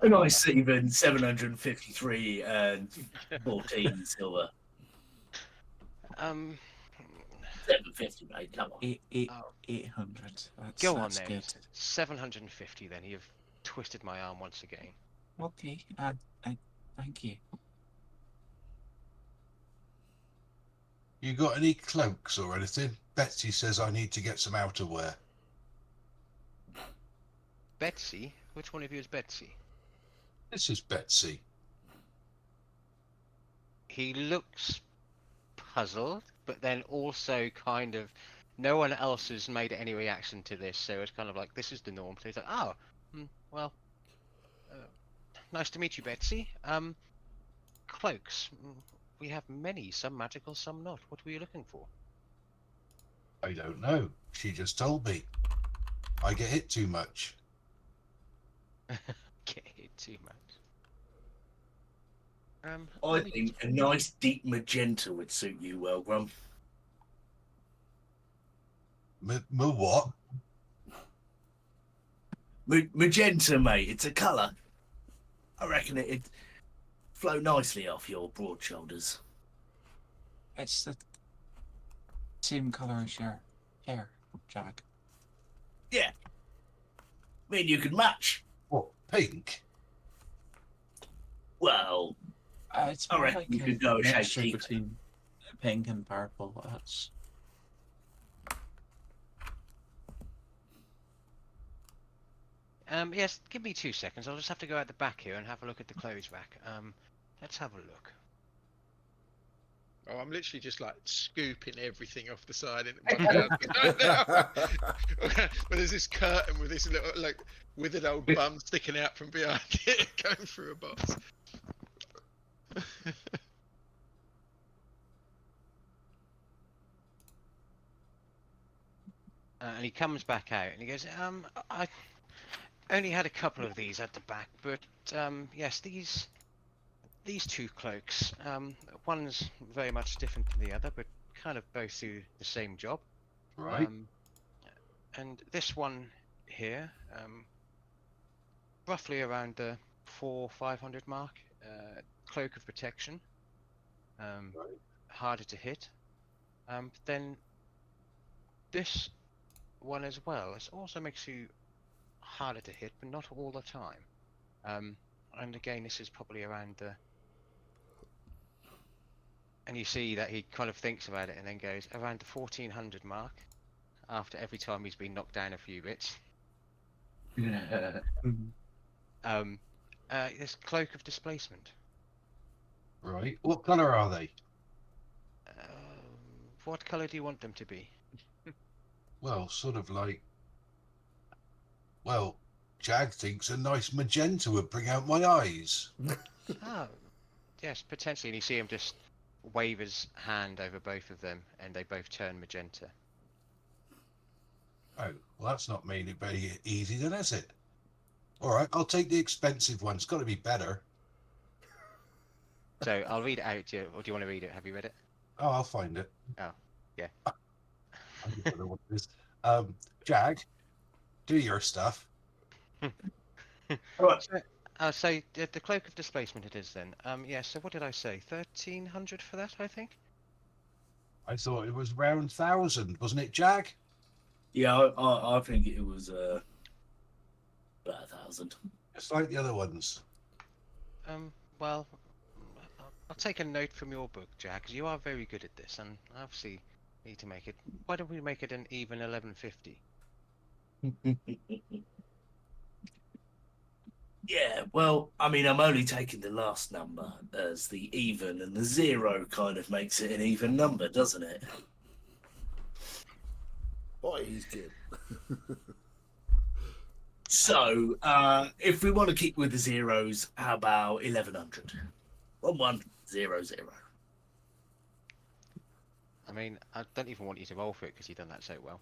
nice even 753 and 14 silver. 750, mate. Come on. 800. Go on That's then. good. 750 then. You've twisted my arm once again. Okay. I thank you. You got any cloaks or anything? Betsy says I need to get some outerwear. Betsy? Which one of you is Betsy? This is Betsy. He looks puzzled, but then also kind of no one else has made any reaction to this, so it's kind of like this is the norm. So he's like, oh, well, nice to meet you, Betsy. Cloaks. We have many, some magical, some not. What were you looking for? I don't know. She just told me. I get hit too much. Get hit too much. I think a nice deep magenta would suit you well, Grum. What? Magenta, mate. It's a colour. I reckon it'd flow nicely off your broad shoulders. It's the same colour as your hair, Jack. Yeah. I mean, you could match. What? Pink? Well, It's I more reckon like you a could go a shade mixture deeper. between pink and purple. That's Yes, give me 2 seconds. I'll just have to go out the back here and have a look at the clothes rack. Let's have a look. Oh, I'm literally just like scooping everything off the side into my bag. But there's this curtain with this little like withered old bum sticking out from behind it, going through a box. And he comes back out and he goes, I only had a couple of these at the back, but yes, these 2 cloaks. One's very much different to the other, but kind of both do the same job. Right. And this one here, roughly around the 400-500 mark. Cloak of protection. Harder to hit. Then this one as well. It also makes you harder to hit, but not all the time. And again, this is probably around the. And you see that he kind of thinks about it and then goes around the 1400 mark after every time he's been knocked down a few bits. This cloak of displacement. Right. What colour are they? What colour do you want them to be? Well, sort of like. Well, Jag thinks a nice magenta would bring out my eyes. Oh, yes, potentially. And you see him just wave his hand over both of them, and they both turn magenta. Oh, well, that's not made it very easy then, is it? All right, I'll take the expensive one. It's got to be better. So I'll read it out to you, or do you want to read it? Have you read it? Oh, I'll find it. Oh, yeah. I don't know what it is. Jag, do your stuff. Right. So the cloak of displacement it is then. Yeah. So what did I say? 1300 for that, I think. I thought it was round 1,000, wasn't it, Jag? Yeah, I think it was about 1,000. Just like the other ones. Well, I'll take a note from your book, Jack, 'cause you are very good at this, and obviously need to make it. Why don't we make it an even 1150? Yeah, well, I mean, I'm only taking the last number as the even, and the 0 kind of makes it an even number, doesn't it? Boy, he's good. So, if we want to keep with the zeros, how about 1100? 1100. I mean, I don't even want you to roll for it because you've done that so well.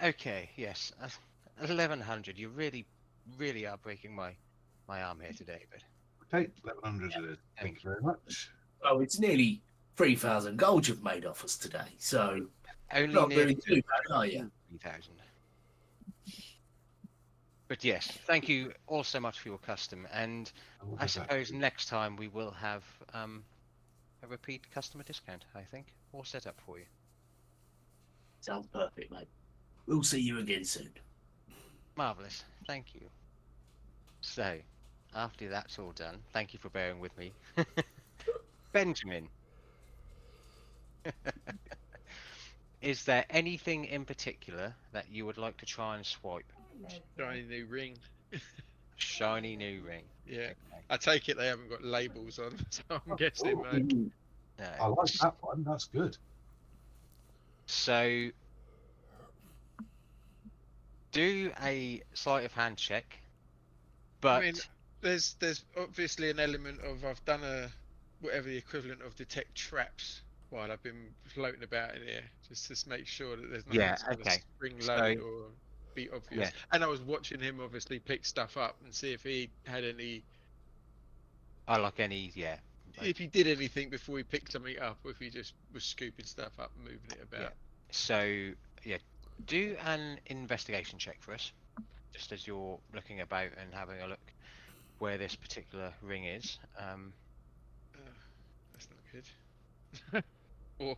Okay, yes, 1100. You really, really are breaking my arm here today, but Okay, 1100 it is. Thank you very much. Oh, it's nearly 3,000 gold you've made off us today, so only not nearly doing too bad, are you? 3,000. But yes, thank you all so much for your custom, and We'll I be back. suppose next time we will have a repeat customer discount. I think all set up for you. Sounds perfect, mate. We'll see you again soon. Marvelous, thank you. So, after that's all done, thank you for bearing with me, Benjamin. Is there anything in particular that you would like to try and swipe? Shiny new ring. Shiny new ring. Yeah. Okay. I take it they haven't got labels on, so I'm guessing like No. I like that one. That's good. So, do a sleight of hand check, but I mean, there's obviously an element of I've done a whatever the equivalent of detect traps while I've been floating about in here, just to make sure that there's nothing Yeah, sort of okay. spring So- loaded or be obvious. Yeah. And I was watching him obviously pick stuff up and see if he had any, I like any, yeah. if he did anything before he picked something up, or if he just was scooping stuff up and moving it about. Yeah. So, yeah, do an investigation check for us, just as you're looking about and having a look where this particular ring is. That's not good. Or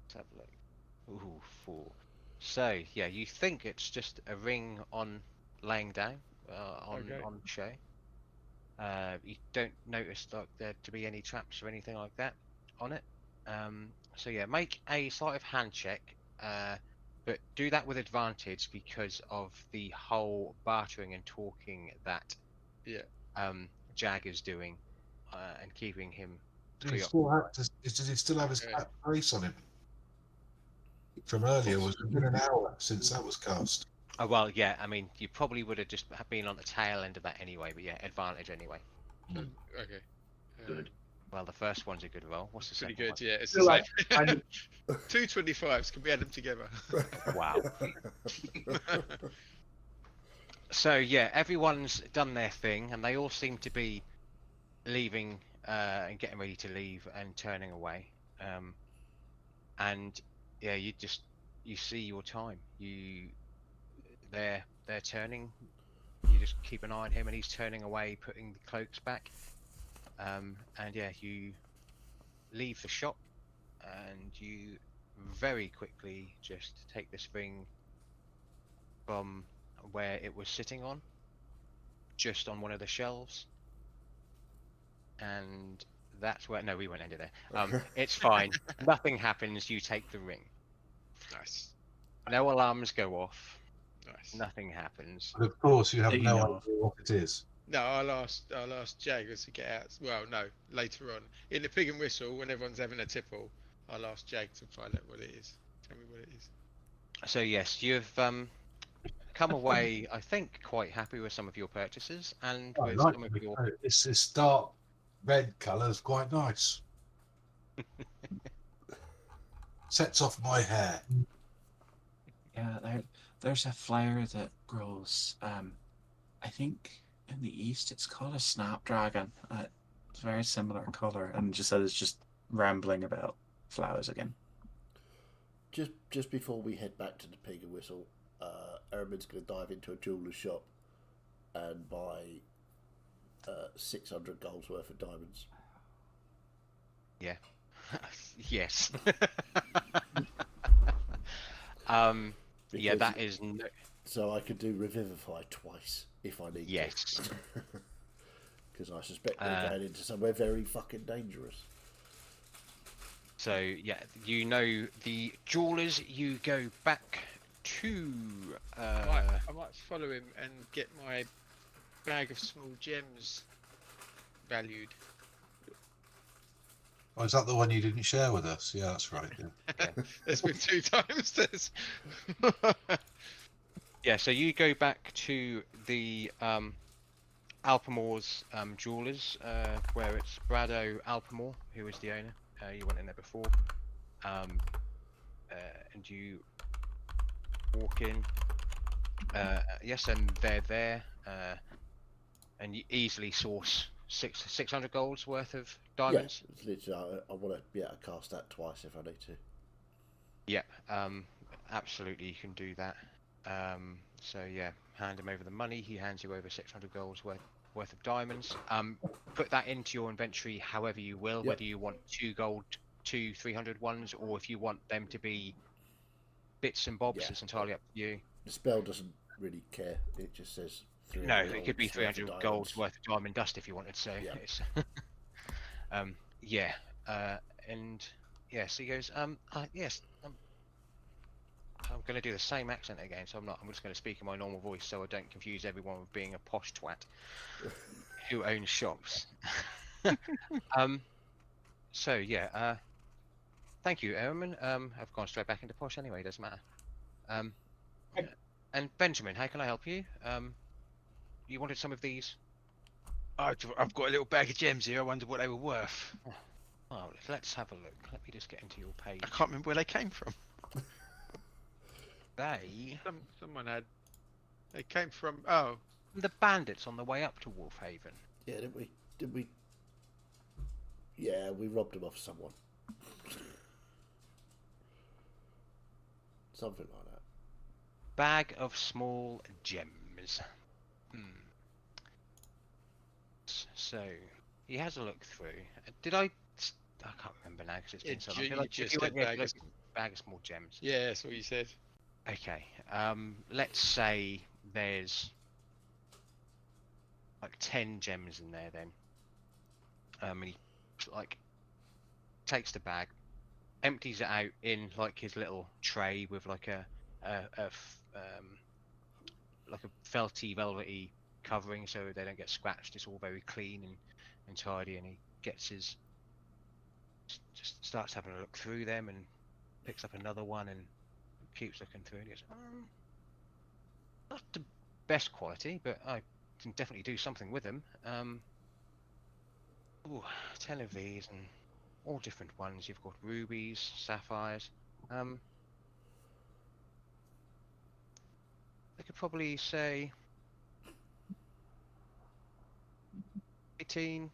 Let's have a look. Ooh, 4. So, yeah, you think it's just a ring on laying down, Okay. on show. You don't notice like there to be any traps or anything like that on it. So yeah, make a sleight of hand check, but do that with advantage because of the whole bartering and talking that yeah. Jag is doing, and keeping him. Does he still have, does he still have his Okay. cat brace on him? From earlier, was it been an hour since that was cast? Oh well, yeah. I mean, you probably would have just been on the tail end of that anyway. But yeah, advantage anyway. Okay. Good. Well, the first one's a good roll. What's the Pretty second good, yeah. It's the Feel like same. 225s. Can we add them together? one? Wow. So yeah, everyone's done their thing, and they all seem to be leaving and getting ready to leave and turning away. And yeah, you see your time. They're turning. You just keep an eye on him, and he's turning away, putting the cloaks back. And yeah, you leave the shop, and you very quickly just take this ring from where it was sitting on, just on one of the shelves, and that's where. No, we won't end it there. It's fine. Nothing happens. You take the ring. Nice. No alarms go off. Nice. Nothing happens. But of course, you have Do you no know? idea what it is. No, I'll ask Jagger to get out. Well, no, later on. In the Pig and Whistle, when everyone's having a tipple, I'll ask Jag to find out what it is. Tell me what it is. So yes, you've come away, I think, quite happy with some of your purchases and I with like some of it. your. This dark red colour is quite nice. Sets off my hair. Yeah, there's a flower that grows. I think in the east it's called a snapdragon. It's a very similar color, and just said it's just rambling about flowers again. Just before we head back to the Pig and Whistle, Eramin's going to dive into a jeweller's shop and buy 600 gold's worth of diamonds. Yes. Yeah, Because- that is no... So I could do Revivify twice if I need Yes. to. Because I suspect we're Uh, going into somewhere very fucking dangerous. So yeah, you know the jewelers. You go back to. I might follow him and get my bag of small gems valued. Oh, is that the one you didn't share with us? Yeah, that's right. Yeah. There's been 2 times this. Yeah, so you go back to the Alpamore's jewelers, where it's Brado Alpamore who is the owner. You went in there before, and you walk in. Yes, and they're there, and you easily source 600 golds worth of diamonds. Yeah, it's literally, I want to be able to cast that twice if I need to. Yeah, absolutely, you can do that. So yeah, hand him over the money. He hands you over 600 golds worth of diamonds. Put that into your inventory however you will, Yep. whether you want 2 gold, 2 300 ones, or if you want them to be bits and bobs. Yeah. It's entirely up to you. The spell doesn't really care. It just says 300 No, it could be golds worth of 300 diamonds. golds worth of diamond dust if you wanted. So Yeah. it's yeah, and yeah. So he goes, yes. I'm going to do the same accent again, so I'm not. I'm just going to speak in my normal voice, so I don't confuse everyone with being a posh twat who owns shops. So yeah. Thank you, Erman. I've gone straight back into posh anyway. Doesn't matter. And Benjamin, how can I help you? You wanted some of these? I've got a little bag of gems here. I wonder what they were worth. Oh, let's have a look. Let me just get into your page. I can't remember where they came from. They Someone had. They came from. Oh, the bandits on the way up to Wolfhaven. Yeah, didn't we? Did we? Yeah, we robbed them off someone. Something like that. Bag of small gems. So he has a look through. Did I? I can't remember now because it's been so long. you Did I just give you a said bag of small gems? yeah, that's what you said. Okay. Let's say there's like 10 gems in there then. And he like takes the bag, empties it out in like his little tray with like a felty, velvety covering so they don't get scratched. It's all very clean and tidy, and he gets his just starts having a look through them and picks up another one and keeps looking through and he goes, not the best quality, but I can definitely do something with them. 10 of these and all different ones. You've got rubies, sapphires. I could probably say 18,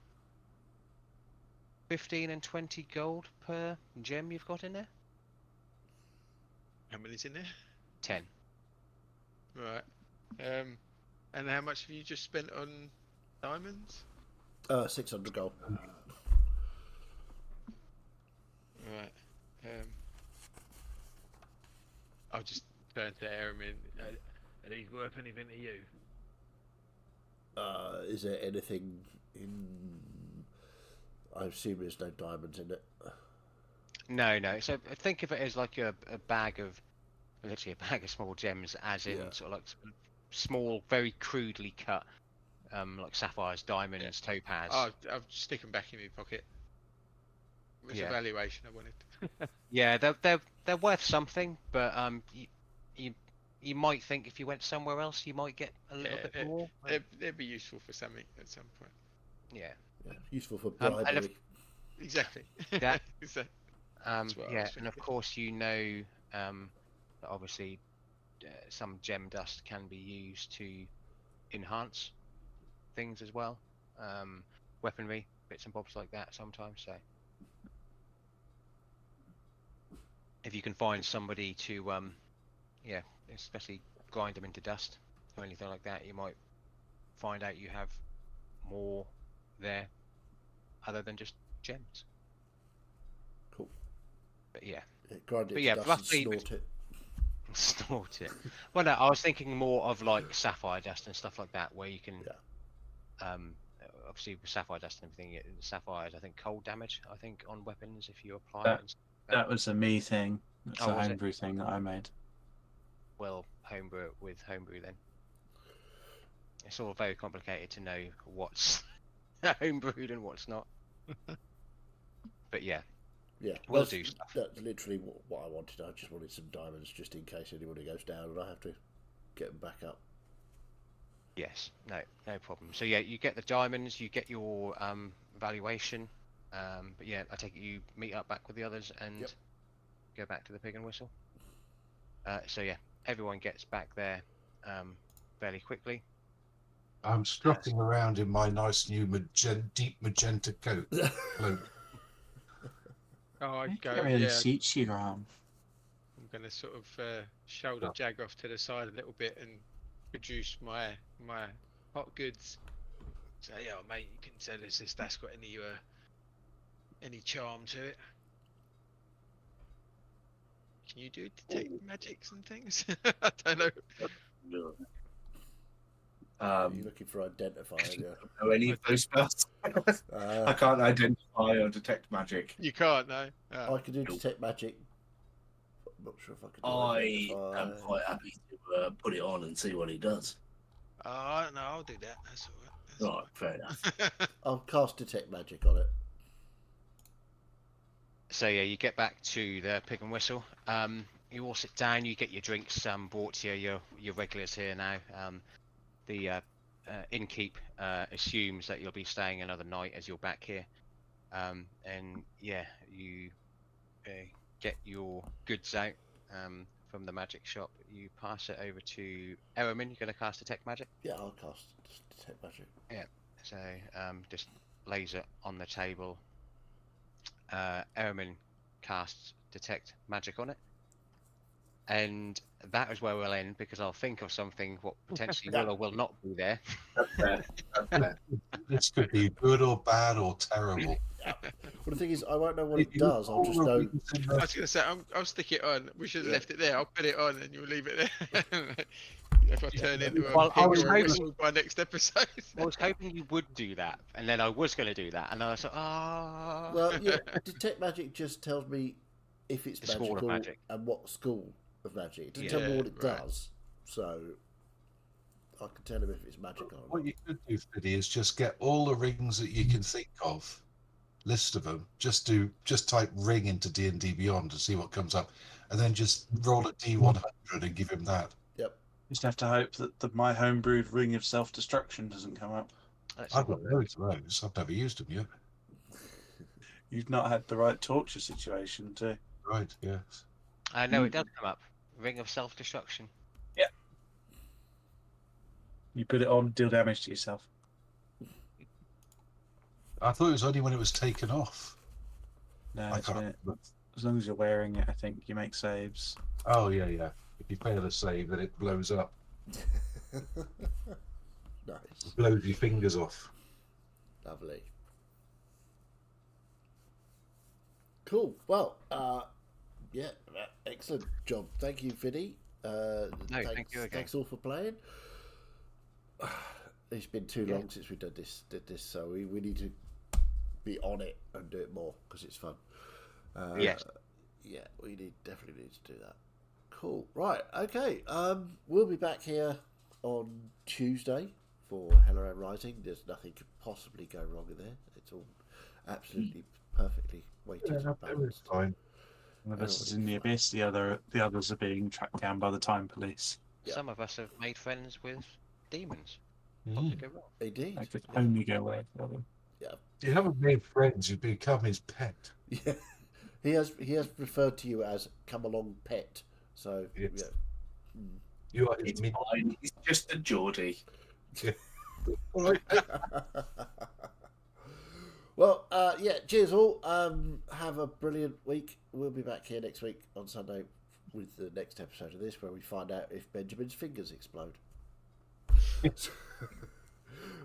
15 and 20 gold per gem you've got in there. How many's in there? 10. Right. And how much have you just spent on diamonds? 600 gold. Right. I'll just turn to Aramin. Are these worth anything to you? Is there anything in? I assume there's no diamonds in it. No. So think of it as like a bag of, literally a bag of small gems, as in Yeah. sort of like small, very crudely cut, like sapphires, diamonds, topaz. I'll stick them back in my pocket. It was Yeah. a valuation I wanted. Yeah, they're worth something, but you might think if you went somewhere else, you might get a little bit more. They'd be useful for something at some point. Yeah. Yeah, useful for And bribery. Exactly. Yeah. Exactly. Yeah, what I was and of thinking. course you know that obviously some gem dust can be used to enhance things as well, weaponry, bits and bobs like that sometimes. So if you can find somebody to, especially grind them into dust or anything like that, you might find out you have more there other than just gems. Cool. But yeah. Grind it But to yeah, dust roughly and snort it. Snort it. Well, no, I was thinking more of like sapphire dust and stuff like that, where you can, obviously with sapphire dust and everything, sapphire is I think cold damage. I think on weapons if you apply it. And stuff like That was a me thing. That's Oh, a was it? homebrew thing that I made. Well, homebrew it with homebrew then. It's all very complicated to know what's homebrewed and what's not. But yeah, Yeah, we'll that's, do stuff. That's literally what I wanted. I just wanted some diamonds just in case anybody goes down and I have to get them back up. Yes, no problem. So yeah, you get the diamonds, you get your valuation. But yeah, I take it you meet up back with the others and Yep. go back to the Pig and Whistle. So yeah, everyone gets back there fairly quickly. I'm strutting around in my nice new deep magenta coat. Cloak. Oh, I'd go. It really Yeah, suits you, Ram. I'm gonna sort of shoulder Jag off to the side a little bit and produce my hot goods. So yeah, mate, you can tell us if that's got any charm to it. Can you do detect magics and things? I don't know. No. Are you looking for identifier? Yeah. know any of those spells. I can't identify or detect magic. You can't, no. I can do detect magic. I'm not sure if I can do I identify. am quite happy to put it on and see what it does. Oh, no, I'll do that. That's all Right, fair enough. right. I'll cast detect magic on it. So yeah, you get back to the Pig and Whistle. You all sit down. You get your drinks brought to you. Your regulars here now. The innkeep assumes that you'll be staying another night as you're back here. And yeah, you get your goods out from the magic shop. You pass it over to Eramin. You're going to cast detect magic. Yeah, I'll cast detect magic. So just lays it on the table. Eramin casts detect magic on it. And that is where we'll end because I'll think of something what potentially will or will not be there. That's fair. That's fair. This could be good or bad or terrible. Well, the thing is, I won't know what it does. I'll just know. I was going to say, I'll stick it on. We should have left it there. I'll put it on and you'll leave it there. If I turn into a Well, I pig was or a hoping- whistle by next episode. I was hoping you would do that, and then I was going to do that, and I was like, ah. Well, yeah, detect magic just tells me if it's The school of magical magic. and what school of magic. It doesn't tell me Yeah, what it right. does, so I can tell him if it's magical or What not. you could do, Fiddy, is just get all the rings that you can think of, list of them. Just type ring into D&D Beyond to see what comes up, and then just roll a D100 and give him that. Yep. Just have to hope that my homebrewed ring of self-destruction doesn't come up. Let's I've have a got look. loads of those. I've never used them yet. You've not had the right torture situation to. Right, yes. No, it does come up. Ring of self-destruction. You put it on, deal damage to yourself. I thought it was only when it was taken off. No, I it's can't. when it, as long as you're wearing it, I think you make saves. Oh, yeah. If you fail a save, then it blows up. Nice. It blows your fingers off. Lovely. Cool. Well, yeah, excellent job. Thank you, Fiddy. thank you again. Thanks all for playing. It's been too long since we did this, so we need to be on it and do it more because it's fun. Yes. Yeah, we definitely need to do that. Cool. Right. Okay. We'll be back here on Tuesday for Hello Rising. There's nothing could possibly go wrong in there. It's all absolutely perfectly weighted and It was balanced. fine. One of us is in the abyss, the others are being tracked down by the time police. Yeah. Some of us have made friends with demons. What could go wrong? Indeed. I could only go away for them. You haven't made friends, you've become his pet. Yeah. He has referred to you as come along pet. So Yes. yeah. You are It's his minion. fine. It's just a Geordie. Well, yeah, cheers all. Have a brilliant week. We'll be back here next week on Sunday with the next episode of this where we find out if Benjamin's fingers explode.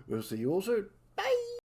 We'll see you all soon.